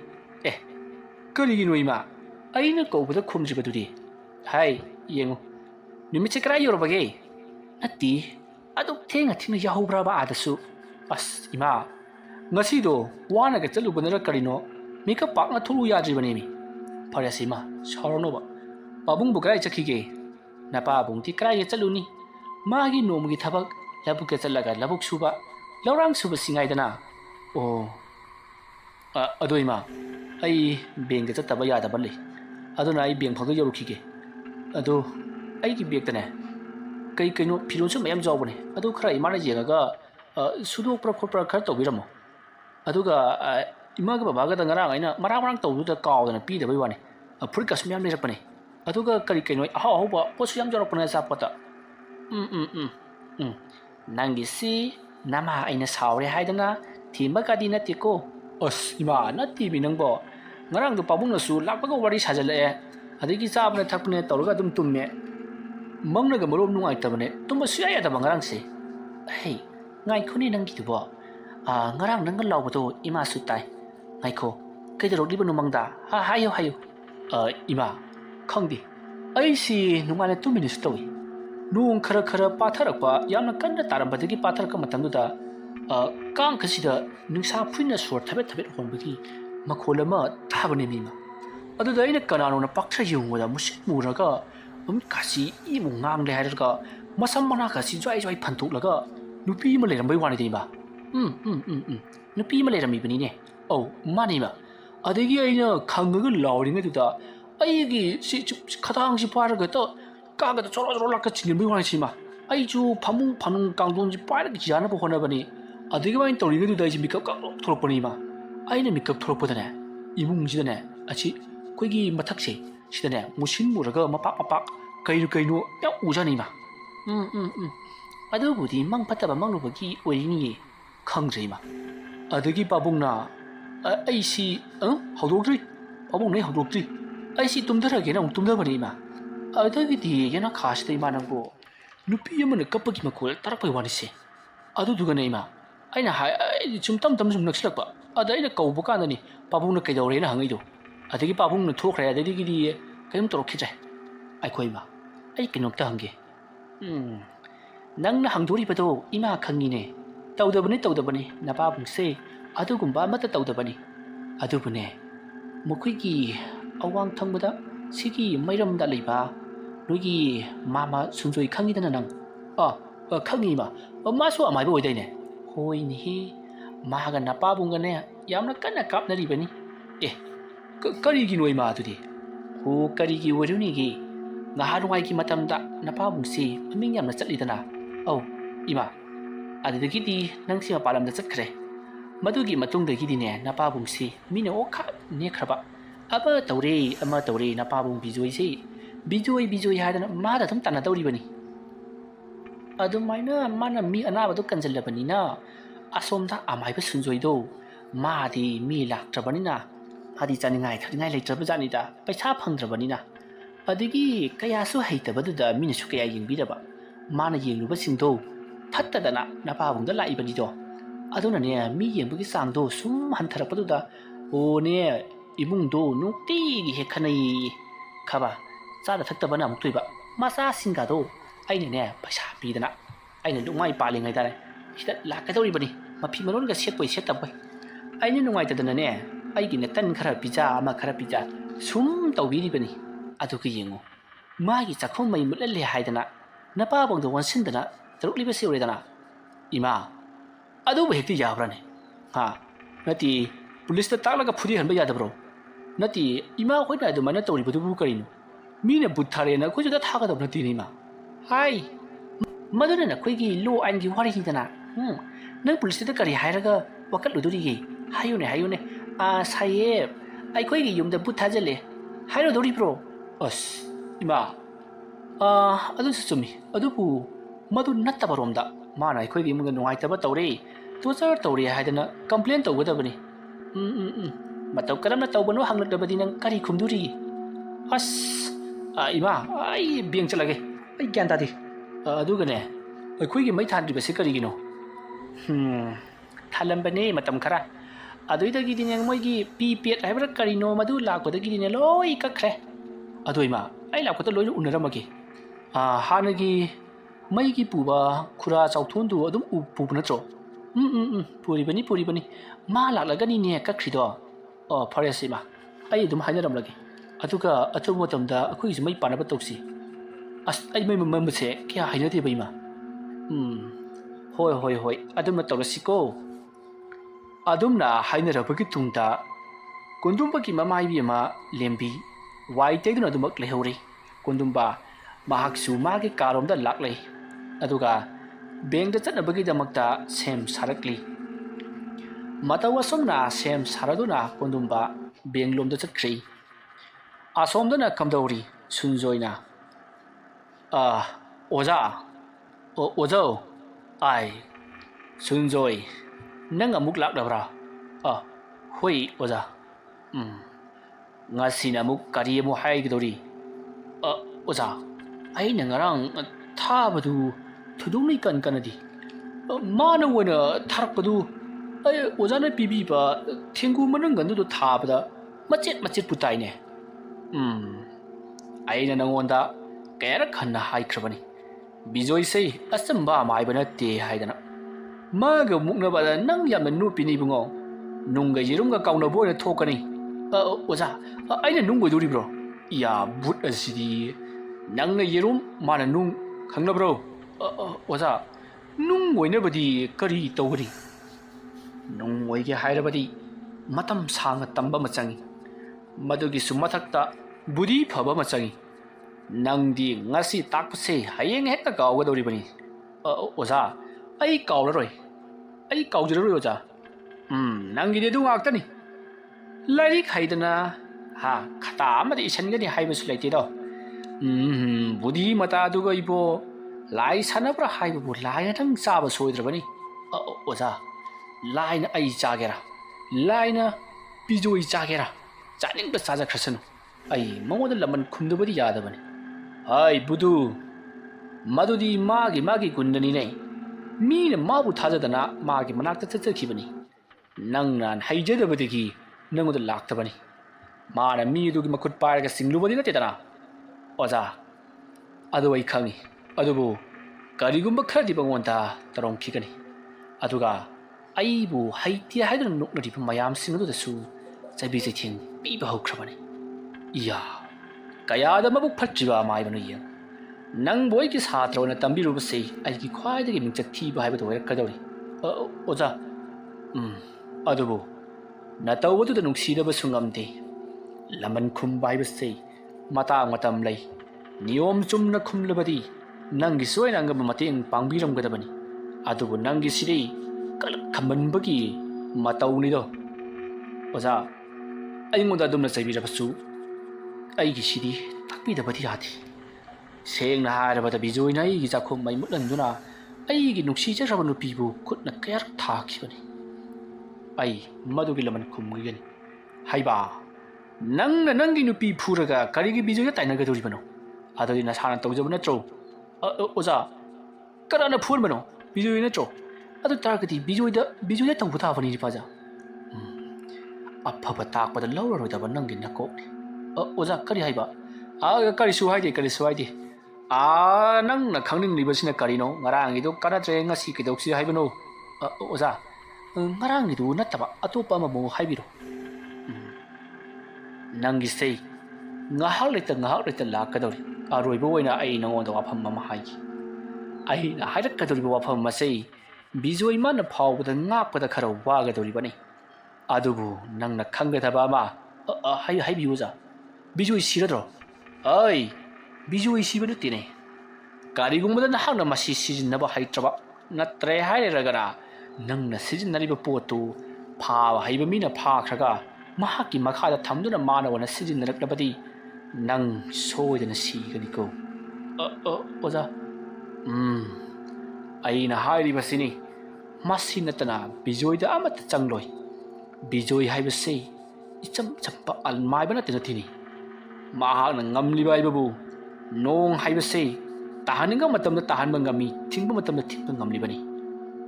karigino ima aina kauboda khumdribadudi hai yengu nimitse kra yorobage natti adu thenga thina yahubraba adasu as ima ngasido wana ga chalubana karino mika pakna thulu yadribani mi parasima soronoba babung bukrai chakhige napa bungti krai chaluni magi nomgi thabak labuk ke chalaga labuk suba laurang suba singaidana adoima ai beng ga chataba yadaba le aduna ai beng phagda yorukhige ado ai gi beg tane kai no phiron su mayam jawbane adu khara imana jengaga sudok khopra khar tawbiramo aduga ima ga baba ga da ngarang aina marang tawdu da kawdana pi da bai wani furut ka sumyam lerakpane aduga kai no ahaw ba posu yam jarakpane sa pata nangi si nama aina saure haidana thimba ka di natiko ima natti bi nangbo ngarang du pabung na su lakpaga wari sajale adigi sabna thakne tawraga dum tumme mangna ga morom nungai tabane tumba suya da bangarang se hey ngai khuni nang ki dubo ngarang nang lawbado ima su tai ngai kho kai da rodi banu mangda hayo ima khangdi ai si nungane tumini stowi nung khara patharakpa yamna kanna tarambadagi patharaka matamduda kang khasida nungsa phuina sor thabet honbagi makholama thabane mima aduda ina kanano na pakthra yungwada musit muraga kasi imu ngang le hairga masam mana kasi jai phantuklaga nupi ma lerambai wani dei ba nupi ma lerami bani ne mani ma adegi aina khangaga lawringa duda aigi si khadang si paraga to kaga da choro lakka chingin bai wani sima ꯑꯩꯁꯨ ꯐꯃꯨꯡ ꯐꯅꯨꯡ ꯀꯥꯡꯊꯣꯟꯁꯤ ꯄꯥꯏꯔꯒ ꯌꯥꯅꯕ ꯍꯣꯠꯅꯕꯅꯤ ꯑꯗꯨꯃꯥꯏꯅ ꯇꯧꯔꯤꯉꯩꯗꯨꯗ ꯑꯩꯁꯤ ꯃꯤꯀꯞ ꯀꯛ ꯊꯣꯛꯂꯛꯄꯅꯤ ꯏꯃꯥ ꯑꯩꯅ ꯃꯤꯀꯞ ꯊꯣꯛꯂꯛꯄꯗꯅꯦ 이몽지다네 아치 거기 마탁시 시다네 무신 무르가 마빡마빡 그이노 야 우자니마 아더부디 망파따바 망로버기 오리니 강제이마 아더기 바봉나 아이시 하도그리 바봉네 하도그리 아이시 tum더라게나 tum더버리마 아더기디 얘나 가시다 이마는고 누피 여문을 깜빡이 막고 따락바이 와니시 아더두가네 이마 아이나 좀 땀땀 좀 낚시락바 ada ina kau bukan ni pabung na kaya ore na hangai do adagi pabung na thok raya adagi di kayum torok khijai ai khoi ma ai kinok ta hange nang na hangdori bado ima khangi ne tawdabani na pabung se adugumba mata tawdabani adubune mukhui gi awang thangbada sigi mairam da leiba nogi mama sunjoi khangi dana nang khangi ma ma so amai bo dai ne hoi ni 마가 나빠본거네 야무나 깐나 깝나리버니 까리기 노이 마두디 호 까리기 ወሩ니기 나하루와이기 마탐다 나빠봉시 미냠나 ጸ리다나 이마 아드기디 낭시마 빠람다 ጸ크레 마두기 마뚱드기디네 나빠봉시 미네 오카 네크라바 아바 તૌરે અમા તૌરે 나빠봉 비조이시 비조이 하다나 마다 좀 따나 તૌ리버니 아두마이나 마나 미 아나바도 간절라버니나 asomda amai ba sunjoido madi mi laktrabanina madi chaningai khaningai leitrabajanida paisa phangdrabanina adigi kayasu heitabadda minasu kaya yingbiraba mana yengluba singdo phattadana napabungda laibanido aduna ne mi yengbugi sangdo sum hantharapaduda one imungdo nukti gi hekhanai khaba chada thaktabana amuktoiba masa singado aine ne paisa pidana aine lungai palingai dare sida lakadoribani mapi maronga setpoi setapoi aine nungaitadana ne aigine tan khara pija ama khara pija sum tawbiribani aduki yengo magi chakhom mai mulalle haidana napa bangdo wansindana tarukliba seuredana ima adu behti yabrane ha nati police ta talaga phuri hanba yadabro nati ima khoina adu mana tawribudu bu karino mine buthare na khojuda thaga dabna tinima hai maduna na khoigi lo angi wari hidana nang police ta kari hairaga wakal ludurigi hayune sayeb ai khoigi yumda buthajale hairo dori bro as ima adu sumi adu pu madu natta baromda mana ai khoigi munga nungai taba tawre tochar tawre haidana complain tawgadabani mataw karamna tawbano hanglakdabadi nang kari khumduri as ima ai biang chalage ai gyan tadi adugane ai khoigi mai thandri base karigino thalambane matam khara aduidagi dineng moigi pi pet haibra karino madu lakwadagi dine loi kakre aduima ai lakwata loi unaramagi hanagi maigi puba khura chauthondu adum pubu natro puribani ma laklagani ne kakrido faresima ai adum hainaramlagi aduga atumo tamda akhui mai panaba toksi as ai mai mamse kya hainate baima hoi adum tawrasiko adumna hainarabagi tungda kundumbagi mamai bima lembi wai teguna adumak lehori kundumba mahaksu magi karomda laklei aduga bengda chatnabagi damakta sem sarakli matawasomna sem saraduna kundumba benglomda chatkri asomdana kamdawri sunjoina oza ai sunjoi nang amuk lakdabra hoi oza ngasina amuk kari mu haigdori oza ai nangarang thabadu thudungni kanadi mana wona tharakpadu ai oza na pibi ba thengu manang gandu thabada macet putaine ai na nangonda kayara khanna haikrabani bijoi sei asamba mai bana te haidana maga mukna bada nang yamna nupini bungo nungga yirumga kauna boina thokani oza aina nunggo duri bro ya but asidi nangna yirum mana nung khangna bro oza nung oina badi kari tawri nung oige hairabadi matam sanga tamba machangi madugi sumathakta budi phaba machangi ꯅꯪꯗꯤ ꯉꯁꯤ ꯇꯥꯛꯄꯁꯦ ꯍꯌꯦꯡ ꯍꯦꯛꯇ ꯀꯥꯎꯒꯗꯧꯔꯤꯕꯅꯤ ꯑꯣꯖꯥ ꯑꯩ ꯀꯥꯎꯔꯔꯣꯏ ꯑꯩ ꯀꯥꯎꯖꯔꯔꯣꯏ ꯑꯣꯖꯥ ꯅꯪꯒꯤꯗꯤ ꯑꯗꯨ ꯉꯥꯛꯇꯅꯤ ꯂꯥꯏꯔꯤꯛ ꯍꯩꯗꯅ ꯈꯇꯥ ꯑꯃꯗ ꯏꯁꯟꯒꯅꯤ ꯍꯥꯏꯕꯁꯨ ꯂꯩꯇꯦꯗꯣ ꯕꯨꯙꯤ ꯃꯇꯥ ꯑꯗꯨꯒ 이보 ꯂꯥꯏ ꯁꯥꯟꯅꯕ꯭ꯔꯥ ꯍꯥꯏꯕꯕꯨ ꯂꯥꯏꯅꯇꯪ ꯆꯥꯕ ꯁꯣꯏꯗ꯭ꯔꯕꯅꯤ ꯑꯣꯖꯥ ꯂꯥꯏꯅ ꯑꯩ ꯆꯥꯒꯦꯔꯥ ꯂꯥꯏꯅ ꯕꯤꯖꯣꯏ ꯆꯥꯒꯦꯔꯥ ꯆꯥꯅꯤꯡꯕ ꯆꯥꯖꯈ꯭ꯔꯁꯅꯨ ꯑꯩ ꯃꯉꯣꯟꯗ ꯂꯃꯟ ꯈꯨꯝꯗꯕꯗꯤ ꯌꯥꯗꯕꯅꯤ ꯍꯥꯏ ꯕꯨꯙꯨ ꯃꯗꯨꯗꯤ ꯃꯥꯒꯤ ꯒꯨꯟꯗꯅꯤꯅꯦ ꯃꯤꯅ ꯃꯥꯕꯨ ꯊꯥꯖꯗꯅ ꯃꯥꯒꯤ ꯃꯅꯥꯛꯇ ꯆꯠꯆꯈꯤꯕꯅꯤ ꯅꯪꯅ ꯍꯩꯖꯗꯕꯗꯒꯤ ꯅꯪꯉꯣꯟꯗ ꯂꯥꯛꯇꯕꯅꯤ ꯃꯥꯅ ꯃꯤ ꯑꯗꯨꯒꯤ ꯃꯈꯨꯠ ꯄꯥꯏꯔꯒ ꯆꯤꯡꯂꯨꯕꯗꯤ ꯅꯠꯇꯦꯗꯅ ꯑꯣꯖꯥ ꯑꯗꯨ ꯑꯩ ꯈꯪꯉꯤ ꯑꯗꯨꯕꯨ ꯀꯔꯤꯒꯨꯝꯕ ꯈꯔꯗꯤ ꯃꯉꯣꯟꯗ ꯇꯧꯔꯝꯈꯤꯒꯅꯤ ꯑꯗꯨꯒ ꯑꯩꯕꯨ ꯍꯩꯇꯦ ꯍꯥꯏꯗꯨꯅ ꯅꯣꯛꯅꯔꯤꯕ ꯃꯌꯥꯝꯁꯤꯡ ꯑꯗꯨꯗꯁꯨ ꯆꯩꯕꯤ ꯆꯩꯊꯦꯡ ꯄꯤꯕ ꯍꯧꯈ꯭ꯔꯕꯅꯤ 이야 ꯀꯌꯥꯗ ꯃꯕꯨꯛ ꯐꯠꯇ꯭ꯔꯤꯕ ꯑꯃꯥꯏꯕꯅꯣ ꯌꯦꯡ ꯅꯪꯕꯨ ꯑꯩꯒꯤ ꯁꯥꯇ꯭ꯔ ꯑꯣꯏꯅ ꯇꯝꯕꯤꯔꯨꯕꯁꯤ ꯑꯩꯒꯤ ꯈ꯭ꯋꯥꯏꯗꯒꯤ ꯃꯤꯡꯆꯠ ꯊꯤꯕ ꯍꯥꯏꯕꯗꯨ ꯑꯣꯏꯔꯛꯀꯗꯧꯔꯤ ꯑꯣꯖꯥ ꯑꯗꯨꯕꯨ ꯅꯇꯧꯕꯗꯨꯗ ꯅꯨꯡꯁꯤꯗꯕꯁꯨ ꯉꯝꯗꯦ ꯂꯃꯟ ꯈꯨꯝꯕ ꯍꯥꯏꯕꯁꯤ ꯃꯇꯥꯡ ꯃꯇꯝ ꯂꯩ ꯅꯤꯌꯣꯝ ꯆꯨꯝꯅ ꯈꯨꯝꯂꯕꯗꯤ ꯅꯪꯒꯤꯁꯨ ꯑꯩꯅ ꯑꯉꯝꯕ ꯃꯇꯦꯡ ꯄꯥꯡꯕꯤꯔꯝꯒꯗꯕꯅꯤ ꯑꯗꯨꯕꯨ ꯅꯪꯒꯤꯁꯤꯗꯤ ꯀꯂꯛ ꯈꯝꯕꯟꯕꯒꯤ ꯃꯇꯧꯅꯤꯗꯣ ꯑꯣꯖꯥ ꯑꯩꯉꯣꯟꯗ ꯑꯗꯨꯝꯅ ꯆꯩꯕꯤꯔꯕꯁꯨ ꯑꯩꯒꯤꯁꯤꯗꯤ ꯇꯥꯛꯄꯤꯗꯕꯗꯤ ꯌꯥꯗꯦ ꯁꯦꯡꯅ ꯍꯥꯏꯔꯕꯗ ꯕꯤꯖꯣꯏꯅ ꯑꯩꯒꯤ ꯆꯥꯛꯈꯨꯝ ꯃꯩ ꯃꯨꯠꯍꯟꯗꯨꯅ ꯑꯩꯒꯤ ꯅꯨꯡꯁꯤꯖꯔꯕ ꯅꯨꯄꯤꯕꯨ ꯈꯨꯠꯅ ꯀꯌꯥꯔꯛ ꯊꯥꯈꯤꯕꯅꯤ ꯑꯩ ꯃꯗꯨꯒꯤ ꯂꯃꯟ ꯈꯨꯝꯒꯅꯤ ꯍꯩꯕꯥ ꯅꯪꯅ ꯅꯪꯒꯤ ꯅꯨꯄꯤ ꯐꯨꯔꯒ ꯀꯔꯤꯒꯤ ꯕꯤꯖꯣꯏꯒ ꯇꯥꯏꯅꯒꯗꯧꯔꯤꯕꯅꯣ ꯑꯗꯨꯗꯤ ꯅꯁꯥꯅ ꯇꯧꯖꯕ ꯅꯠꯇ꯭ꯔꯣ ꯑꯣꯖꯥ ꯀꯅꯥꯅ ꯐꯨꯍꯟꯕꯅꯣ ꯕꯤꯖꯣꯏ ꯅꯠꯇ꯭ꯔꯣ ꯑꯗꯨ ꯇꯥꯔꯒꯗꯤ ꯕꯤꯖꯣꯏꯗ ꯇꯧꯕ ꯇꯥꯕꯅꯤ ꯅꯤꯄꯥꯖꯥ ꯑꯐꯕ ꯇꯥꯛꯄꯗ ꯂꯧꯔꯔꯣꯏꯗꯕ ꯅꯪꯒꯤ ꯅꯀꯣꯛꯅꯤ ꯑꯣꯖꯥ ꯀꯔꯤ ꯍꯥꯏꯕ ꯀꯔꯤꯁꯨ ꯍꯥꯏꯗꯦ ꯅꯪꯅ ꯈꯪꯅꯤꯡꯂꯤꯕꯁꯤꯅ ꯀꯔꯤꯅꯣ ꯉꯔꯥꯡꯒꯤꯗꯨ ꯀꯥꯟꯅꯗ꯭ꯔꯦ ꯉꯁꯤ ꯀꯩꯗꯧꯁꯤ ꯍꯥꯏꯕꯅꯣ ꯑꯣꯖꯥ ꯉꯔꯥꯡꯒꯤꯗꯨ ꯅꯠꯇꯕ ꯑꯇꯣꯞꯄ ꯑꯃꯃꯨꯛ ꯍꯥꯏꯕꯤꯔꯣ ꯅꯪꯒꯤꯁꯦ ꯉꯥꯏꯍꯥꯛ ꯂꯩꯇ ꯂꯥꯛꯀꯗꯧꯔꯤ ꯑꯔꯣꯏꯕ ꯑꯣꯏꯅ ꯑꯩ ꯅꯉꯣꯟꯗ ꯋꯥꯐꯝ ꯑꯃ ꯍꯥꯏꯒꯦ ꯑꯩꯅ ꯍꯥꯏꯔꯛꯀꯗꯧꯔꯤꯕ ꯋꯥꯐꯝ ꯑꯁꯤ ꯕꯤꯖꯣꯏ ꯃꯥꯅ ꯐꯥꯎꯕꯗ ꯉꯥꯛꯄꯗ ꯈꯔ ꯋꯥꯒꯗꯧꯔꯤꯕꯅꯤ ꯑꯗꯨꯕꯨ ꯅꯪꯅ ꯈꯪꯒꯗꯕ ꯑꯃ ꯍꯥꯏꯕꯤꯌꯨ ꯑꯣꯖꯥ ꯕꯤꯖꯣꯏ ꯁꯤꯔꯗ꯭ꯔꯣ ꯕꯤꯖꯣꯏ ꯁꯤꯕ ꯅꯠꯇꯦꯅꯦ ꯀꯔꯤꯒꯨꯝꯕꯗ ꯅꯍꯥꯛꯅ ꯃꯁꯤ ꯁꯤꯖꯤꯟꯅꯕ ꯍꯩꯇ꯭ꯔꯕ ꯅꯠꯇ꯭ꯔꯦ ꯍꯥꯏꯔꯒꯅ ꯅꯪꯅ ꯁꯤꯖꯤꯟꯅꯔꯤꯕ ꯄꯣꯠꯇꯨ ꯐꯥꯕ ꯍꯩꯕ ꯃꯤꯅ ꯐꯥꯈ꯭ꯔꯒ ꯃꯍꯥꯛꯀꯤ ꯃꯈꯥꯗ ꯊꯝꯗꯨꯅ ꯃꯥꯅ ꯑꯣꯏꯅ ꯁꯤꯖꯤꯟꯅꯔꯛꯂꯕꯗꯤ ꯅꯪ ꯁꯣꯏꯗꯅ ꯁꯤꯒꯅꯤꯀꯣ ꯑꯣꯖꯥ ꯑꯩꯅ ꯍꯥꯏꯔꯤꯕꯁꯤꯅꯤ ꯃꯁꯤ ꯅꯠꯇꯅ ꯕꯤꯖꯣꯏꯗ ꯑꯃꯠꯇ ꯆꯪꯂꯣꯏ ꯕꯤꯖꯣꯏ ꯍꯥꯏꯕꯁꯤ ꯏꯆꯝ ꯆꯝꯕ ꯑꯜꯃꯥꯏꯕ ꯅꯠꯇꯦꯅꯤ ꯃꯍꯥꯛꯅ ꯉꯝꯂꯤꯕ ꯍꯥꯏꯕꯕꯨ ꯅꯣꯡ ꯍꯥꯏꯕꯁꯤ ꯇꯥꯍꯟꯅꯤꯡꯕ ꯃꯇꯝꯗ ꯇꯥꯍꯟꯕ ꯉꯝꯃꯤ ꯊꯤꯡꯕ ꯃꯇꯝꯗ ꯊꯤꯡꯕ ꯉꯝꯂꯤꯕꯅꯤ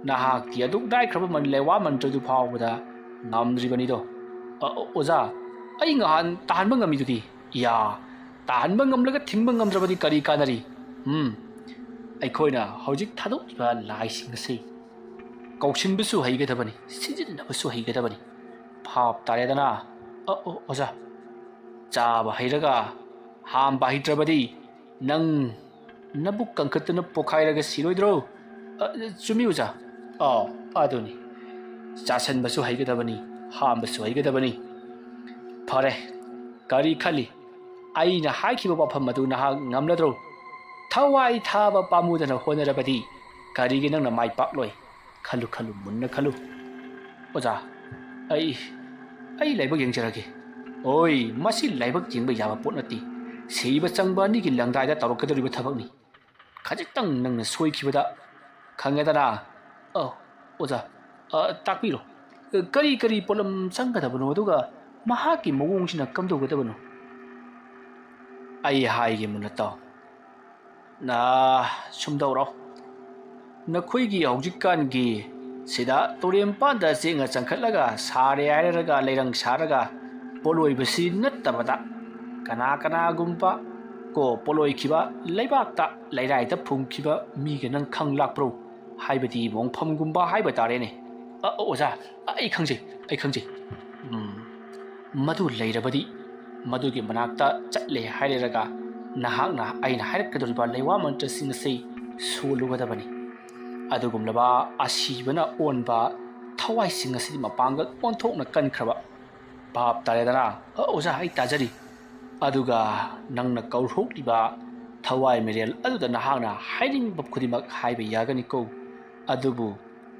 ꯅꯍꯥꯛꯇꯤ ꯑꯗꯨꯛ ꯅꯥꯏꯈ꯭ꯔꯕ ꯂꯩꯋꯥ ꯃꯟꯇ꯭ꯔꯗꯨ ꯐꯥꯎꯕꯗ ꯉꯝꯗ꯭ꯔꯤꯕꯅꯤꯗꯣ ꯑꯣꯖꯥ ꯑꯩ ꯉꯍꯥꯟ ꯇꯥꯍꯟꯕ ꯉꯝꯃꯤꯗꯨꯗꯤ ꯇꯥꯍꯟꯕ ꯉꯝꯂꯒ ꯊꯤꯡꯕ ꯉꯝꯗ꯭ꯔꯕꯗꯤ ꯀꯔꯤ ꯀꯥꯟꯅꯔꯤ ꯑꯩꯈꯣꯏꯅ ꯍꯧꯖꯤꯛ ꯊꯥꯗꯣꯛꯂꯤꯕ ꯂꯥꯏꯁꯤꯡ ꯑꯁꯤ ꯀꯧꯁꯤꯟꯕꯁꯨ ꯍꯩꯒꯗꯕꯅꯤ ꯁꯤꯖꯤꯟꯅꯕꯁꯨ ꯍꯩꯒꯗꯕꯅꯤ ꯚꯥꯞ ꯇꯥꯔꯦꯗꯅ ꯑꯣꯖꯥ ꯆꯥꯕ ꯍꯩꯔꯒ ꯍꯥꯝꯕ ꯍꯩꯇ꯭ꯔꯕꯗꯤ ꯅꯪ ꯅꯕꯨꯛ ꯀꯪꯈꯠꯇꯨꯅ ꯄꯣꯈꯥꯏꯔꯒ ꯁꯤꯔꯣꯏꯗ꯭ꯔꯣ ꯆꯨꯝꯃꯤ ꯑꯣꯖꯥ ꯑꯗꯨꯅꯤ ꯆꯥꯁꯟꯕꯁꯨ ꯍꯩꯒꯗꯕꯅꯤ ꯍꯥꯝꯕꯁꯨ ꯍꯩꯒꯗꯕꯅꯤ ꯐꯔꯦ ꯀꯔꯤ ꯈꯜꯂꯤ ꯑꯩꯅ ꯍꯥꯏꯈꯤꯕ ꯋꯥꯐꯝ ꯑꯗꯨ ꯅꯍꯥꯛ ꯉꯝꯂꯗ꯭ꯔꯣ ꯊꯋꯥꯏ ꯊꯥꯕ ꯄꯥꯝꯃꯨꯗꯅ ꯍꯣꯠꯅꯔꯕꯗꯤ ꯀꯔꯤꯒꯤ ꯅꯪꯅ ꯃꯥꯏ ꯄꯥꯛꯂꯣꯏ ꯈꯜꯂꯨ ꯃꯨꯟꯅ ꯈꯜꯂꯨ ꯑꯣꯖꯥ ꯑꯩ ꯂꯥꯏꯕꯛ ꯌꯦꯡꯖꯔꯒꯦ ꯃꯁꯤ ꯂꯥꯏꯕꯛ ꯌꯦꯡꯕ ꯌꯥꯕ ꯄꯣꯠ ꯅꯠꯇꯦ ꯁꯤꯕ ꯆꯪꯕ ꯑꯅꯤꯒꯤ ꯂꯪꯗꯥꯏꯗ ꯇꯧꯔꯛꯀꯗꯧꯔꯤꯕ ꯊꯕꯛꯅꯤ ꯈꯖꯤꯛꯇꯪ ꯅꯪꯅ ꯁꯣꯏꯈꯤꯕꯗ ꯈꯪꯉꯦꯗꯅ ꯑꯣꯖꯥ ꯇꯥꯛꯄꯤꯔꯣ ꯀꯔꯤ ꯄꯣꯠꯂꯝ ꯆꯪꯒꯗꯕꯅꯣ ꯑꯗꯨꯒ ꯃꯍꯥꯛꯀꯤ ꯃꯑꯣꯡꯁꯤꯅ ꯀꯝꯗꯧꯒꯗꯕꯅꯣ ꯑꯩ ꯍꯥꯏꯒꯦ ꯃꯨꯟꯅ ꯇꯥꯎ ꯁꯨꯝꯗꯧꯔꯣ ꯅꯈꯣꯏꯒꯤ ꯍꯧꯖꯤꯛꯀꯥꯟꯒꯤ ꯁꯤꯗ ꯇꯨꯔꯦꯟꯄꯥꯟꯗ ꯆꯦꯡꯅ ꯆꯪꯈꯠꯂꯒ ꯁꯥꯔꯦ ꯍꯥꯏꯔꯒ ꯂꯩꯔꯪ ꯁꯥꯔꯒ ꯄꯣꯂꯣꯏꯕꯁꯤ ꯅꯠꯇꯕꯗ ꯀꯅꯥꯒꯨꯝꯕ ꯄꯣꯂꯣꯏꯈꯤꯕ ꯂꯩꯕꯥꯛꯇ ꯂꯩꯔꯥꯏꯗ ꯐꯨꯝꯈꯤꯕ ꯃꯤꯒ ꯅꯪ ꯈꯪ ꯂꯥꯛꯄ꯭ꯔꯣ ꯍꯥꯏꯕꯗꯤ ꯃꯣꯡꯐꯝꯒꯨꯝꯕ ꯍꯥꯏꯕ ꯇꯥꯔꯦꯅꯦ ꯑꯣꯖꯥ ꯑꯩ ꯈꯪꯖꯩ ꯃꯗꯨ ꯂꯩꯔꯕꯗꯤ ꯃꯗꯨꯒꯤ ꯃꯅꯥꯛꯇ ꯆꯠꯂꯦ ꯍꯥꯏꯔꯒ ꯅꯍꯥꯛꯅ ꯑꯩꯅ ꯍꯥꯏꯔꯛꯀꯗꯧꯔꯤꯕ ꯂꯩꯋꯥ ꯃꯟꯇ꯭ꯔꯁꯤꯡ ꯑꯁꯤ ꯁꯣꯜꯂꯨꯒꯗꯕꯅꯤ ꯑꯗꯨꯒꯨꯝꯂꯕ ꯑꯁꯤꯕꯅ ꯑꯣꯟꯕ ꯊꯋꯥꯏꯁꯤꯡ ꯑꯁꯤꯗꯤ ꯃꯄꯥꯡꯒꯜ ꯑꯣꯟꯊꯣꯛꯅ ꯀꯟꯈ꯭ꯔꯕ ꯚꯥꯞ ꯇꯥꯔꯦꯗꯅ ꯑꯣꯖꯥ ꯑꯩ ꯇꯥꯖꯔꯤ ꯑꯗꯨꯒ ꯅꯪꯅ ꯀꯧꯊꯣꯛꯂꯤꯕ ꯊꯋꯥꯏ ꯃꯤꯔꯦꯜ ꯑꯗꯨꯗ ꯅꯍꯥꯛꯅ ꯍꯥꯏꯅꯤꯡꯕ ꯈꯨꯗꯤꯡꯃꯛ ꯍꯥꯏꯕ ꯌꯥꯒꯅꯤꯀꯣ ꯑꯗꯨꯕꯨ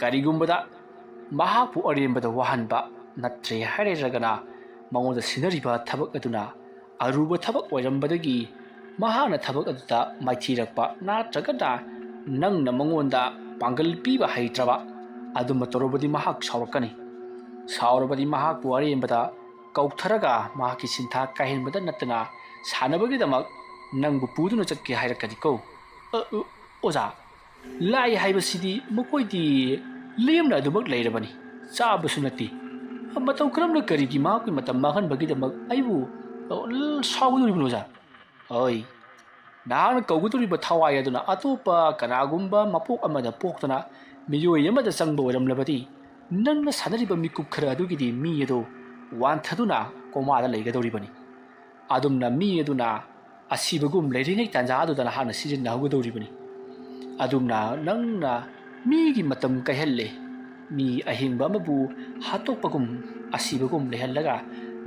ꯀꯔꯤꯒꯨꯝꯕꯗ ꯃꯍꯥꯛꯄꯨ ꯑꯔꯦꯝꯕꯗ ꯋꯥꯍꯟꯕ ꯅꯠꯇ꯭ꯔꯦ ꯍꯥꯏꯔꯒꯅ ꯃꯉꯣꯟꯗ ꯁꯤꯟꯅꯔꯤꯕ ꯊꯕꯛ ꯑꯗꯨꯅ ꯑꯔꯨꯕ ꯊꯕꯛ ꯑꯣꯏꯔꯝꯕꯗꯒꯤ ꯃꯍꯥꯛꯅ ꯊꯕꯛ ꯑꯗꯨꯗ ꯃꯥꯏꯊꯤꯔꯛꯄ ꯅꯠꯇ꯭ꯔꯒꯅ ꯅꯪꯅ ꯃꯉꯣꯟꯗ ꯄꯥꯡꯒꯜ ꯄꯤꯕ ꯍꯩꯇ꯭ꯔꯕ ꯑꯗꯨꯝꯕ ꯇꯧꯔꯕꯗꯤ ꯃꯍꯥꯛ ꯁꯥꯎꯔꯛꯀꯅꯤ ꯁꯥꯎꯔꯕꯗꯤ ꯃꯍꯥꯛꯄꯨ ꯑꯔꯦꯝꯕꯗ ꯀꯧꯊꯔꯒ ꯃꯍꯥꯛꯀꯤ ꯁꯤꯟꯊꯥ ꯀꯥꯏꯍꯟꯕꯗ ꯅꯠꯇꯅ ꯁꯥꯟꯅꯕꯒꯤꯗꯃꯛ ꯅꯪꯕꯨ ꯄꯨꯗꯨꯅ ꯆꯠꯀꯦ ꯍꯥꯏꯔꯛꯀꯅꯤꯀꯣ ꯑꯣꯖꯥ ꯂꯥꯏ ꯍꯥꯏꯕꯁꯤꯗꯤ ꯃꯈꯣꯏꯗꯤ ꯂꯦꯝꯅ ꯑꯗꯨꯃꯛ ꯂꯩꯔꯕꯅꯤ ꯆꯥꯕꯁꯨ ꯅꯠꯇꯦ ꯃꯇꯧ ꯀꯔꯝꯅ ꯀꯔꯤꯒꯤ ꯃꯍꯥꯛꯀꯤ ꯃꯇꯝ ꯃꯥꯡꯍꯟꯕꯒꯤꯗꯃꯛ ꯑꯩꯕꯨ ꯁꯥꯎꯒꯗꯧꯔꯤꯕꯅꯣ ꯑꯣꯖꯥ ꯍꯣꯏ ꯅꯍꯥꯛꯅ ꯀꯧꯒꯗꯧꯔꯤꯕ ꯊꯋꯥꯏ ꯑꯗꯨꯅ ꯑꯇꯣꯞꯄ ꯀꯅꯥꯒꯨꯝꯕ ꯃꯄꯣꯛ ꯑꯃꯗ ꯄꯣꯛꯇꯨꯅ ꯃꯤꯑꯣꯏ ꯑꯃꯗ ꯆꯪꯕ ꯑꯣꯏꯔꯝꯂꯕꯗꯤ ꯅꯪꯅ ꯁꯥꯟꯅꯔꯤꯕ ꯃꯤꯀꯨꯞ ꯈꯔ ꯑꯗꯨꯒꯤꯗꯤ ꯃꯤ ꯑꯗꯨ ꯋꯥꯟꯊꯗꯨꯅ ꯀꯣꯃꯥꯗ ꯂꯩꯒꯗꯧꯔꯤꯕꯅꯤ ꯑꯗꯨꯝꯅ ꯃꯤ ꯑꯗꯨꯅ ꯑꯁꯤꯕꯒꯨꯝ ꯂꯩꯔꯤꯉꯩ ꯇꯥꯟꯖꯥ ꯑꯗꯨꯗ ꯅꯍꯥꯛꯅ ꯁꯤꯖꯤꯟꯅꯍꯧꯒꯗꯧꯔꯤꯕꯅꯤ ꯑꯗꯨꯝꯅ ꯅꯪꯅ ꯃꯤꯒꯤ ꯃꯇꯝ ꯀꯥꯏꯍꯜꯂꯦ ꯃꯤ ꯑꯍꯤꯡꯕ ꯑꯃꯕꯨ ꯍꯥꯠꯇꯣꯛꯄꯒꯨꯝ ꯑꯁꯤꯕꯒꯨꯝ ꯂꯩꯍꯜꯂꯒ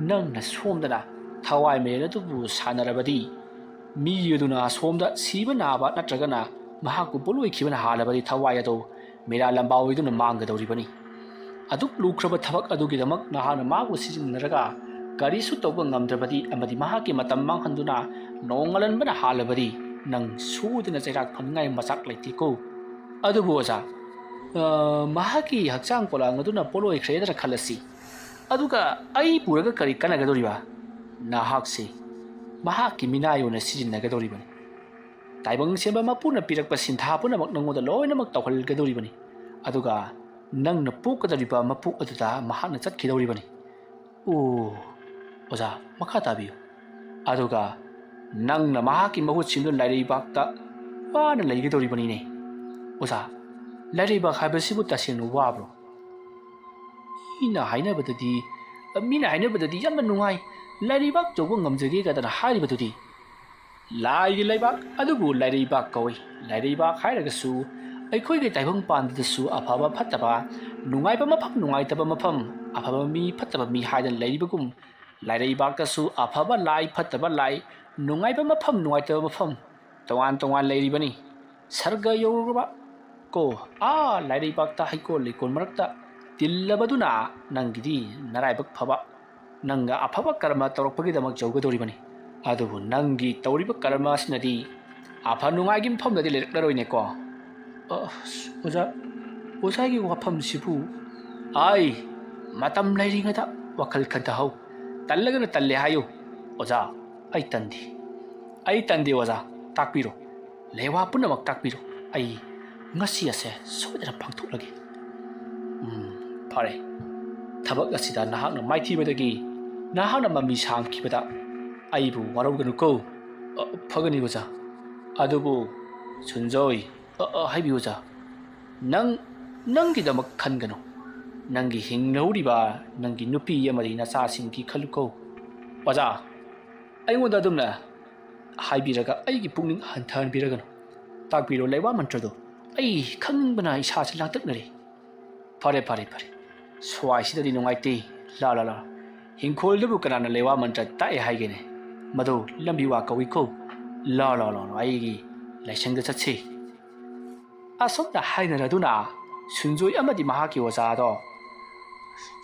ꯅꯪꯅ ꯁꯣꯝꯗꯅ ꯊꯋꯥꯏ ꯃꯦꯜ ꯑꯗꯨꯕꯨ ꯁꯥꯟꯅꯔꯕꯗꯤ ꯃꯤ ꯑꯗꯨꯅ ꯁꯣꯝꯗ ꯁꯤꯕ ꯅꯥꯕ ꯅꯠꯇ꯭ꯔꯒꯅ ꯃꯍꯥꯛꯄꯨ ꯄꯣꯠꯂꯣꯏꯈꯤꯕꯅ ꯍꯥꯜꯂꯕꯗꯤ ꯊꯋꯥꯏ ꯑꯗꯨ ꯃꯦꯔꯥ ꯂꯝꯕꯥ ꯑꯣꯏꯗꯨꯅ ꯃꯥꯡꯒꯗꯧꯔꯤꯕꯅꯤ ꯑꯗꯨꯛ ꯂꯨꯈ꯭ꯔꯕ ꯊꯕꯛ ꯑꯗꯨꯒꯤꯗꯃꯛ ꯅꯍꯥꯛꯅ ꯃꯍꯥꯛꯄꯨ ꯁꯤꯖꯤꯟꯅꯔꯒ ꯀꯔꯤꯁꯨ ꯇꯧꯕ ꯉꯝꯗ꯭ꯔꯕꯗꯤ ꯑꯃꯗꯤ ꯃꯍꯥꯛꯀꯤ ꯃꯇꯝ ꯃꯥꯡꯍꯟꯗꯨꯅ ꯅꯣꯡꯉꯥꯜꯍꯟꯕꯅ ꯍꯥꯜꯂꯕꯗꯤ ꯅꯪ ꯁꯣꯏꯗꯅ ꯆꯩꯔꯥꯛ ꯐꯪꯅꯤꯡꯉꯥꯏ ꯃꯆꯥꯛ ꯂꯩꯇꯦꯀꯣ ꯑꯗꯨꯕꯨ ꯑꯣꯖꯥ ꯃꯍꯥꯛꯀꯤ ꯍꯛꯆꯥꯡ ꯄꯣꯂꯥꯡ ꯑꯗꯨꯅ ꯄꯣꯠꯂꯣꯏꯈ꯭ꯔꯦꯗꯅ ꯈꯜꯂꯁꯤ ꯑꯗꯨꯒ ꯑꯩ ꯄꯨꯔꯒ ꯀꯔꯤ ꯀꯥꯟꯅꯒꯗꯧꯔꯤꯕ ꯅꯍꯥꯛꯁꯤ ꯃꯍꯥꯛꯀꯤ ꯃꯤꯅꯥꯏ ꯑꯣꯏꯅ ꯁꯤꯖꯤꯟꯅꯒꯗꯧꯔꯤꯕꯅꯤ ꯇꯥꯏꯕꯪ ꯁꯦꯝꯕ ꯃꯄꯨꯅ ꯄꯤꯔꯛꯄ ꯁꯤꯟꯊꯥ ꯄꯨꯝꯅꯃꯛ ꯅꯪꯉꯣꯟꯗ ꯂꯣꯏꯅꯃꯛ ꯇꯧꯍꯟꯒꯗꯧꯔꯤꯕꯅꯤ ꯑꯗꯨꯒ ꯅꯪꯅ ꯄꯣꯛꯀꯗꯧꯔꯤꯕ ꯃꯄꯣꯛ ꯑꯗꯨꯗ ꯃꯍꯥꯛꯅ ꯆꯠꯈꯤꯗꯧꯔꯤꯕꯅꯤ ꯑꯣ ꯑꯣꯖꯥ ꯃꯈꯥ ꯇꯥꯕꯤꯌꯨ ꯑꯗꯨꯒ ꯅꯪꯅ ꯃꯍꯥꯛꯀꯤ ꯃꯍꯨꯠ ꯁꯤꯟꯗꯨꯅ ꯂꯥꯏꯔꯩꯕꯥꯛꯇ ꯋꯥꯅ ꯂꯩꯒꯗꯧꯔꯤꯕꯅꯤꯅꯦ ꯑꯣꯖꯥ ꯂꯥꯏꯔꯩꯕꯥꯛ ꯍꯥꯏꯕꯁꯤꯕꯨ ꯇꯁꯦꯡꯅ ꯋꯥꯕ꯭ꯔꯣ ꯃꯤꯅ ꯍꯥꯏꯅꯕꯗꯗꯤ ꯌꯥꯝꯅ ꯅꯨꯡꯉꯥꯏ ꯂꯥꯏꯔꯩꯕꯥꯛ ꯇꯧꯕ ꯉꯝꯖꯒꯦꯒꯗꯅ ꯍꯥꯏꯔꯤꯕꯗꯨꯗꯤ ꯂꯥꯏꯒꯤ ꯂꯩꯕꯥꯛ ꯑꯗꯨꯕꯨ ꯂꯥꯏꯔꯩꯕꯥꯛ ꯀꯧꯏ ꯂꯥꯏꯔꯩꯕꯥꯛ ꯍꯥꯏꯔꯒꯁꯨ ꯑꯩꯈꯣꯏꯒꯤ ꯇꯥꯏꯕꯪꯄꯥꯟꯗꯁꯨ ꯑꯐꯕ ꯐꯠꯇꯕ ꯅꯨꯡꯉꯥꯏꯕ ꯃꯐꯝ ꯅꯨꯡꯉꯥꯏꯇꯕ ꯃꯐꯝ ꯑꯐꯕ ꯃꯤ ꯐꯠꯇꯕ ꯃꯤ ꯍꯥꯏꯗꯅ ꯂꯩꯔꯤꯕꯒꯨꯝ ꯂꯥꯏꯔꯩꯕꯥꯛꯇꯁꯨ ꯑꯐꯕ ꯂꯥꯏ ꯐꯠꯇꯕ ꯂꯥꯏ ꯅꯨꯡꯉꯥꯏꯕ ꯃꯐꯝ ꯅꯨꯡꯉꯥꯏꯇꯕ ꯃꯐꯝ ꯇꯣꯉꯥꯟ ꯇꯣꯉꯥꯟ ꯂꯩꯔꯤꯕꯅꯤ ꯁꯔꯒ ꯌꯧꯔꯨꯔꯕ ꯀꯣ ꯂꯥꯏꯔꯩꯕꯥꯛꯇ ꯍꯩꯀꯣꯜ ꯂꯩꯀꯣꯜ ꯃꯔꯛꯇ ꯇꯤꯜꯂꯕꯗꯨꯅ ꯅꯪꯒꯤꯗꯤ ꯅꯔꯥꯏꯕꯛ ꯐꯕ ꯅꯪꯒ ꯑꯐꯕ ꯀꯔꯃ ꯇꯧꯔꯛꯄꯒꯤꯗꯃꯛ ꯌꯧꯒꯗꯧꯔꯤꯕꯅꯤ ꯑꯗꯨꯕꯨ ꯅꯪꯒꯤ ꯇꯧꯔꯤꯕ ꯀꯔꯃ ꯑꯁꯤꯅꯗꯤ ꯑꯐ ꯅꯨꯡꯉꯥꯏꯒꯤ ꯃꯐꯝꯗꯗꯤ ꯂꯩꯔꯛꯂꯔꯣꯏꯅꯦꯀꯣ ꯑꯣꯖꯥꯒꯤ ꯋꯥꯐꯝꯁꯤꯕꯨ ꯃꯇꯝ ꯂꯩꯔꯤꯉꯩꯗ ꯋꯥꯈꯜ ꯈꯟꯊꯍꯧ ꯇꯜꯂꯒꯅ ꯇꯜꯂꯦ ꯍꯥꯏꯌꯨ ꯑꯣꯖꯥ ꯑꯩ ꯇꯟꯗꯦ ꯑꯣꯖꯥ ꯇꯥꯛꯄꯤꯔꯣ ꯂꯩꯋꯥ ꯄꯨꯝꯅꯃꯛ ꯇꯥꯛꯄꯤꯔꯣ ꯑꯩ ngasi ase soidana pangthoklagi phare thabak asida nahakna maithibadagi nahakna mami samkhibada aibu waroganu ko phagani oja adubu sunjoi haibi oja nangi damak khanganu nangi hingnauriba nangi nupi amari nacha singki khaluko oja aingonda dumna haibiraga aigi pungning hanthan biraganu takbiro lewa mantrado ai khangbana isa lataknari phare swaisidadi nungaite la hingkhol debu kanana lewa mantra tae haigene madu lambi wa kawi ko la ai gi laisangda chatse asomda hainaraduna sunjoi amadi mahaki oja do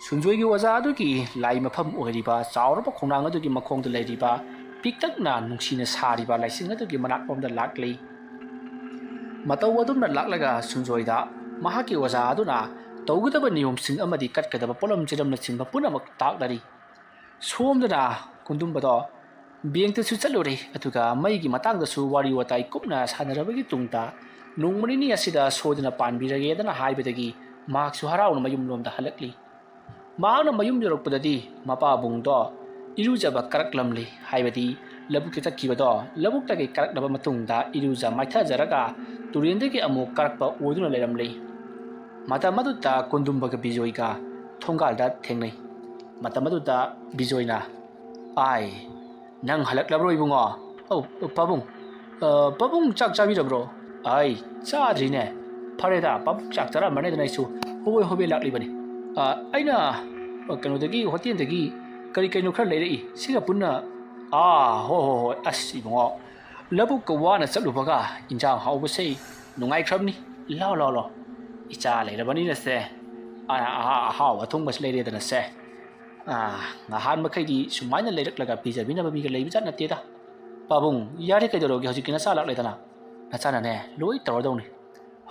sunjoi gi oja adu gi lai mafam oiriba chaurba khonang adu gi makhongda leiriba piktakna nungsina sariba laising adu gi manak pomda lakli matau adumna laklaga sunjoida mahaki oja aduna tawgudaba niyom sing amadi katkadaba polam chiramna chingba punamak taklari somdana kundumbado bengta su chalore atuga maigi matangda su wari watai kupna sanarabagi tungta nungmani asida sodana panbirage dana haibadagi mak su harauna mayum lomda halakli maana mayum yorokpadadi mapa bungdo irujaba karaklamli haibadi labuk chakibado labuk tagi karaknaba matungda iruja maitha jaraga turendagi amuk karakpa oduna leramli mata maduta kundumbaga bijoiga thongalda thengnai mata maduta bijoina ai nang halaklabro ibungo pabung chak chabirabro ai chadrine phareda pabung chak chara mane dana isu hobe lakli bani aina kanodagi hotel dagi kari kaino khar leirei siga punna ho as ibungo labu ka wana chatlubaga injang haubase nungai khrabni lo icha leirabani na se aha athong bas leire dana se nga han makai di sumaina leirak laga pijabina babi ga leibi jat natte da pabung yari kai dorogi hojikina sa lak leidana na chana ne loi tawdong ni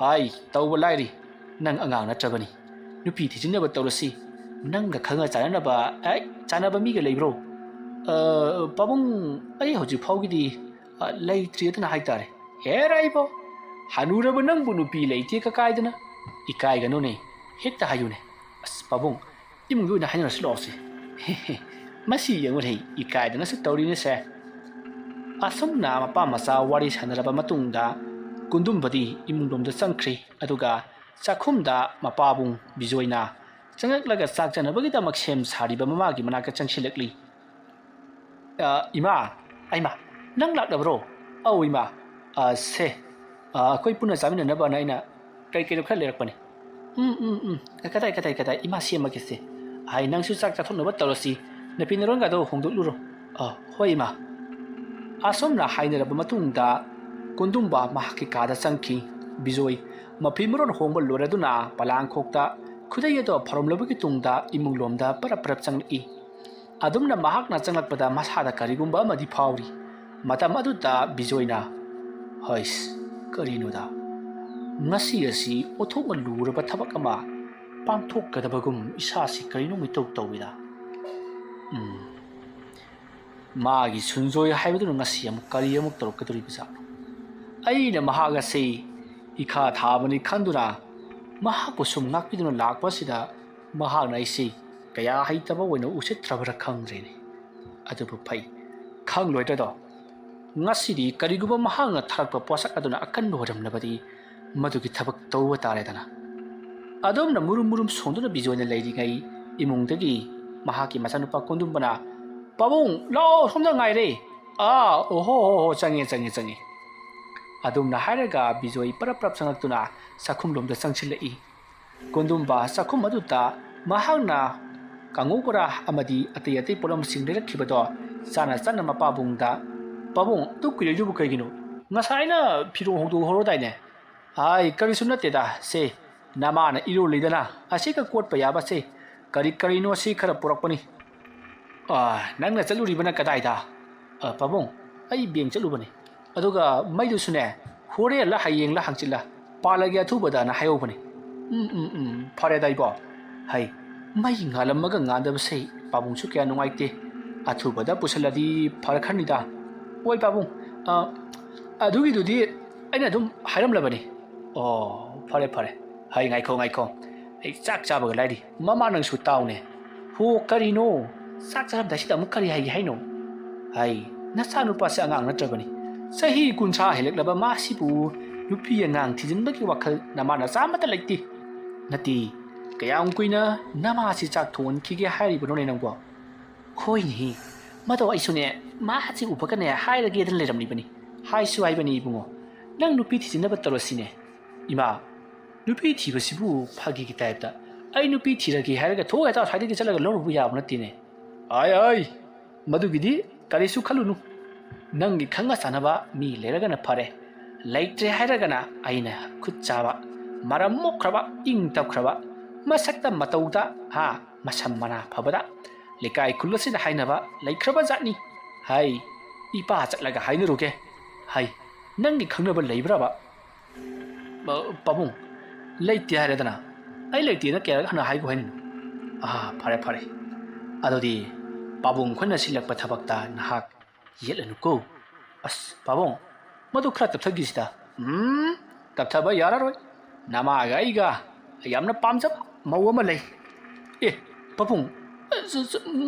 hai tawba lairi nang angang na trabani nupi thijinna ba tawrasi nang ga khanga chana ba ai chana ba mi ga leibro pabung ai hoji phaugi di leitri dana haitare herai bo hanura ba nang bu nupi leiti ka kaidana ikai ga no ne hekta hayune as pabung imung yu na haina slosi masi yang wei ikai dana sa tawri ne se asam na mapa masa wari sanaraba matungda kundum badi imung dom da sangkhri aduga chakhumda mapabung bijoina changak laga sak jana bagi da maksem sari ba mama gi manaka changsilakli ima aima nang lak da bro au ima se koi puna samina na ba na ina kai kai khal lerak pani katai ima siama ke se ai nang su sak chathon na ba tawasi na pinaron ga do hongdu luro hoi ima asom na haina ba matungda kundumba mahki kada sangki bijoi mapimron hongba loraduna palang khokta khudai do pharom lobaki tungda imung lomda parap changli adumna mahakna changlakpada masada karigumba madi phawri matam aduda bijoina hois karinoda ngasi asi othok luraba thabak ama pangthok kadabagum isa si karino mitok tawida magi sunjoi haibadu ngasi am kari amuk torok kaduri bisa aina mahaga se ikha thabani khanduna mahaku sum ngakpiduna lakpa sida mahagna isi kaya haitaba wena usit trabara khangrene adubu phai khang loita do ngasi di kariguba mahagna tharakpa posak aduna akan boram nabadi madugi thabak tawwa tare dana adom na murum sonduna bijoina leiri ngai imungdagi mahaki masanupa kondumbana pabung lo somda ngai re oho changi adum na haraga bijoi parap sangatuna sakhum lomda sangchilai kondumba sakhum aduta mahangna kangukura amadi atayati polam singdera khibado sana mapabungda pabung tu kuyo jubu kaigino ngasaina phiro hongdu horodaine ai kari sunate da se namana iro lidana asika kot payaba se kari no si khara purakpani nangna chaluri bana kadai da pabung ai beng chalubani aduga maidu sune hore la hayeng la hangchila palagi athubada na hayo bani phare dai bo hai mai ngalam maga ngandab sei pabung su kya nungaite athubada pusaladi pharkhani da oi pabung adugi dudi aina dum hairam labani phare hai ngai kho ai chak chabaga laidi mama nang su taune ho karino sak charam da sida mukari hai haino hai nasanu pase angang natrabani sahi kunsa helek laba masibu nupi angang thijin baki wakhal namana samata laiti nati kayang kuina nama si chak thon khige hairi bono ne nangbo khoi ni mado aisune ma chi upakane hairage dan leramni bani hai su ai bani bungo nang nupi thijin na batarosine ima nupi thibasibu phagi ki type ai nupi thiragi hairaga thoga ta saidi ki chalaga loru bu ya bunatine ai madugidi karisu khalunu nangi khanga sanaba mi leragana phare laitre hairagana aina khutchaba maram mokraba ing tapkraba masakta matauda masam mana phabada lekai kulasina hainaba laikhraba jatni hai ipa chatlaga hainu ruke hai nangi khangnaba leibraba pabung leite haredana ai leite na kya hana haigu hainu phare adodi pabung khona silak pathabakta nahak yelanu ko as pabung madu khra tapthagi sida tapthaba yararoi nama gaiga yamna pamjab mau ama lei pabung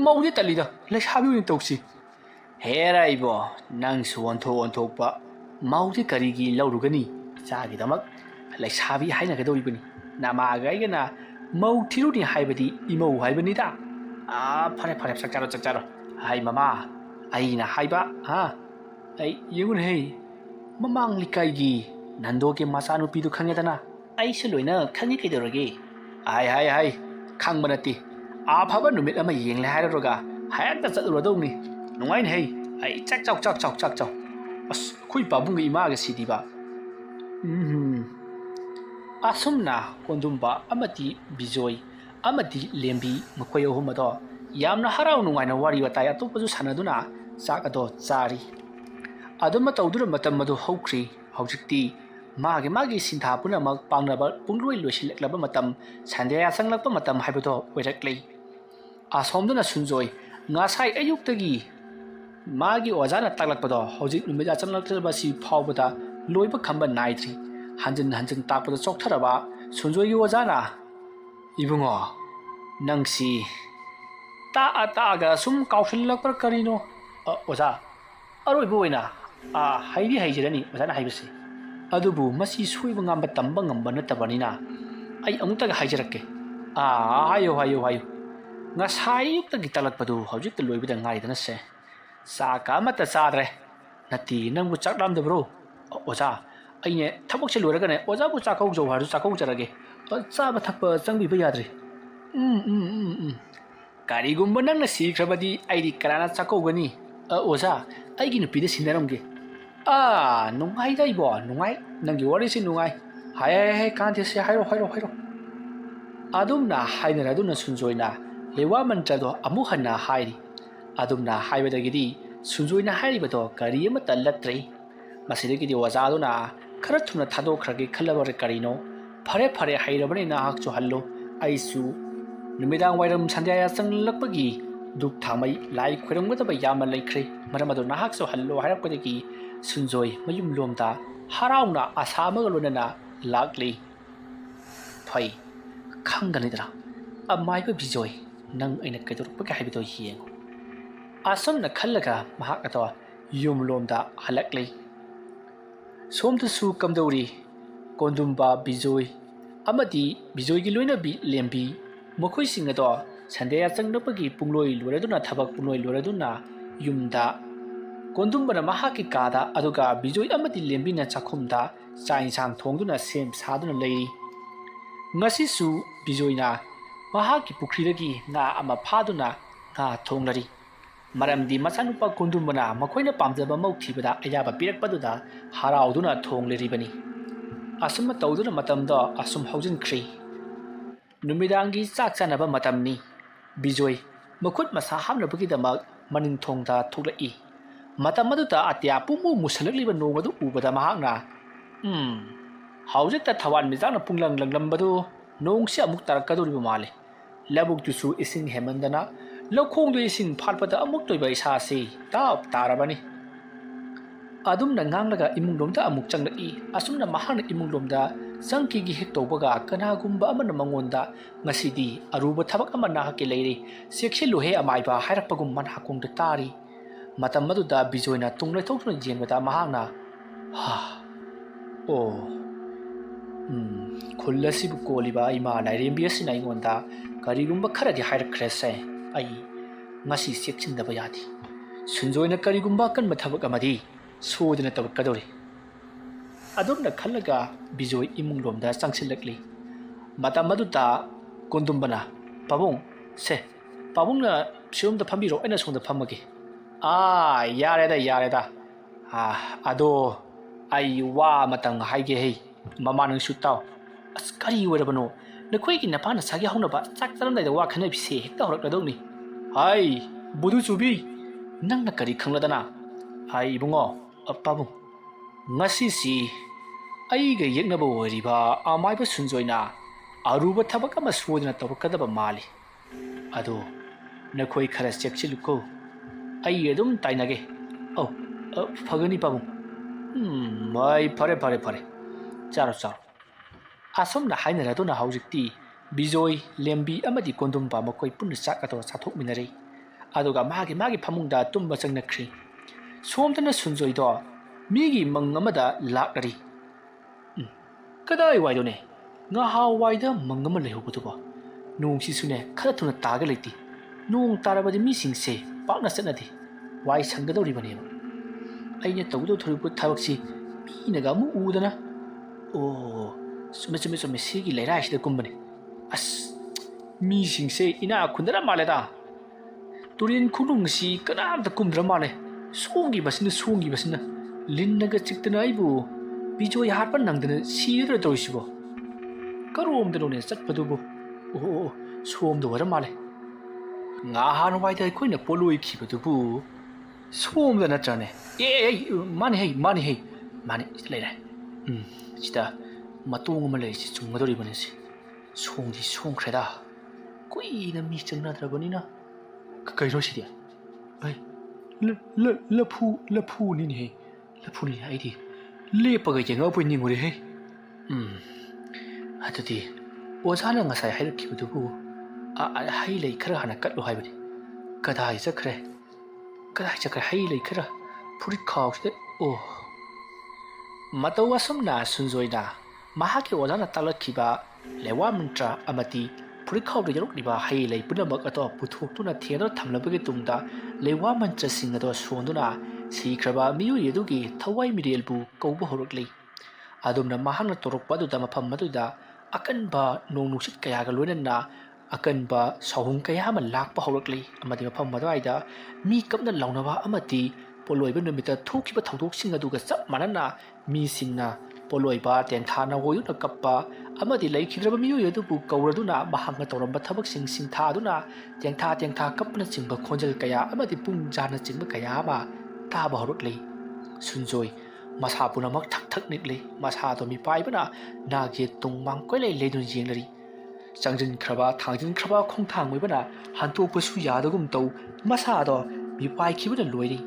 maudi talida le habi ni tausi herai bo nang suon thok pa maudi karigi laurugani chagi damak le sabi haina gadoi bani nama gaiga na mau thiruni haibadi imau haibani da phare sakcharo hai mama ai na haiba ai yegun hei mamang likai gi nando ke masanu pidu khangedana ai seloina khangi kidorage ai khangbanati phaba numit ama yeng le hairaroga hayakta chatrodongni nungain hei ai chak ꯑꯁ ꯑꯩꯈꯣꯏ ꯄꯥꯕꯨꯡꯒ ꯏꯃꯥꯒ ꯁꯤꯗꯤꯕ ꯑꯁꯨꯝꯅ ꯀꯣꯟꯗꯨꯝꯕ ꯑꯃꯗꯤ ꯕꯤꯖꯣꯏ ꯑꯃꯗꯤ ꯂꯦꯝꯕꯤ ꯃꯈꯣꯏ ꯑꯍꯨꯝ ꯑꯗꯣ ꯌꯥꯝꯅ ꯍꯔꯥꯎ ꯅꯨꯡꯉꯥꯏꯅ ꯋꯥꯔꯤ ꯋꯥꯇꯥꯏ ꯑꯇꯣꯞꯄꯁꯨ ꯁꯥꯟꯅꯗꯨꯅ ꯆꯥꯛ ꯑꯗꯣ ꯆꯥꯔꯤ ꯑꯗꯨꯝ ꯇꯧꯗꯨꯅ ꯃꯇꯝ ꯑꯗꯨ ꯍꯧꯈ꯭ꯔꯤ ꯍꯧꯖꯤꯛꯇꯤ ꯃꯥꯒꯤ ꯁꯤꯟꯊꯥ ꯄꯨꯝꯅꯃꯛ ꯄꯥꯡꯅꯕ ꯄꯨꯡꯂꯣꯏ ꯂꯣꯏꯁꯤꯜꯂꯛꯂꯕ ꯃꯇꯝ ꯁꯟꯗ꯭ꯌꯥ ꯆꯪꯂꯛꯄ ꯃꯇꯝ ꯍꯥꯏꯕꯗꯣ ꯑꯣꯏꯔꯛꯂꯤ ꯑꯁꯣꯝꯗꯅ ꯁꯨꯟꯖꯣꯏ ꯉꯁꯥꯏ ꯑꯌꯨꯛꯇꯒꯤ मागी ओजाना ताकलकपदो हौजिक नुमिदा चंगलक्तबसि फावबदा लोइबा खंबा नाइद्रि हंजन हंजन ताकपदो चोक्थरबा सुनजोई ओजाना इबुंगो नंगसि तागा सुम काउसलकपर करिनो ओजा अरोइबो ओइना हाइदि हाइजरनि ओजाना हाइबसि अदुबु मसि सुइबा ngamba tamba ngamba नतबनिना ai amutag haijarakke hayo ngasai yukta gitalakpadu hojik loibida ngaidana se saka mata sadre nati nangbu chaklamdabro oza aine thabok loragane oza bu chakau jo haru chakau jarage chaba thakpa changbiba yadre karigumba nangna sikrabadi aidi karana chakau gani oza aigi nupida sinaramge nungai daibo nungai nangi wari si nungai hai kante se hairo adumna hainara aduna sunjoina lewa mantrado amu hanna hairi adumna haibadagidi sunjoina hairibado kari amata latre masidagidi wazaduna khara thuna thadokhrage khalabar karino fare hairabani na hakchu hallo aisu numidang wairam sandya changlakpagi duk thamai lai khoiramgadaba yama laikhre maramadu na hakchu hallo hairapkadagi sunjoi mayum lomda harauna asamaga lonana lakli phai khangganidra amaiba bijoi nang aina kaidurpaka haibito hieng asomna khallaga mahak ato yumlomda halakli somta su kamdori kondumba bijoi amadi bijoi gi loina bi lembi mokhoi sing ato sandya changnapagi pungloi loraduna thabak pungloi loraduna yumda kondumba mahaki kada aduga bijoi amadi lembi na chakhumda chain sang thongduna sem saduna lei ngasisu bijoina mahaki pukhridagi nga ama phaduna nga thonglari maramdi machanupa kundumbana makoina pamjaba mauthibada ayaba pirakpaduda harauduna thongleribani asuma tawduna matamda asum haujin khri numidangi chak chanaba matamni bijoi makut masa hamnabagi damak manin thongda thuklai matamaduta atya pumu musalakliba nongadu ubada mahakna haujikta thawan mijangna punglang langlambadu nongsi amuk tarakaduriba male labuk tusu ising hemandana lokhongdu ising phalpada amuk toiba isasi tap tarabani adumna nganglaga imungdomda amuk changlai asumna mahana imungdomda changki gi hek tobaga kanagumba amana mangonda ngasidi aruba thabak amana hake leiri sekshilu he amaiba hairapagum man hakongda tari matamadda bijoina tunglai thokna jenbada mahana खुल्लसिबु कोलिबा इमा लाइरेम्बियसिना इगोंदा करिगुम्बा खरदि हाइरख्रेसे आई ngasi sekchinदबा यादि सुनजोइना करिगुम्बा कन्म थबक अमदि सोदना तबकदोरि अदुमना खल्लगा बिजोय इमुंगलोमदा चांगसिलकलि मतामदुता कोंदुम्बना पाबुंग से पाबुंगना सियोमदा फम्बिरो अइना सोंदा फमगे यारेदा अदो आई वा मतंग हाइगे हे mama nang shutaw askari werabano nakhoi ki napana sagi hauna ba chak chalam dai wa khane bise hekta horak ladong ni hai budu chubi nang na kari khangladana hai ibungo appabu ngasi si ai ga yekna ba wari ba amai ba sunjoina aruba thabak ama sodina tabakada ba mali ado nakhoi khara chekchiluko ai edum tainage phagani pabu mai pare charo asomna hainaraduna haujikti bijoi lembi amadi kondumba makoi punna chakato chathok minare aduga magi phamungda tumba changnakri somtana sunjoi do migi mangamada lakari kadai waidone nga hawaida mangama lehubutuba nungsi sune kharathuna taga leiti nung tarabadi mi singse pakna sanadi wai sangadori bane aine tawdo thoribu thabaksi minaga mu udana sume sigi leira isida kumbani as mi singse ina khundara maleda turin khunung si kanam ta kumdra male songi basina ꯂꯤꯟꯅꯒ ꯆꯤꯛꯇꯅ ꯑꯩꯕꯨ ꯕꯤꯖꯣꯏ ꯍꯥꯠꯄ ꯅꯪꯗꯅ ꯁꯤꯔꯗ꯭ꯔ ꯇꯧꯔꯤꯁꯤꯕꯣ ꯀꯔꯣꯝꯗꯅꯣꯅꯦ ꯆꯠꯄꯗꯨꯕꯨ ꯑꯣ ꯁꯣꯝꯗ ꯑꯣꯏꯔ ꯃꯥꯜꯂꯦ ꯉꯍꯥꯟꯋꯥꯏꯗ ꯑꯩꯈꯣꯏꯅ ꯄꯣꯂꯣꯏꯈꯤꯕꯗꯨꯕꯨ ꯁꯣꯝꯗ ꯅꯠꯇ꯭ꯔꯅꯦ ꯃꯥꯅꯦ ꯍꯩ ꯃꯥꯅꯦ ꯁꯤꯗ ꯂꯩꯔꯦ ꯁꯤꯗ ꯃꯇꯣꯡ ꯑꯃ ꯂꯩꯔꯤꯁꯤ ꯆꯨꯝꯒꯗꯧꯔꯤꯕꯅꯤ ꯁꯤ ꯁꯣꯡꯗꯤ ꯁꯣꯡꯈ꯭ꯔꯦꯗ ꯀꯨꯏꯅ ꯃꯤ ꯆꯪꯅꯗ꯭ꯔꯕꯅꯤꯅ ꯀꯩꯅꯣ ꯁꯤꯗꯤ ꯑꯩ ꯂꯐꯨꯅꯤꯅꯦꯍꯦ ꯂꯐꯨꯅꯤꯅꯦ ꯑꯩꯗꯤ ꯂꯦꯞꯄꯒ ꯌꯦꯡꯉꯛꯄꯣꯏ ꯅꯤꯡꯉꯨꯔꯦꯍꯦ ꯑꯗꯨꯗꯤ ꯑꯣꯖꯥꯅ ꯉꯁꯥꯏ ꯍꯥꯏꯔꯛꯈꯤꯕꯗꯨꯕꯨ ꯍꯩ ꯂꯩ ꯈꯔ ꯍꯥꯟꯅ ꯀꯠꯂꯨ ꯍꯥꯏꯕꯅꯤ ꯀꯗꯥꯏ ꯆꯠꯈ꯭ꯔꯦ ꯍꯩ ꯂꯩ ꯈꯔ ꯐꯨꯔꯤꯠ ꯈꯥꯎꯁꯤꯗ ꯃꯇꯧ ꯑꯁꯨꯝꯅ ꯁꯨꯟꯖꯣꯏꯅ ꯃꯍꯥꯛꯀꯤ ꯑꯣꯖꯥꯅ ꯇꯥꯛꯂꯛꯈꯤꯕ ꯂꯩꯋꯥ ꯃꯟꯇ꯭ꯔ ꯑꯃꯗꯤ ꯐꯨꯔꯤꯠꯈꯥꯎꯗ ꯌꯥꯎꯔꯛꯂꯤꯕ ꯍꯩ ꯂꯩ ꯄꯨꯝꯅꯃꯛ ꯑꯗꯣ ꯄꯨꯊꯣꯛꯇꯨꯅ ꯊꯦꯡꯗꯨꯅ ꯊꯝꯂꯕꯒꯤ ꯇꯨꯡꯗ ꯂꯩꯋꯥ ꯃꯟꯇ꯭ꯔꯁꯤꯡ ꯑꯗꯣ ꯁꯣꯟꯗꯨꯅ ꯁꯤꯈ꯭ꯔꯕ ꯃꯤꯑꯣꯏ ꯑꯗꯨꯒꯤ ꯊꯋꯥꯏ ꯃꯤꯔꯦꯜꯕꯨ ꯀꯧꯕ ꯍꯧꯔꯛꯂꯤ ꯑꯗꯨꯝꯅ ꯃꯍꯥꯛꯅ ꯇꯧꯔꯛꯄ ꯑꯗꯨꯗ ꯃꯐꯝ ꯑꯗꯨꯗ ꯑꯀꯟꯕ ꯅꯣꯡ ꯅꯨꯡꯁꯤꯠ ꯀꯌꯥꯒ ꯂꯣꯏꯅꯅ ꯑꯀꯟꯕ ꯁꯥꯎꯍꯨꯝ ꯀꯌꯥ ꯑꯃ ꯂꯥꯛꯄ ꯍꯧꯔꯛꯂꯤ ꯑꯃꯗꯤ ꯃꯐꯝ ꯑꯗꯨꯋꯥꯏꯗ ꯃꯤ ꯀꯞꯅ ꯂꯥꯎꯅꯕ ꯑꯃꯗꯤ ꯄꯣꯂꯣꯏꯕ ꯅꯨꯃꯤꯠꯇ ꯊꯣꯛꯈꯤꯕ ꯊꯧꯗꯣꯛꯁꯤꯡ ꯑꯗꯨꯒ ꯆꯞ ꯃꯥꯟꯅꯅ ꯃꯤꯁꯤꯡꯅ ꯄꯣꯂꯣꯏꯕ ꯇꯦꯟꯊꯥꯅ ꯍꯣꯏꯗꯨꯅ ꯀꯞꯄ ꯑꯃꯗꯤ ꯂꯩꯈꯤꯗ꯭ꯔꯕ ꯃꯤꯑꯣꯏ ꯑꯗꯨꯕꯨ ꯀꯧꯔꯗꯨꯅ ꯃꯍꯥꯛꯅ ꯇꯧꯔꯝꯕ ꯊꯕꯛꯁꯤꯡ ꯁꯤꯡꯊꯥꯗꯨꯅ ꯇꯦꯡꯊꯥ ꯀꯞꯄꯅꯆꯤꯡꯕ ꯈꯣꯟꯖꯦꯜ ꯀꯌꯥ ꯑꯃꯗꯤ ꯄꯨꯡ ꯖꯥꯅꯆꯤꯡꯕ ꯀꯌꯥ ꯑꯃ ꯇꯥꯕ ꯍꯧꯔꯛꯂꯤ ꯁꯨꯟꯖꯣꯏ ꯃꯁꯥ ꯄꯨꯝꯅꯃꯛ ꯊꯛ ꯅꯤꯛꯂꯤ ꯃꯁꯥꯗꯣ ꯃꯤꯄꯥꯏꯕꯅ ꯅꯥꯒꯤ ꯇꯨꯡꯃꯥꯡ ꯀꯣꯏꯂꯩ ꯂꯩꯗꯨꯅ ꯌꯦꯡꯂꯔꯤ ꯆꯪꯖꯤꯟꯈ꯭ꯔꯕ ꯊꯥꯡꯖꯤꯟꯈ꯭ꯔꯕ ꯈꯣꯡꯊꯥꯡ ꯑꯣꯏꯕꯅ ꯍꯟꯇꯣꯛꯄꯁꯨ ꯌꯥꯗꯒꯨꯝ ꯇꯧ ꯃꯁꯥꯗꯣ ꯃꯤꯄꯥꯏꯈꯤꯕꯅ ꯂꯣꯏꯔꯤ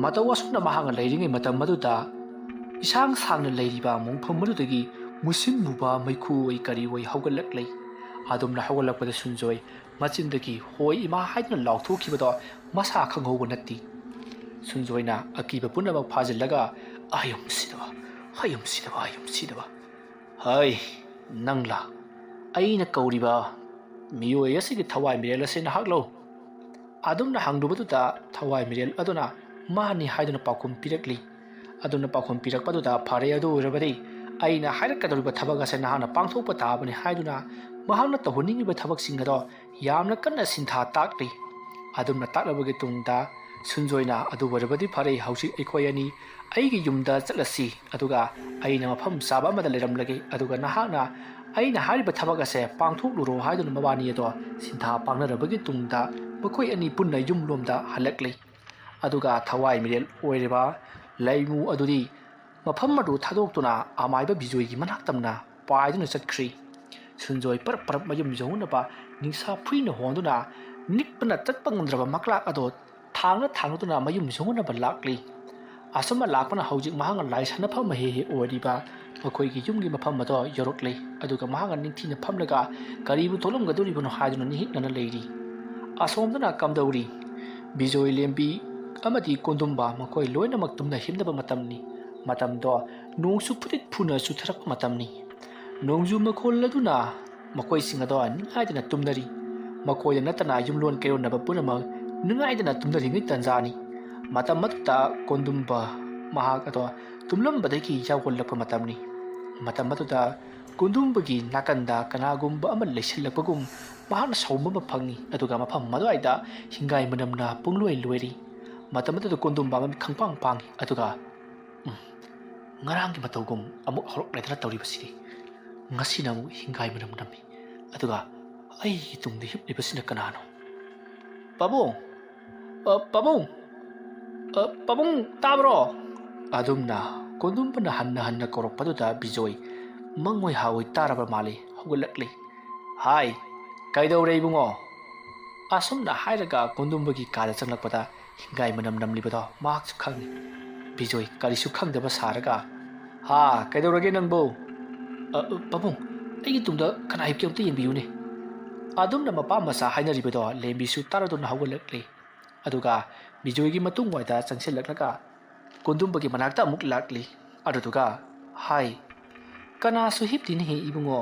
ꯃꯇꯧ ꯑꯁꯨꯝꯅ ꯃꯍꯥꯛꯅ ꯂꯩꯔꯤꯉꯩ ꯃꯇꯝ ꯑꯗꯨꯗ ꯏꯁꯥꯡ ꯁꯥꯡꯅ ꯂꯩꯔꯤꯕ ꯃꯣꯡꯐꯝ ꯑꯗꯨꯗꯒꯤ ꯃꯨꯁꯤꯟ ꯃꯨꯕ ꯃꯩꯈꯨ ꯑꯣꯏ ꯀꯔꯤ ꯑꯣꯏ ꯍꯧꯒꯠꯂꯛꯂꯤ ꯑꯗꯨꯝꯅ ꯍꯧꯒꯠꯂꯛꯄꯗ ꯁꯨꯟꯖꯣꯏ ꯃꯆꯤꯟꯗꯒꯤ ꯍꯣꯏ ꯏꯃꯥ ꯍꯥꯏꯗꯨꯅ ꯂꯥꯎꯊꯣꯛꯈꯤꯕꯗꯣ ꯃꯁꯥ ꯈꯪꯍꯧꯕ ꯅꯠꯇꯦ ꯁꯨꯟꯖꯣꯏꯅ ꯑꯀꯤꯕ ꯄꯨꯝꯅꯃꯛ ꯐꯥꯖꯤꯜꯂꯒ ꯑꯌꯨꯝꯁꯤꯗꯕ ꯍꯩ ꯅꯪꯂꯥ ꯑꯩꯅ ꯀꯧꯔꯤꯕ ꯃꯤꯑꯣꯏ ꯑꯁꯤꯒꯤ ꯊꯋꯥꯏ ꯃꯤꯔꯦꯜ ꯑꯁꯤ ꯅꯍꯥꯛꯂꯣ ꯑꯗꯨꯝꯅ ꯍꯪꯂꯨꯕꯗꯨꯗ ꯊꯋꯥꯏ ꯃꯤꯔꯦꯜ ꯑꯗꯨꯅ ꯃꯥꯅꯤ ꯍꯥꯏꯗꯨꯅ ꯄꯥꯎꯈꯨꯝ ꯄꯤꯔꯛꯂꯤ ꯑꯗꯨꯅ ꯄꯥꯎꯈꯨꯝ ꯄꯤꯔꯛꯄꯗꯨꯗ ꯐꯔꯦ ꯑꯗꯨ ꯑꯣꯏꯔꯕꯗꯤ ꯑꯩꯅ ꯍꯥꯏꯔꯛꯀꯗꯧꯔꯤꯕ ꯊꯕꯛ ꯑꯁꯤ ꯅꯍꯥꯛꯅ ꯄꯥꯡꯊꯣꯛꯄ ꯇꯥꯕꯅꯤ ꯍꯥꯏꯗꯨꯅ ꯃꯍꯥꯛꯅ ꯇꯧꯍꯟꯅꯤꯡꯉꯤꯕ ꯊꯕꯛꯁꯤꯡ ꯑꯗꯣ ꯌꯥꯝꯅ ꯀꯟꯅ ꯁꯤꯟꯊꯥ ꯇꯥꯛꯂꯤ ꯑꯗꯨꯝꯅ ꯇꯥꯛꯂꯕꯒꯤ ꯇꯨꯡꯗ ꯁꯨꯟꯖꯣꯏꯅ ꯑꯗꯨ ꯑꯣꯏꯔꯕꯗꯤ ꯐꯔꯦ ꯍꯧꯖꯤꯛ ꯑꯩꯈꯣꯏ ꯑꯅꯤ ꯑꯩꯒꯤ ꯌꯨꯝꯗ ꯆꯠꯂꯁꯤ ꯑꯗꯨꯒ ꯑꯩꯅ ꯃꯐꯝ ꯆꯥꯕ ꯑꯃꯗ ꯂꯩꯔꯝꯂꯒꯦ ꯑꯗꯨꯒ ꯅꯍꯥꯛꯅ ꯑꯩꯅ ꯍꯥꯏꯔꯤꯕ ꯊꯕꯛ ꯑꯁꯦ ꯄꯥꯡꯊꯣꯛꯂꯨꯔꯣ ꯍꯥꯏꯗꯨꯅ ꯃꯕꯥꯅꯤ ꯑꯗꯣ ꯁꯤꯟꯊꯥ ꯄꯥꯡꯅꯔꯕꯒꯤ ꯇꯨꯡꯗ ꯃꯈꯣꯏ ꯑꯅꯤ ꯄꯨꯟꯅ ꯌꯨꯝꯂꯣꯝꯗ ꯍꯜꯂꯛꯂꯤ ꯑꯗꯨꯒ ꯊꯋꯥꯏ ꯃꯤꯔꯦꯜ ꯑꯣꯏꯔꯤꯕ ꯂꯩꯃꯨ ꯑꯗꯨꯗꯤ ꯃꯐꯝ ꯑꯗꯨ ꯊꯥꯗꯣꯛꯇꯨꯅ ꯑꯃꯥꯏꯕ ꯕꯤꯖꯣꯏꯒꯤ ꯃꯅꯥꯛꯇꯝꯅ ꯄꯥꯏꯗꯨꯅ ꯆꯠꯈ꯭ꯔꯤ ꯁꯨꯟꯖꯣꯏ ꯄꯔꯞ ꯃꯌꯨꯝ ꯌꯧꯅꯕ ꯅꯤꯡꯁꯥ ꯐꯨꯏꯅ ꯍꯣꯟꯗꯨꯅ ꯅꯤꯛꯄꯅ ꯆꯠꯄ ꯉꯝꯗ꯭ꯔꯕ ꯃꯀ꯭ꯂꯥꯛ ꯑꯗꯣ ꯊꯥꯡꯅꯗꯨꯅ ꯃꯌꯨꯝ ꯌꯧꯅꯕ ꯂꯥꯛꯂꯤ ꯑꯁꯨꯝꯅ ꯂꯥꯛꯄꯅ ꯍꯧꯖꯤꯛ ꯃꯍꯥꯛꯅ ꯂꯥꯏ ꯁꯥꯟꯅꯐꯝ ꯍꯦꯛ ꯑꯣꯏꯔꯤꯕ ꯃꯈꯣꯏꯒꯤ ꯌꯨꯝꯒꯤ ꯃꯐꯝ ꯑꯗꯣ ꯌꯧꯔꯛꯂꯤ ꯑꯗꯨꯒ ꯃꯍꯥꯛꯅ ꯅꯤꯡꯊꯤꯅ ꯐꯝꯂꯒ ꯀꯔꯤꯕꯨ ꯊꯣꯛꯂꯝꯒꯗꯧꯔꯤꯕꯅꯣ ꯍꯥꯏꯗꯨꯅ ꯅꯤꯍꯤꯛꯅꯅ ꯂꯩꯔꯤ ꯑꯁꯣꯝꯗꯅ ꯀꯝꯗꯧꯔꯤ ꯕꯤꯖꯣꯏ ꯂꯦꯝꯕꯤ ꯑꯃꯗꯤ ꯀꯣꯟꯗꯨꯝꯕ ꯃꯈꯣꯏ ꯂꯣꯏꯅꯃꯛ ꯇꯨꯝꯅ ꯍꯤꯞꯅꯕ ꯃꯇꯝꯅꯤ ꯃꯇꯝꯗꯣ ꯅꯣꯡꯁꯨ ꯐꯨꯗꯤꯠ ꯐꯨꯅ ꯆꯨꯊꯔꯛꯄ ꯃꯇꯝꯅꯤ ꯅꯣꯡꯖꯨ ꯃꯈꯣꯜ ꯑꯗꯨꯅ ꯃꯈꯣꯏꯁꯤꯡ ꯑꯗꯣ ꯅꯤꯡꯉꯥꯏꯗꯅ ꯇꯨꯝꯅꯔꯤ ꯃꯈꯣꯏꯗ ꯅꯠꯇꯅ ꯌꯨꯝꯂꯣꯟ ꯀꯩꯔꯣꯟꯅꯕ ꯄꯨꯝꯅꯃꯛ ꯅꯤꯡꯉꯥꯏꯗꯅ ꯇꯨꯝꯅꯔꯤꯉꯩ ꯇꯟꯖꯥꯅꯤ ꯃꯇꯝ ꯑꯗꯨꯗ ꯀꯣꯟꯗꯨꯝꯕ ꯃꯍꯥꯛ ꯑꯗꯣ ꯇꯨꯝꯂꯝꯕꯗꯒꯤ ꯌꯥꯎꯒꯠꯂꯛꯄ ꯃꯇꯝꯅꯤ ꯃꯇꯝ ꯑꯗꯨꯗ ꯀꯣꯟꯗꯨꯝꯕꯒꯤ ꯅꯥꯀꯟꯗ ꯀꯅꯥꯒꯨꯝꯕ ꯑꯃ ꯂꯩꯁꯤꯜꯂꯛꯄꯒꯨꯝ ꯃꯍꯥꯛꯅ ꯁꯥꯎꯕ ꯑꯃ ꯐꯪꯉꯤ ꯑꯗꯨꯒ ꯃꯐꯝ ꯑꯗꯨꯋꯥꯏꯗ ꯍꯤꯡꯒꯥꯏ ꯃꯅꯝꯅ ꯄꯨꯡꯂꯣꯏ ꯃꯇꯝ ꯑꯗꯨꯗ ꯀꯣꯟꯗꯨꯝꯕ ꯑꯃ ꯈꯪꯄꯥꯡ ꯄꯥꯡꯉꯤ ꯑꯗꯨꯒ ꯉꯔꯥꯡꯒꯤ ꯃꯇꯧꯒꯨꯝ ꯑꯃꯨꯛ ꯍꯧꯔꯛꯂꯦꯗꯅ ꯇꯧꯔꯤꯕꯁꯤꯗꯤ ꯉꯁꯤꯅ ꯑꯃꯨꯛ ꯍꯤꯡꯒꯥꯏ ꯃꯅꯝ ꯅꯝꯃꯤ ꯑꯗꯨꯒ ꯑꯩꯒꯤ ꯇꯨꯡꯗ ꯍꯤꯞꯂꯤꯕꯁꯤꯅ ꯀꯅꯥꯅꯣ ꯄꯥꯕꯨꯡ ꯇꯥꯕ꯭ꯔꯣ ꯑꯗꯨꯝꯅ ꯀꯣꯟꯗꯨꯝꯕꯅ ꯍꯟꯅ ꯀꯧꯔꯛꯄꯗꯨꯗ ꯕꯤꯖꯣꯏ ꯃꯪꯉꯣꯏ ꯍꯥꯋꯣꯏ ꯇꯥꯔꯕ ꯃꯥꯜꯂꯤ ꯍꯧꯒꯠꯂꯛꯂꯤ ꯍꯥꯏ ꯀꯩꯗꯧꯔꯦ ꯏꯕꯨꯡꯉꯣ ꯑꯁꯨꯝꯅ ꯍꯥꯏꯔꯒ ꯀꯣꯟꯗꯨꯝꯕꯒꯤ ꯀꯥꯗ ꯆꯪꯂꯛꯄꯗ ꯍꯤꯡꯒꯥꯏ ꯃꯅꯝ ꯅꯝꯂꯤꯕꯗꯣ ꯃꯍꯥꯛꯁꯨ ꯈꯪꯉꯤ ꯕꯤꯖꯣꯏ ꯀꯔꯤꯁꯨ ꯈꯪꯗꯕ ꯁꯥꯔꯒ ꯀꯩꯗꯧꯔꯒꯦ ꯅꯪꯕꯨ ꯄꯥꯕꯨꯡ ꯑꯩꯒꯤ ꯇꯨꯡꯗ ꯀꯅꯥ ꯍꯤꯞꯀꯦ ꯑꯝꯇ ꯌꯦꯡꯕꯤꯌꯨꯅꯦ ꯑꯗꯨꯝꯅ ꯃꯄꯥ ꯃꯆꯥ ꯍꯥꯏꯅꯔꯤꯕꯗꯣ ꯂꯦꯝꯕꯤꯁꯨ ꯇꯥꯔꯗꯨꯅ ꯍꯧꯒꯠꯂꯛꯂꯤ ꯑꯗꯨꯒ ꯕꯤꯖꯣꯏꯒꯤ ꯃꯇꯨꯡꯋꯥꯏꯗ ꯆꯪꯁꯤꯜꯂꯛꯂꯒ ꯀꯣꯟꯗꯨꯝꯕꯒꯤ ꯃꯅꯥꯛꯇ ꯑꯃꯨꯛ ꯂꯥꯛꯂꯤ ꯑꯗꯨꯗꯨꯒ ꯍꯥꯏ ꯀꯅꯥꯁꯨ ꯍꯤꯞꯇꯦꯅꯦꯍꯦ ꯏꯕꯨꯡꯉꯣ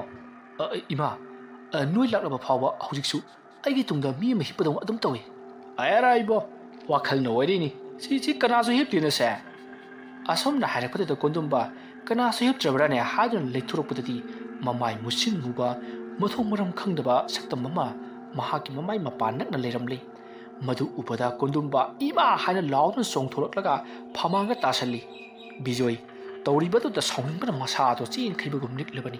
ꯏꯃꯥ ꯅꯣꯏ ꯂꯥꯛꯂꯕ ꯐꯥꯎꯕ ꯍꯧꯖꯤꯛꯁꯨ ꯑꯩꯒꯤ ꯇꯨꯡꯗ ꯃꯤ ꯑꯃ ꯍꯤꯞꯄꯗꯧ ꯑꯗꯨꯝ ꯇꯧꯏ ꯑꯦꯔꯥ ꯏꯕꯣ ꯋꯥꯈꯜꯅ ꯑꯣꯏꯔꯤꯅꯤ ꯁꯤ ꯀꯅꯥꯁꯨ ꯍꯤꯞꯇꯦꯅꯁꯦ ꯑꯁꯣꯝꯅ ꯍꯥꯏꯔꯛꯄꯗꯨꯗ ꯀꯣꯟꯗꯨꯝꯕ ꯀꯅꯥꯁꯨ ꯍꯤꯞꯇ꯭ꯔꯕ꯭ꯔꯥꯅꯦ ꯍꯥꯏꯗꯨꯅ ꯂꯩꯊꯣꯔꯛꯄꯗꯗꯤ ꯃꯃꯥꯏ ꯃꯨꯁꯤꯟ ꯃꯨꯕ ꯃꯊꯣꯡ ꯃꯔꯝ ꯈꯪꯗꯕ ꯁꯛꯇꯝ ꯑꯃ ꯃꯍꯥꯛꯀꯤ ꯃꯃꯥꯏ ꯃꯄꯥ ꯅꯛꯅ ꯂꯩꯔꯝꯂꯤ ꯃꯗꯨ ꯎꯕꯗ ꯀꯣꯟꯗꯨꯝꯕ ꯏꯃꯥ ꯍꯥꯏꯅ ꯂꯥꯎꯗꯨꯅ ꯆꯣꯡꯊꯣꯔꯛꯂꯒ ꯐꯃꯥꯡꯗ ꯇꯥꯁꯜꯂꯤ ꯕꯤꯖꯣꯏ ꯇꯧꯔꯤꯕꯗꯨꯗ ꯁꯥꯎꯅꯤꯡꯕꯅ ꯃꯁꯥꯗꯣ ꯆꯦꯟꯈ꯭ꯔꯤꯕꯒꯨꯝ ꯅꯤꯛꯂꯕꯅꯤ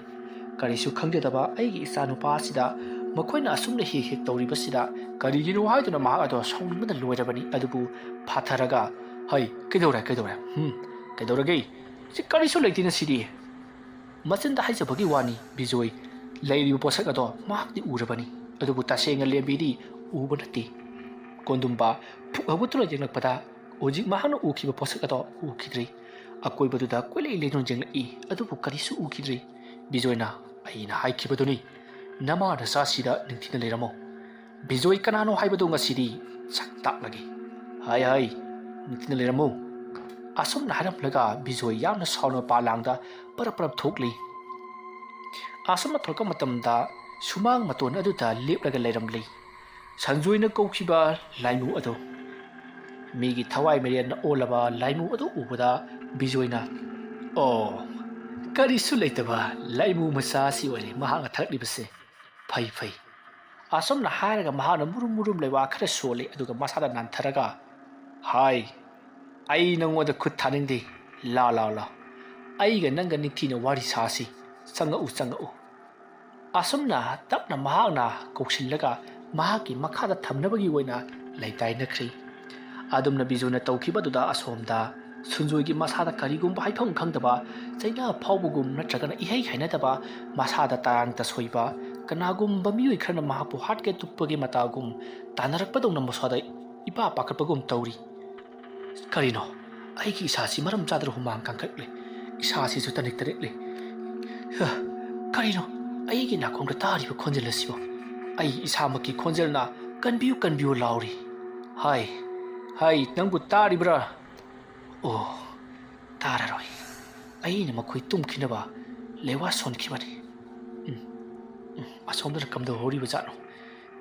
ꯀꯔꯤꯁꯨ ꯈꯪꯖꯗꯕ ꯑꯩꯒꯤ ꯏꯆꯥꯅꯨꯄꯥ ꯑꯁꯤꯗ ꯃꯈꯣꯏꯅ ꯑꯁꯨꯝꯅ ꯍꯦꯛ ꯇꯧꯔꯤꯕꯁꯤꯗ ꯀꯔꯤꯒꯤꯅꯣ ꯍꯥꯏꯗꯨꯅ ꯃꯍꯥꯛ ꯑꯗꯣ ꯁꯥꯎꯅꯤꯡꯕꯅ ꯂꯣꯏꯔꯕꯅꯤ ꯑꯗꯨꯕꯨ ꯐꯥꯊꯔꯒ ꯍꯩ ꯀꯩꯗꯧꯔꯦ ꯀꯩꯗꯧꯔꯒꯦ ꯁꯤ ꯀꯔꯤꯁꯨ ꯂꯩꯇꯦ ꯉꯁꯤꯗꯤ ꯃꯆꯤꯟꯗ ꯍꯥꯏꯖꯕꯒꯤ ꯋꯥꯅꯤ ꯕꯤꯖꯣꯏ ꯂꯩꯔꯤꯕ ꯄꯣꯠꯁꯛ ꯑꯗꯣ ꯃꯍꯥꯛꯇꯤ ꯎꯔꯕꯅꯤ ꯑꯗꯨꯕꯨ ꯇꯁꯦꯡꯅ ꯂꯦꯝꯕꯤꯗꯤ ꯎꯕ ꯅꯠꯇꯦ ꯀꯣꯟꯗꯨꯝꯕ ꯄꯨꯛ ꯍꯧꯒꯠꯇꯨꯅ ꯌꯦꯡꯂꯛꯄꯗ ꯍꯧꯖꯤꯛ ꯃꯍꯥꯛꯅ ꯎꯈꯤꯕ ꯄꯣꯠꯁꯛ ꯑꯗꯣ ꯎꯈꯤꯗ꯭ꯔꯤ ꯑꯀꯣꯏꯕꯗꯨꯗ ꯀꯣꯏꯂꯩ ꯂꯩꯗꯨꯅ ꯌꯦꯡꯂꯛꯏ ꯑꯗꯨꯕꯨ ꯀꯔꯤꯁꯨ ꯎꯈꯤꯗ꯭ꯔꯤ ꯕꯤꯖꯣꯏꯅ ꯑꯩꯅ ꯍꯥꯏꯈꯤꯕꯗꯨꯅꯤ ꯅꯃꯥ ꯅꯆꯥꯁꯤꯗ ꯅꯤꯡꯊꯤꯅ ꯂꯩꯔꯝꯃꯣ ꯕꯤꯖꯣꯏ ꯀꯅꯥꯅꯣ ꯍꯥꯏꯕꯗꯨ ꯉꯁꯤꯗꯤ ꯁꯛ ꯇꯥꯛꯂꯒꯦ ꯍꯥꯏ ꯅꯤꯡꯊꯤꯅ ꯂꯩꯔꯝꯃꯣ ꯑꯁꯨꯝꯅ ꯍꯥꯏꯔꯝꯂꯒ ꯕꯤꯖꯣꯏ ꯌꯥꯝꯅ ꯁꯥꯎꯅ ꯄꯥꯂꯥꯡꯗ ꯄꯔꯞ ꯊꯣꯛꯂꯤ ꯑꯁꯨꯝꯅ ꯊꯣꯛꯂꯛꯄ ꯃꯇꯝꯗ ꯁꯨꯃꯥꯡ ꯃꯇꯣꯟ ꯑꯗꯨꯗ ꯂꯦꯞꯂꯒ ꯂꯩꯔꯝꯂꯤ ꯁꯟꯖꯣꯏꯅ ꯀꯧꯈꯤꯕ ꯂꯥꯏꯃꯨ ꯑꯗꯨ ꯃꯤꯒꯤ ꯊꯋꯥꯏ ꯃꯤꯔꯦꯟꯅ ꯑꯣꯜꯂꯕ ꯂꯥꯏꯃꯨ ꯑꯗꯨ ꯎꯕꯗ ꯕꯤꯖꯣꯏꯅ ꯑꯣ ꯀꯔꯤꯁꯨ ꯂꯩꯇꯕ ꯂꯥꯏꯃꯨ ꯃꯆꯥ ꯑꯁꯤ ꯑꯣꯏꯔꯦ ꯃꯍꯥꯛꯅ ꯊꯛꯂꯤꯕꯁꯦ ꯐꯩ ꯑꯁꯨꯝꯅ ꯍꯥꯏꯔꯒ ꯃꯍꯥꯛꯅ ꯃꯨꯔꯨꯝ ꯂꯩꯋꯥ ꯈꯔ ꯁꯣꯜꯂꯤ ꯑꯗꯨꯒ ꯃꯁꯥꯗ ꯅꯥꯟꯊꯔꯒ ꯍꯥꯏ ꯑꯩ ꯅꯪꯉꯣꯟꯗ ꯈꯨꯠ ꯊꯥꯅꯤꯡꯗꯦ ꯂꯥ ꯑꯩꯒ ꯅꯪꯒ ꯅꯤꯡꯊꯤꯅ ꯋꯥꯔꯤ ꯁꯥꯁꯤ ꯆꯪꯉꯛꯎ ꯑꯁꯨꯝꯅ ꯇꯞꯅ ꯃꯍꯥꯛꯅ ꯀꯧꯁꯤꯜꯂꯒ ꯃꯍꯥꯛꯀꯤ ꯃꯈꯥꯗ ꯊꯝꯅꯕꯒꯤ ꯑꯣꯏꯅ ꯂꯩꯇꯥꯏꯅꯈ꯭ꯔꯤ ꯑꯗꯨꯝꯅ ꯕꯤꯖꯣꯏꯅ ꯇꯧꯈꯤꯕꯗꯨꯗ ꯑꯁꯣꯝꯗ ꯁꯨꯟꯖꯣꯏꯒꯤ ꯃꯁꯥꯗ ꯀꯔꯤꯒꯨꯝꯕ ꯍꯥꯏꯐꯝ ꯈꯪꯗꯕ ꯆꯩꯅꯥ ꯐꯥꯎꯕꯒꯨꯝ ꯅꯠꯇ꯭ꯔꯒꯅ ꯏꯍꯩ ꯍꯩꯅꯗꯕ ꯃꯁꯥꯗ ꯇꯔꯥꯡ ꯇꯁꯣꯏꯕ ꯀꯅꯥꯒꯨꯝꯕ ꯃꯤꯑꯣꯏ ꯈꯔꯅ ꯃꯍꯥꯛꯄꯨ ꯍꯥꯠꯀꯦ ꯇꯨꯞꯄꯒꯤ ꯃꯇꯥꯒꯨꯝ ꯇꯥꯟꯅꯔꯛꯄꯗꯧꯅ ꯃꯁꯥꯗ ꯏꯄꯥ ꯄꯥꯈꯠꯄꯒꯨꯝ ꯇꯧꯔꯤ ꯀꯔꯤꯅꯣ ꯑꯩꯒꯤ ꯏꯁꯥꯁꯤ ꯃꯔꯝ ꯆꯥꯗꯅ ꯍꯨꯃꯥꯡ ꯀꯥꯡꯈꯠꯂꯦ ꯏꯁꯥꯁꯤꯁꯨ ꯇꯅꯤꯛ ꯇꯔꯦꯛꯂꯦ ꯀꯔꯤꯅꯣ ꯑꯩꯒꯤ ꯅꯥꯀꯣꯡꯗ ꯇꯥꯔꯤꯕ ꯈꯣꯟꯖꯦꯜ ꯑꯁꯤꯕꯨ ꯑꯩ ꯏꯁꯥꯃꯛꯀꯤ ꯈꯣꯟꯖꯦꯜꯅ ꯀꯟꯕꯤꯌꯨ ꯂꯥꯎꯔꯤ ꯍꯥꯏ ꯅꯪꯕꯨ ꯇꯥꯔꯤꯕ꯭ꯔꯥ ꯑꯣ ꯇꯥꯔꯔꯣꯏ ꯑꯩꯅ ꯃꯈꯣꯏ ꯇꯨꯝꯈꯤꯅꯕ ꯂꯩꯋꯥ ꯁꯣꯟꯈꯤꯕꯅꯤ ꯑꯁꯣꯝꯗꯅ ꯀꯝꯗꯧꯍꯧꯔꯤꯕ ꯖꯥꯠꯅꯣ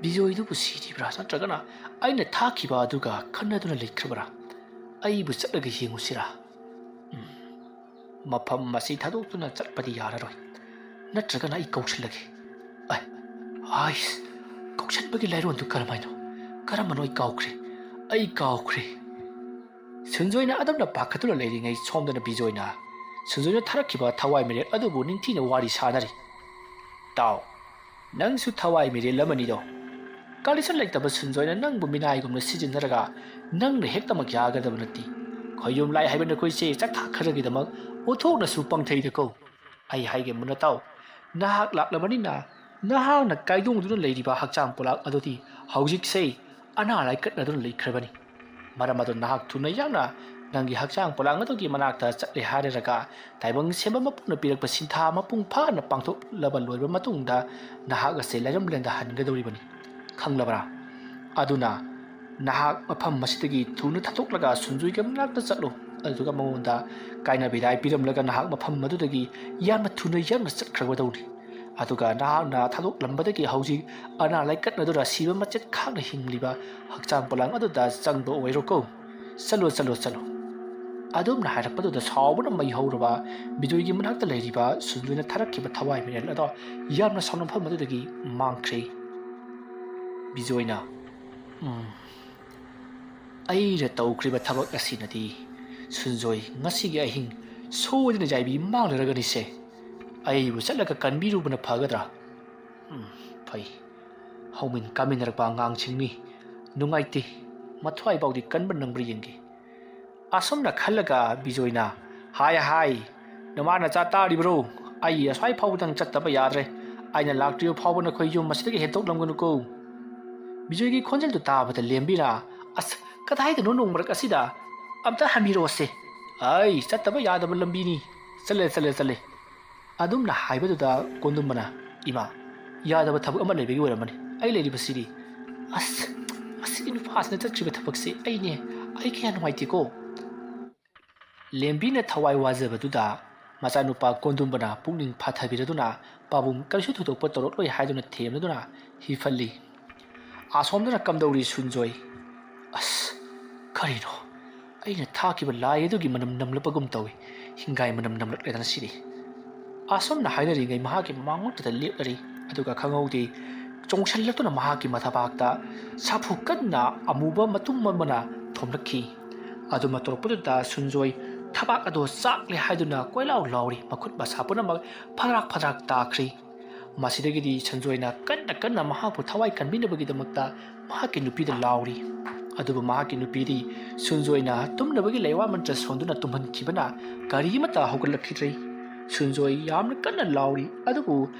ꯕꯤꯖꯣꯏꯗꯨꯕꯨ ꯁꯤꯔꯤꯕ꯭ꯔꯥ ꯅꯠꯇ꯭ꯔꯒꯅ ꯑꯩꯅ ꯊꯥꯈꯤꯕ ꯑꯗꯨꯒ ꯈꯟꯅꯗꯨꯅ ꯂꯩꯈ꯭ꯔꯕ꯭ꯔꯥ ꯑꯩꯕꯨ ꯆꯠꯂꯒ ꯌꯦꯡꯉꯨꯁꯤꯔꯥ ꯃꯐꯝ ꯑꯁꯤ ꯊꯥꯗꯣꯛꯇꯨꯅ ꯆꯠꯄꯗꯤ ꯌꯥꯔꯔꯣꯏ ꯅꯠꯇ꯭ꯔꯒꯅ ꯑꯩ ꯀꯧꯁꯤꯜꯂꯒꯦ ꯀꯧꯁꯤꯟꯕꯒꯤ ꯂꯥꯏꯔꯣꯟꯗꯨ ꯀꯔꯝꯕꯅꯣ ꯑꯩ ꯀꯥꯎꯈ꯭ꯔꯦ ꯁꯨꯟꯖꯣꯏꯅ ꯑꯗꯨꯝꯅ ꯄꯥꯈꯠꯇꯨꯅ ꯂꯩꯔꯤꯉꯩ ꯁꯣꯝꯗꯅ ꯕꯤꯖꯣꯏꯅ ꯁꯨꯟꯖꯣꯏꯅ ꯊꯥꯔꯛꯈꯤꯕ ꯊꯋꯥꯏ ꯃꯤꯔꯦꯜ ꯑꯗꯨꯕꯨ ꯅꯤꯡꯊꯤꯅ ꯋꯥꯔꯤ ꯁꯥꯅꯔꯤ ꯇꯥꯎ ꯅꯪꯁꯨ ꯊꯋꯥꯏ ꯃꯤꯔꯦꯜ ꯑꯃꯅꯤꯗꯣ ꯀꯔꯤꯁꯨ ꯂꯩꯇꯕ ꯁꯨꯟꯖꯣꯏꯅ ꯅꯪꯕꯨ ꯃꯤꯅꯥꯏꯒꯨꯝꯅ ꯁꯤꯖꯤꯟꯅꯔꯒ ꯅꯪꯅ ꯍꯦꯛꯇꯃꯛ ꯌꯥꯒꯗꯕ ꯅꯠꯇꯦ ꯈꯣꯏꯌꯨꯝ ꯂꯥꯏ ꯍꯥꯏꯕ ꯅꯈꯣꯏꯁꯦ ꯆꯥꯛꯊꯥ ꯈꯔꯒꯤꯗꯃꯛ ꯎꯠꯊꯣꯛꯅꯁꯨ ꯄꯪꯊꯩꯗꯀꯣ ꯑꯩ ꯍꯥꯏꯒꯦ ꯃꯨꯟꯅ ꯇꯥꯎ ꯅꯍꯥꯛ ꯂꯥꯛꯂꯕꯅꯤꯅ ꯅꯍꯥꯛꯅ ꯀꯥꯏꯗꯣꯡꯗꯨꯅ ꯂꯩꯔꯤꯕ ꯍꯛꯆꯥꯡ ꯄꯣꯂꯥꯛ ꯑꯗꯨꯗꯤ ꯍꯧꯖꯤꯛꯁꯦ ꯑꯅꯥ ꯂꯥꯏꯀꯠꯅꯗꯨꯅ ꯂꯩꯈ꯭ꯔꯕꯅꯤ ꯃꯔꯝ ꯑꯗꯨ ꯅꯍꯥꯛ ꯊꯨꯅ ꯌꯥꯡꯅ ꯅꯪꯒꯤ ꯍꯛꯆꯥꯡ ꯄꯣꯂꯥꯡ ꯑꯗꯨꯒꯤ ꯃꯅꯥꯛꯇ ꯆꯠꯂꯦ ꯍꯥꯏꯔꯒ ꯇꯥꯏꯕꯪ ꯁꯦꯝꯕ ꯃꯄꯨꯅ ꯄꯤꯔꯛꯄ ꯁꯤꯟꯊꯥ ꯃꯄꯨꯡ ꯐꯥꯅ ꯄꯥꯡꯊꯣꯛꯂꯕ ꯂꯣꯏꯕ ꯃꯇꯨꯡꯗ ꯅꯍꯥꯛ ꯑꯁꯦ ꯂꯩꯔꯝꯂꯦꯟꯗ ꯍꯟꯒꯗꯧꯔꯤꯕꯅꯤ ꯈꯪꯂꯕ꯭ꯔꯥ ꯑꯗꯨꯅ ꯅꯍꯥꯛ ꯃꯐꯝ ꯑꯁꯤꯗꯒꯤ ꯊꯨꯅ ꯊꯥꯗꯣꯛꯂꯒ ꯁꯨꯟꯖꯣꯏꯒꯤ ꯃꯅꯥꯛꯇ ꯆꯠꯂꯨ ꯑꯗꯨꯒ ꯃꯉꯣꯟꯗ ꯀꯥꯏꯅ ꯕꯤꯗꯥꯏ ꯄꯤꯔꯝꯂꯒ ꯅꯍꯥꯛ ꯃꯐꯝ ꯑꯗꯨꯗꯒꯤ ꯌꯥꯝꯅ ꯊꯨꯅ ꯌꯥꯡꯅ ꯆꯠꯈ꯭ꯔꯒꯗꯧꯅꯤ ꯑꯗꯨꯒ ꯅꯍꯥꯛꯅ ꯊꯥꯗꯣꯛꯂꯝꯕꯗꯒꯤ ꯍꯧꯖꯤꯛ ꯑꯅꯥ ꯂꯥꯏꯀꯠꯅꯗꯨꯅ ꯁꯤꯕ ꯃꯆꯦꯠ ꯈꯥꯛꯅ ꯍꯤꯡꯂꯤꯕ ꯍꯛꯆꯥꯡ ꯄꯣꯂꯥꯡ ꯑꯗꯨꯗ ꯆꯪꯕ ꯑꯣꯏꯔꯣꯀꯣ ꯆꯠꯂꯣ ꯑꯗꯨꯝꯅ ꯍꯥꯏꯔꯛꯄꯗꯨꯗ ꯁꯥꯎꯕꯅ ꯃꯩ ꯍꯧꯔꯕ ꯕꯤꯖꯣꯏꯒꯤ ꯃꯅꯥꯛꯇ ꯂꯩꯔꯤꯕ ꯁꯨꯟꯖꯣꯏꯅ ꯊꯥꯔꯛꯈꯤꯕ ꯊꯋꯥꯏ ꯃꯤꯔꯦꯜ ꯑꯗꯣ ꯌꯥꯝꯅ ꯁꯥꯎꯅꯐꯝ ꯑꯗꯨꯗꯒꯤ ꯃꯥꯡꯈ꯭ꯔꯦ ꯕꯤꯖꯣꯏꯅ ꯑꯩꯅ ꯇꯧꯈ꯭ꯔꯤꯕ ꯊꯕꯛ ꯑꯁꯤꯅꯗꯤ ꯁꯨꯟꯖꯣꯏ ꯉꯁꯤꯒꯤ ꯑꯍꯤꯡ ꯁꯣꯏꯗꯅ ꯌꯥꯏꯕꯤ ꯃꯥꯡꯂꯔꯒꯅꯤꯁꯦ ꯑꯩꯕꯨ ꯆꯠꯂꯒ ꯀꯟꯕꯤꯔꯨꯕꯅ ꯐꯒꯗ꯭ꯔꯥ ꯐꯩ ꯍꯧꯃꯤꯟ ꯀꯥꯃꯤꯟꯅꯔꯛꯄ ꯑꯉꯥꯡꯁꯤꯡꯅꯤ ꯅꯨꯡꯉꯥꯏꯇꯦ ꯃꯊ꯭ꯋꯥꯏ ꯐꯥꯎꯗꯤ ꯀꯟꯕ ꯅꯪꯕ꯭ꯔꯥ ꯌꯦꯡꯒꯦ ꯑꯁꯨꯝꯅ ꯈꯜꯂꯒ ꯕꯤꯖꯣꯏꯅ ꯍꯥꯏ ꯅꯃꯥ ꯅꯆꯥ ꯇꯥꯔꯤꯕ꯭ꯔꯣ ꯑꯩ ꯑꯁ꯭ꯋꯥꯏ ꯐꯥꯎꯕꯗꯪ ꯆꯠꯇꯕ ꯌꯥꯗ꯭ꯔꯦ ꯑꯩꯅ ꯂꯥꯛꯇ꯭ꯔꯤꯕ ꯐꯥꯎꯕ ꯅꯈꯣꯏ ꯌꯨꯝ ꯑꯁꯤꯗꯒꯤ ꯍꯦꯟꯇꯣꯛꯂꯝꯒꯅꯨꯀꯣ ꯕꯤꯖꯣꯏꯒꯤ ꯈꯣꯟꯖꯦꯜꯗꯨ ꯇꯥꯕꯗ ꯂꯦꯝꯕꯤꯅ ꯑꯁ ꯀꯗꯥꯏꯗꯅꯣ ꯅꯣꯡ ꯃꯔꯛ ꯑꯁꯤꯗ ꯑꯝꯇ ꯍꯟꯕꯤꯔꯛꯑꯣꯁꯦ ꯆꯠꯇꯕ ꯌꯥꯗꯕ ꯂꯝꯕꯤꯅꯤ ꯆꯠꯂꯦ ꯑꯗꯨꯝꯅ ꯍꯥꯏꯕꯗꯨꯗ ꯀꯣꯟꯗꯨꯝꯕꯅ ꯏꯃꯥ ꯌꯥꯗꯕ ꯊꯕꯛ ꯑꯃ ꯂꯩꯕꯒꯤ ꯑꯣꯏꯔꯝꯃꯅꯤ ꯑꯩ ꯂꯩꯔꯤꯕꯁꯤꯗꯤ ꯑꯁ ꯃꯁꯤꯒꯤ ꯅꯨꯄꯥꯁꯤꯅ ꯆꯠꯈ꯭ꯔꯤꯕ ꯊꯕꯛꯁꯦ ꯑꯩ ꯀꯌꯥ ꯅꯨꯡꯉꯥꯏꯇꯦꯀꯣ ꯂꯦꯝꯕꯤꯅ ꯊꯋꯥꯏ ꯋꯥꯖꯕꯗꯨꯗ ꯃꯆꯥꯅꯨꯄꯥ ꯀꯣꯟꯗꯨꯝꯕꯅ ꯄꯨꯛꯅꯤꯡ ꯐꯥꯊꯕꯤꯔꯗꯨꯅ ꯄꯥꯕꯨꯡ ꯀꯔꯤꯁꯨ ꯊꯣꯏꯗꯣꯛꯄ ꯇꯧꯔꯛꯂꯣꯏ ꯍꯥꯏꯗꯨꯅ ꯊꯦꯝꯂꯗꯨꯅ ꯍꯤꯐꯜꯂꯤ ꯑꯁꯣꯝꯗꯅ ꯀꯝꯗꯧꯔꯤ ꯁꯨꯟꯖꯣꯏ ꯑꯁ ꯀꯔꯤꯅꯣ ꯑꯩꯅ ꯊꯥꯈꯤꯕ ꯂꯥꯏ ꯑꯗꯨꯒꯤ ꯃꯅꯝ ꯅꯝꯂꯛꯄꯒꯨꯝ ꯇꯧꯏ ꯍꯤꯡꯒꯥꯏ ꯃꯅꯝ ꯅꯝꯂꯛꯂꯦꯗꯅ ꯁꯤꯗꯤ ꯑꯁꯣꯝꯅ ꯍꯥꯏꯅꯔꯤꯉꯩ ꯃꯍꯥꯛꯀꯤ ꯃꯃꯥꯡꯃꯛꯇꯗ ꯂꯦꯞꯂꯔꯤ ꯑꯗꯨꯒ ꯈꯪꯍꯧꯗꯦ ꯆꯣꯡꯁꯜꯂꯛꯇꯨꯅ ꯃꯍꯥꯛꯀꯤ ꯃꯊꯕꯥꯛꯇ ꯁꯥꯐꯨ ꯀꯟꯅ ꯑꯃꯨꯕ ꯃꯇꯨꯝ ꯑꯃꯅ ꯊꯣꯝꯂꯛꯈꯤ ꯑꯗꯨ ꯇꯧꯔꯛꯄꯗꯨꯗ ꯁꯨꯟꯖꯣꯏ ꯊꯕꯥꯛ ꯑꯗꯨ ꯆꯥꯛꯂꯦ ꯍꯥꯏꯗꯨꯅ ꯀꯣꯏꯂꯥꯎ ꯂꯥꯎꯔꯤ ꯃꯈꯨꯠ ꯃꯁꯥ ꯄꯨꯝꯅꯃꯛ ꯐꯗ꯭ꯔꯥꯛ ꯇꯥꯈ꯭ꯔꯤ ꯃꯁꯤꯗꯒꯤꯗꯤ ꯁꯟꯖꯣꯏꯅ ꯀꯟꯅ ꯃꯍꯥꯛꯄꯨ ꯊꯋꯥꯏ ꯀꯟꯕꯤꯅꯕꯒꯤꯗꯃꯛꯇ ꯃꯍꯥꯛꯀꯤ ꯅꯨꯄꯤꯗ ꯂꯥꯎꯔꯤ ꯑꯗꯨꯕꯨ ꯃꯍꯥꯛꯀꯤ ꯅꯨꯄꯤꯗꯤ ꯁꯨꯟꯖꯣꯏꯅ ꯇꯨꯝꯅꯕꯒꯤ ꯂꯩꯋꯥ ꯃꯟꯇ꯭ꯔ ꯁꯣꯟꯗꯨꯅ ꯇꯨꯝꯍꯟꯈꯤꯕꯅ ꯀꯔꯤꯃꯠꯇ ꯍꯧꯒꯠꯂꯛꯈꯤꯗ꯭ꯔꯦ ꯁꯨꯟꯖꯣꯏ ꯌꯥꯝꯅ ꯀꯟꯅ ꯂꯥꯎꯔꯤ ꯑꯗꯨꯕꯨ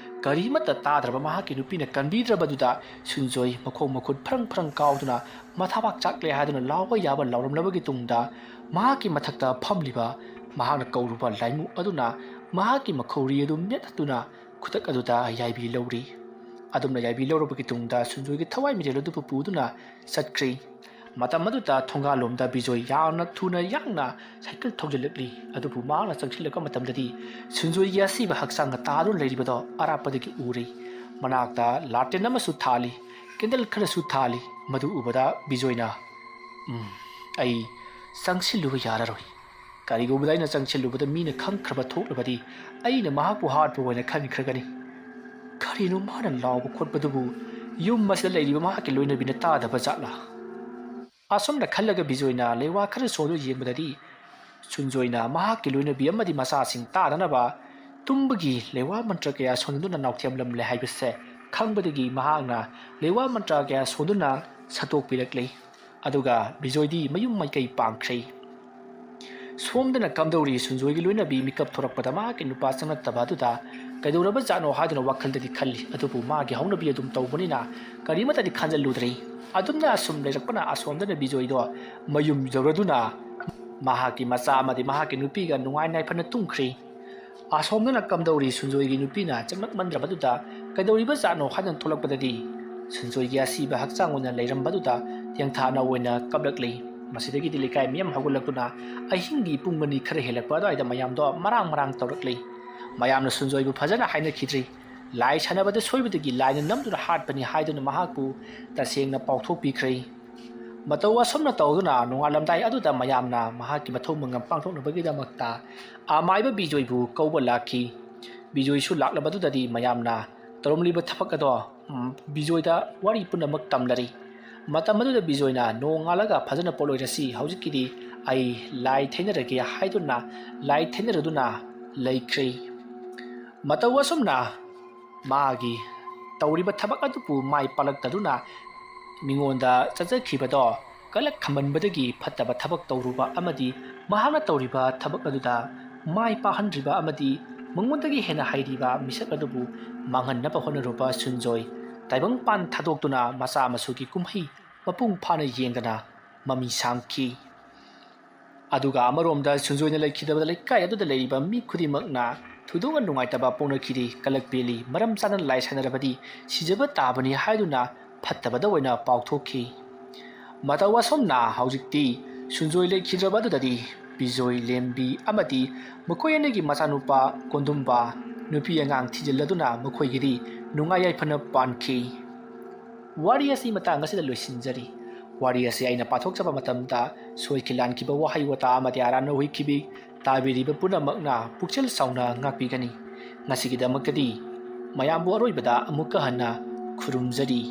ꯀꯔꯤꯃꯠꯇ ꯇꯥꯗ꯭ꯔꯕ ꯃꯍꯥꯛꯀꯤ ꯅꯨꯄꯤꯅ ꯀꯟꯕꯤꯗ꯭ꯔꯕꯗꯨꯗ ꯁꯨꯟꯖꯣꯏ ꯃꯈꯣꯡ ꯃꯈꯨꯠ ꯐꯔꯪ ꯀꯥꯎꯗꯨꯅ ꯃꯊꯕꯥꯛ ꯆꯥꯛꯂꯦ ꯍꯥꯏꯗꯨꯅ ꯂꯥꯎꯕ ꯌꯥꯕ ꯂꯥꯎꯔꯝꯂꯕꯒꯤ ꯇꯨꯡꯗ ꯃꯍꯥꯛꯀꯤ ꯃꯊꯛꯇ ꯐꯝꯂꯤꯕ ꯃꯍꯥꯛꯅ ꯀꯧꯔꯨꯕ ꯂꯥꯏꯃꯨ ꯑꯗꯨꯅ ꯃꯍꯥꯛꯀꯤ ꯃꯈꯧꯔꯤ ꯑꯗꯨ ꯃꯦꯠꯇꯨꯅ ꯈꯨꯗꯛ ꯑꯗꯨꯗ ꯌꯥꯏꯕꯤ ꯂꯧꯔꯤ ꯑꯗꯨꯝꯅ ꯌꯥꯏꯕꯤ ꯂꯧꯔꯕꯒꯤ ꯇꯨꯡꯗ ꯁꯨꯟꯖꯣꯏꯒꯤ ꯊꯋꯥꯏ ꯃꯤꯔꯦꯜ ꯑꯗꯨꯕꯨ ꯄꯨꯗꯨꯅ ꯆꯠꯈ꯭ꯔꯤ ꯃꯇꯝ ꯑꯗꯨꯗ ꯊꯣꯡꯒꯥꯜꯂꯣꯝꯗ ꯕꯤꯖꯣꯏ ꯌꯥꯝꯅ ꯊꯨꯅ ꯌꯥꯡꯅ ꯁꯥꯏꯀꯜ ꯊꯧꯖꯤꯜꯂꯛꯂꯤ ꯑꯗꯨꯕꯨ ꯃꯍꯥꯛꯅ ꯆꯪꯁꯤꯜꯂꯛꯄ ꯃꯇꯝꯗꯗꯤ ꯁꯨꯟꯖꯣꯏꯒꯤ ꯑꯁꯤꯕ ꯍꯛꯆꯥꯡꯅ ꯇꯥꯗꯨꯅ ꯂꯩꯔꯤꯕꯗꯣ ꯑꯔꯥꯞꯄꯗꯒꯤ ꯎꯔꯤ ꯃꯅꯥꯛꯇ ꯂꯥꯇꯦꯟ ꯑꯃꯁꯨ ꯊꯥꯜꯂꯤ ꯀꯦꯟꯗꯜ ꯈꯔꯁꯨ ꯊꯥꯜꯂꯤ ꯃꯗꯨ ꯎꯕꯗ ꯕꯤꯖꯣꯏꯅ ꯑꯩ ꯆꯪꯁꯤꯜꯂꯨꯕ ꯌꯥꯔꯔꯣꯏ ꯀꯔꯤꯒꯨꯝꯕꯗ ꯑꯩꯅ ꯆꯪꯁꯤꯜꯂꯨꯕꯗ ꯃꯤꯅ ꯈꯪꯈ꯭ꯔꯕ ꯊꯣꯛꯂꯕꯗꯤ ꯑꯩꯅ ꯃꯍꯥꯛꯄꯨ ꯍꯥꯠꯄ ꯑꯣꯏꯅ ꯈꯟꯈ꯭ꯔꯒꯅꯤ ꯀꯔꯤꯅꯣ ꯃꯥꯅ ꯂꯥꯎꯕ ꯈꯣꯠꯄꯗꯨꯕꯨ ꯌꯨꯝ ꯑꯁꯤꯗ ꯂꯩꯔꯤꯕ ꯃꯍꯥꯛꯀꯤ ꯂꯣꯏꯅꯕꯤꯅ ꯇꯥꯗꯕ ꯖꯥꯠꯂꯥ ꯑꯁꯨꯝꯅ ꯈꯜꯂꯒ ꯕꯤꯖꯣꯏꯅ ꯂꯩꯋꯥ ꯈꯔ ꯁꯣꯟꯗꯨ ꯌꯦꯡꯕꯗꯗꯤ ꯁꯨꯟꯖꯣꯏꯅ ꯃꯍꯥꯛꯀꯤ ꯂꯣꯏꯅꯕꯤ ꯑꯃꯗꯤ ꯃꯆꯥꯁꯤꯡ ꯇꯥꯗꯅꯕ ꯇꯨꯝꯕꯒꯤ ꯂꯩꯋꯥ ꯃꯟꯇ꯭ꯔ ꯀꯌꯥ ꯁꯣꯟꯗꯨꯅ ꯅꯥꯎꯊꯦꯝꯂꯝꯂꯦ ꯍꯥꯏꯕꯁꯦ ꯈꯪꯕꯗꯒꯤ ꯃꯍꯥꯛꯅ ꯂꯩꯋꯥ ꯃꯟꯇ꯭ꯔ ꯀꯌꯥ ꯁꯣꯟꯗꯨꯅ ꯁꯠꯇꯣꯛꯄꯤꯔꯛꯂꯤ ꯑꯗꯨꯒ ꯕꯤꯖꯣꯏꯗꯤ ꯃꯌꯨꯝ ꯃꯥꯏꯀꯩ ꯄꯥꯡꯈ꯭ꯔꯦ ꯁꯣꯝꯗꯅ ꯀꯝꯗꯧꯔꯤ ꯁꯨꯟꯖꯣꯏꯒꯤ ꯂꯣꯏꯅꯕꯤ ꯃꯤꯀꯞ ꯊꯣꯔꯛꯄꯗ ꯃꯍꯥꯛꯀꯤ ꯅꯨꯄꯥ ꯆꯪꯂꯛꯇꯕ ꯑꯗꯨꯗ ꯀꯩꯗꯧꯔꯕ ꯖꯥꯠꯅꯣ ꯍꯥꯏꯗꯨꯅ ꯋꯥꯈꯜꯗꯗꯤ ꯈꯜꯂꯤ ꯑꯗꯨꯕꯨ ꯃꯥꯒꯤ ꯍꯧꯅꯕꯤ ꯑꯗꯨꯝ ꯇꯧꯕꯅꯤꯅ ꯀꯔꯤꯃꯠꯇꯗꯤ ꯈꯟꯖꯤꯜꯂꯨꯗ꯭ꯔꯤ ꯑꯗꯨꯝꯅ ꯑꯁꯨꯝ ꯂꯩꯔꯛꯄꯅ ꯑꯁꯣꯝꯗꯅ ꯕꯤꯖꯣꯏꯗꯣ ꯃꯌꯨꯝ ꯌꯧꯔꯗꯨꯅ ꯃꯍꯥꯛꯀꯤ ꯃꯆꯥ ꯑꯃꯗꯤ ꯃꯍꯥꯛꯀꯤ ꯅꯨꯄꯤꯒ ꯅꯨꯡꯉꯥꯏ ꯅꯥꯏꯐꯅ ꯇꯨꯝꯈ꯭ꯔꯤ ꯑꯁꯣꯝꯗꯅ ꯀꯝꯗꯧꯔꯤ ꯁꯨꯟꯖꯣꯏꯒꯤ ꯅꯨꯄꯤꯅ ꯆꯪꯂꯛꯃꯟꯗ꯭ꯔꯕꯗꯨꯗ ꯀꯩꯗꯧꯔꯤꯕ ꯖꯥꯠꯅꯣ ꯍꯥꯏꯗꯨꯅ ꯊꯣꯛꯂꯛꯄꯗꯗꯤ ꯁꯨꯟꯖꯣꯏꯒꯤ ꯑꯁꯤꯕ ꯍꯛꯆꯥꯡ ꯑꯣꯏꯅ ꯂꯩꯔꯝꯕꯗꯨꯗ ꯇꯦꯡꯊꯥꯅ ꯑꯣꯏꯅ ꯀꯞꯂꯛꯂꯤ ꯃꯁꯤꯗꯒꯤꯗꯤ ꯂꯩꯀꯥꯏ ꯃꯤꯌꯥꯝ ꯍꯧꯒꯠꯂꯛꯇꯨꯅ ꯑꯍꯤꯡꯒꯤ ꯄꯨꯡ 2 ꯈꯔ ꯍꯦꯜꯂꯛꯄ ꯑꯗꯨꯋꯥꯏꯗ ꯃꯌꯥꯝꯗꯣ ꯃꯔꯥꯡ ꯇꯧꯔꯛꯂꯤ ꯃꯌꯥꯝꯅ ꯁꯨꯟꯖꯣꯏꯕꯨ ꯐꯖꯅ ꯍꯥꯏꯅꯈꯤꯗ꯭ꯔꯤ ꯂꯥꯏ ꯁꯥꯟꯅꯕꯗ ꯁꯣꯏꯕꯗꯒꯤ ꯂꯥꯏꯅ ꯅꯝꯗꯨꯅ ꯍꯥꯠꯄꯅꯤ ꯍꯥꯏꯗꯨꯅ ꯃꯍꯥꯛꯄꯨ ꯇꯁꯦꯡꯅ ꯄꯥꯎꯊꯣꯛꯄꯤꯈ꯭ꯔꯦ ꯃꯇꯧ ꯑꯁꯨꯝꯅ ꯇꯧꯗꯨꯅ ꯅꯣꯡꯉꯥꯜꯂꯝꯗꯥꯏ ꯑꯗꯨꯗ ꯃꯌꯥꯝꯅ ꯃꯍꯥꯛꯀꯤ ꯃꯊꯧ ꯃꯉꯝ ꯄꯥꯡꯊꯣꯛꯅꯕꯒꯤꯗꯃꯛꯇ ꯑꯃꯥꯏꯕ ꯕꯤꯖꯣꯏꯕꯨ ꯀꯧꯕ ꯂꯥꯛꯈꯤ ꯕꯤꯖꯣꯏꯁꯨ ꯂꯥꯛꯂꯕꯗꯨꯗꯗꯤ ꯃꯌꯥꯝꯅ ꯇꯧꯔꯝꯂꯤꯕ ꯊꯕꯛ ꯑꯗꯣ ꯕꯤꯖꯣꯏꯗ ꯋꯥꯔꯤ ꯄꯨꯝꯅꯃꯛ ꯇꯝꯂꯔꯤ ꯃꯇꯝ ꯑꯗꯨꯗ ꯕꯤꯖꯣꯏꯅ ꯅꯣꯡꯉꯥꯜꯂꯒ ꯐꯖꯅ ꯄꯣꯠꯂꯣꯏꯔꯁꯤ ꯍꯧꯖꯤꯛꯀꯤꯗꯤ ꯑꯩ ꯂꯥꯏ ꯊꯩꯅꯔꯒꯦ ꯍꯥꯏꯗꯨꯅ ꯂꯥꯏ ꯊꯩꯅꯔꯗꯨꯅ ꯂꯩꯈ꯭ꯔꯦ ꯃꯇꯧ ꯑꯁꯨꯝꯅ ꯃꯥꯒꯤ ꯇꯧꯔꯤꯕ ꯊꯕꯛ ꯑꯗꯨꯕꯨ ꯃꯥꯏ ꯄꯥꯛꯂꯛꯇꯗꯨꯅ ꯃꯤꯉꯣꯟꯗ ꯆꯠꯆꯈꯤꯕꯗꯣ ꯀꯂꯛ ꯈꯝꯕꯟꯕꯗꯒꯤ ꯐꯠꯇꯕ ꯊꯕꯛ ꯇꯧꯔꯨꯕ ꯑꯃꯗꯤ ꯃꯍꯥꯛꯅ ꯇꯧꯔꯤꯕ ꯊꯕꯛ ꯑꯗꯨꯗ ꯃꯥꯏ ꯄꯥꯛꯍꯟꯗ꯭ꯔꯤꯕ ꯑꯃꯗꯤ ꯃꯉꯣꯟꯗꯒꯤ ꯍꯦꯟꯅ ꯍꯩꯔꯤꯕ ꯃꯤꯁꯛ ꯑꯗꯨꯕꯨ ꯃꯥꯡꯍꯟꯅꯕ ꯍꯣꯠꯅꯔꯨꯕ ꯁꯨꯟꯖꯣꯏ ꯇꯥꯏꯕꯪꯄꯥꯟ ꯊꯥꯗꯣꯛꯇꯨꯅ ꯃꯆꯥ ꯃꯁꯨꯒꯤ ꯀꯨꯝꯍꯩ ꯃꯄꯨꯡ ꯐꯥꯅ ꯌꯦꯡꯗꯅ ꯃꯃꯤ ꯁꯥꯝꯈꯤ ꯑꯗꯨꯒ ꯑꯃꯔꯣꯝꯗ ꯁꯨꯟꯖꯣꯏꯅ ꯂꯩꯈꯤꯗꯕ ꯂꯩꯀꯥꯏ ꯑꯗꯨꯗ ꯂꯩꯔꯤꯕ ꯃꯤ ꯈꯨꯗꯤꯡꯃꯛꯅ ꯊꯣꯏꯗꯣꯛꯅ ꯅꯨꯡꯉꯥꯏꯇꯕ ꯄꯣꯛꯅꯈꯤꯗꯤ ꯀꯂꯛ ꯄꯦꯜꯂꯤ ꯃꯔꯝ ꯆꯥꯅ ꯂꯥꯏ ꯁꯥꯟꯅꯔꯕꯗꯤ ꯁꯤꯖꯕ ꯇꯥꯕꯅꯤ ꯍꯥꯏꯗꯨꯅ ꯐꯠꯇꯕꯗ ꯑꯣꯏꯅ ꯄꯥꯎꯊꯣꯛꯈꯤ ꯃꯇꯧ ꯑꯁꯨꯝꯅ ꯍꯧꯖꯤꯛꯇꯤ ꯁꯨꯟꯖꯣꯏ ꯂꯩꯈꯤꯗ꯭ꯔꯕ ꯑꯗꯨꯗꯗꯤ ꯕꯤꯖꯣꯏ ꯂꯦꯝꯕꯤ ꯑꯃꯗꯤ ꯃꯈꯣꯏ ꯑꯅꯤꯒꯤ ꯃꯆꯥꯅꯨꯄꯥ ꯀꯣꯟꯗꯨꯝꯕ ꯅꯨꯄꯤ ꯑꯉꯥꯡ ꯊꯤꯖꯤꯜꯂꯗꯨꯅ ꯃꯈꯣꯏꯒꯤꯗꯤ ꯅꯨꯡꯉꯥꯏ ꯌꯥꯏꯐꯅ ꯄꯥꯟꯈꯤ ꯋꯥꯔꯤ ꯑꯁꯤ ꯃꯇꯥꯡ ꯑꯁꯤꯗ ꯂꯣꯏꯁꯤꯟꯖꯔꯤ ꯋꯥꯔꯤ ꯑꯁꯤ ꯑꯩꯅ ꯄꯥꯊꯣꯛꯆꯕ ꯃꯇꯝꯗ ꯁꯣꯏꯈꯤ ꯂꯥꯟꯈꯤꯕ ꯋꯥꯍꯩ ꯋꯥꯇꯥ ꯑꯃꯗꯤ ꯑꯔꯥꯟꯕ ꯑꯣꯏꯈꯤꯕꯤ ꯇꯥꯕꯤꯔꯤꯕ ꯄꯨꯝꯅꯃꯛꯅ ꯄꯨꯛꯆꯦꯜ ꯆꯥꯎꯅ ꯉꯥꯛꯄꯤꯒꯅꯤ ꯉꯁꯤꯒꯤꯗꯃꯛꯇꯗꯤ ꯃꯌꯥꯝꯕꯨ ꯑꯔꯣꯏꯕꯗ ꯑꯃꯨꯛꯀ ꯍꯟꯅ ꯈꯨꯔꯨꯝꯖꯔꯤ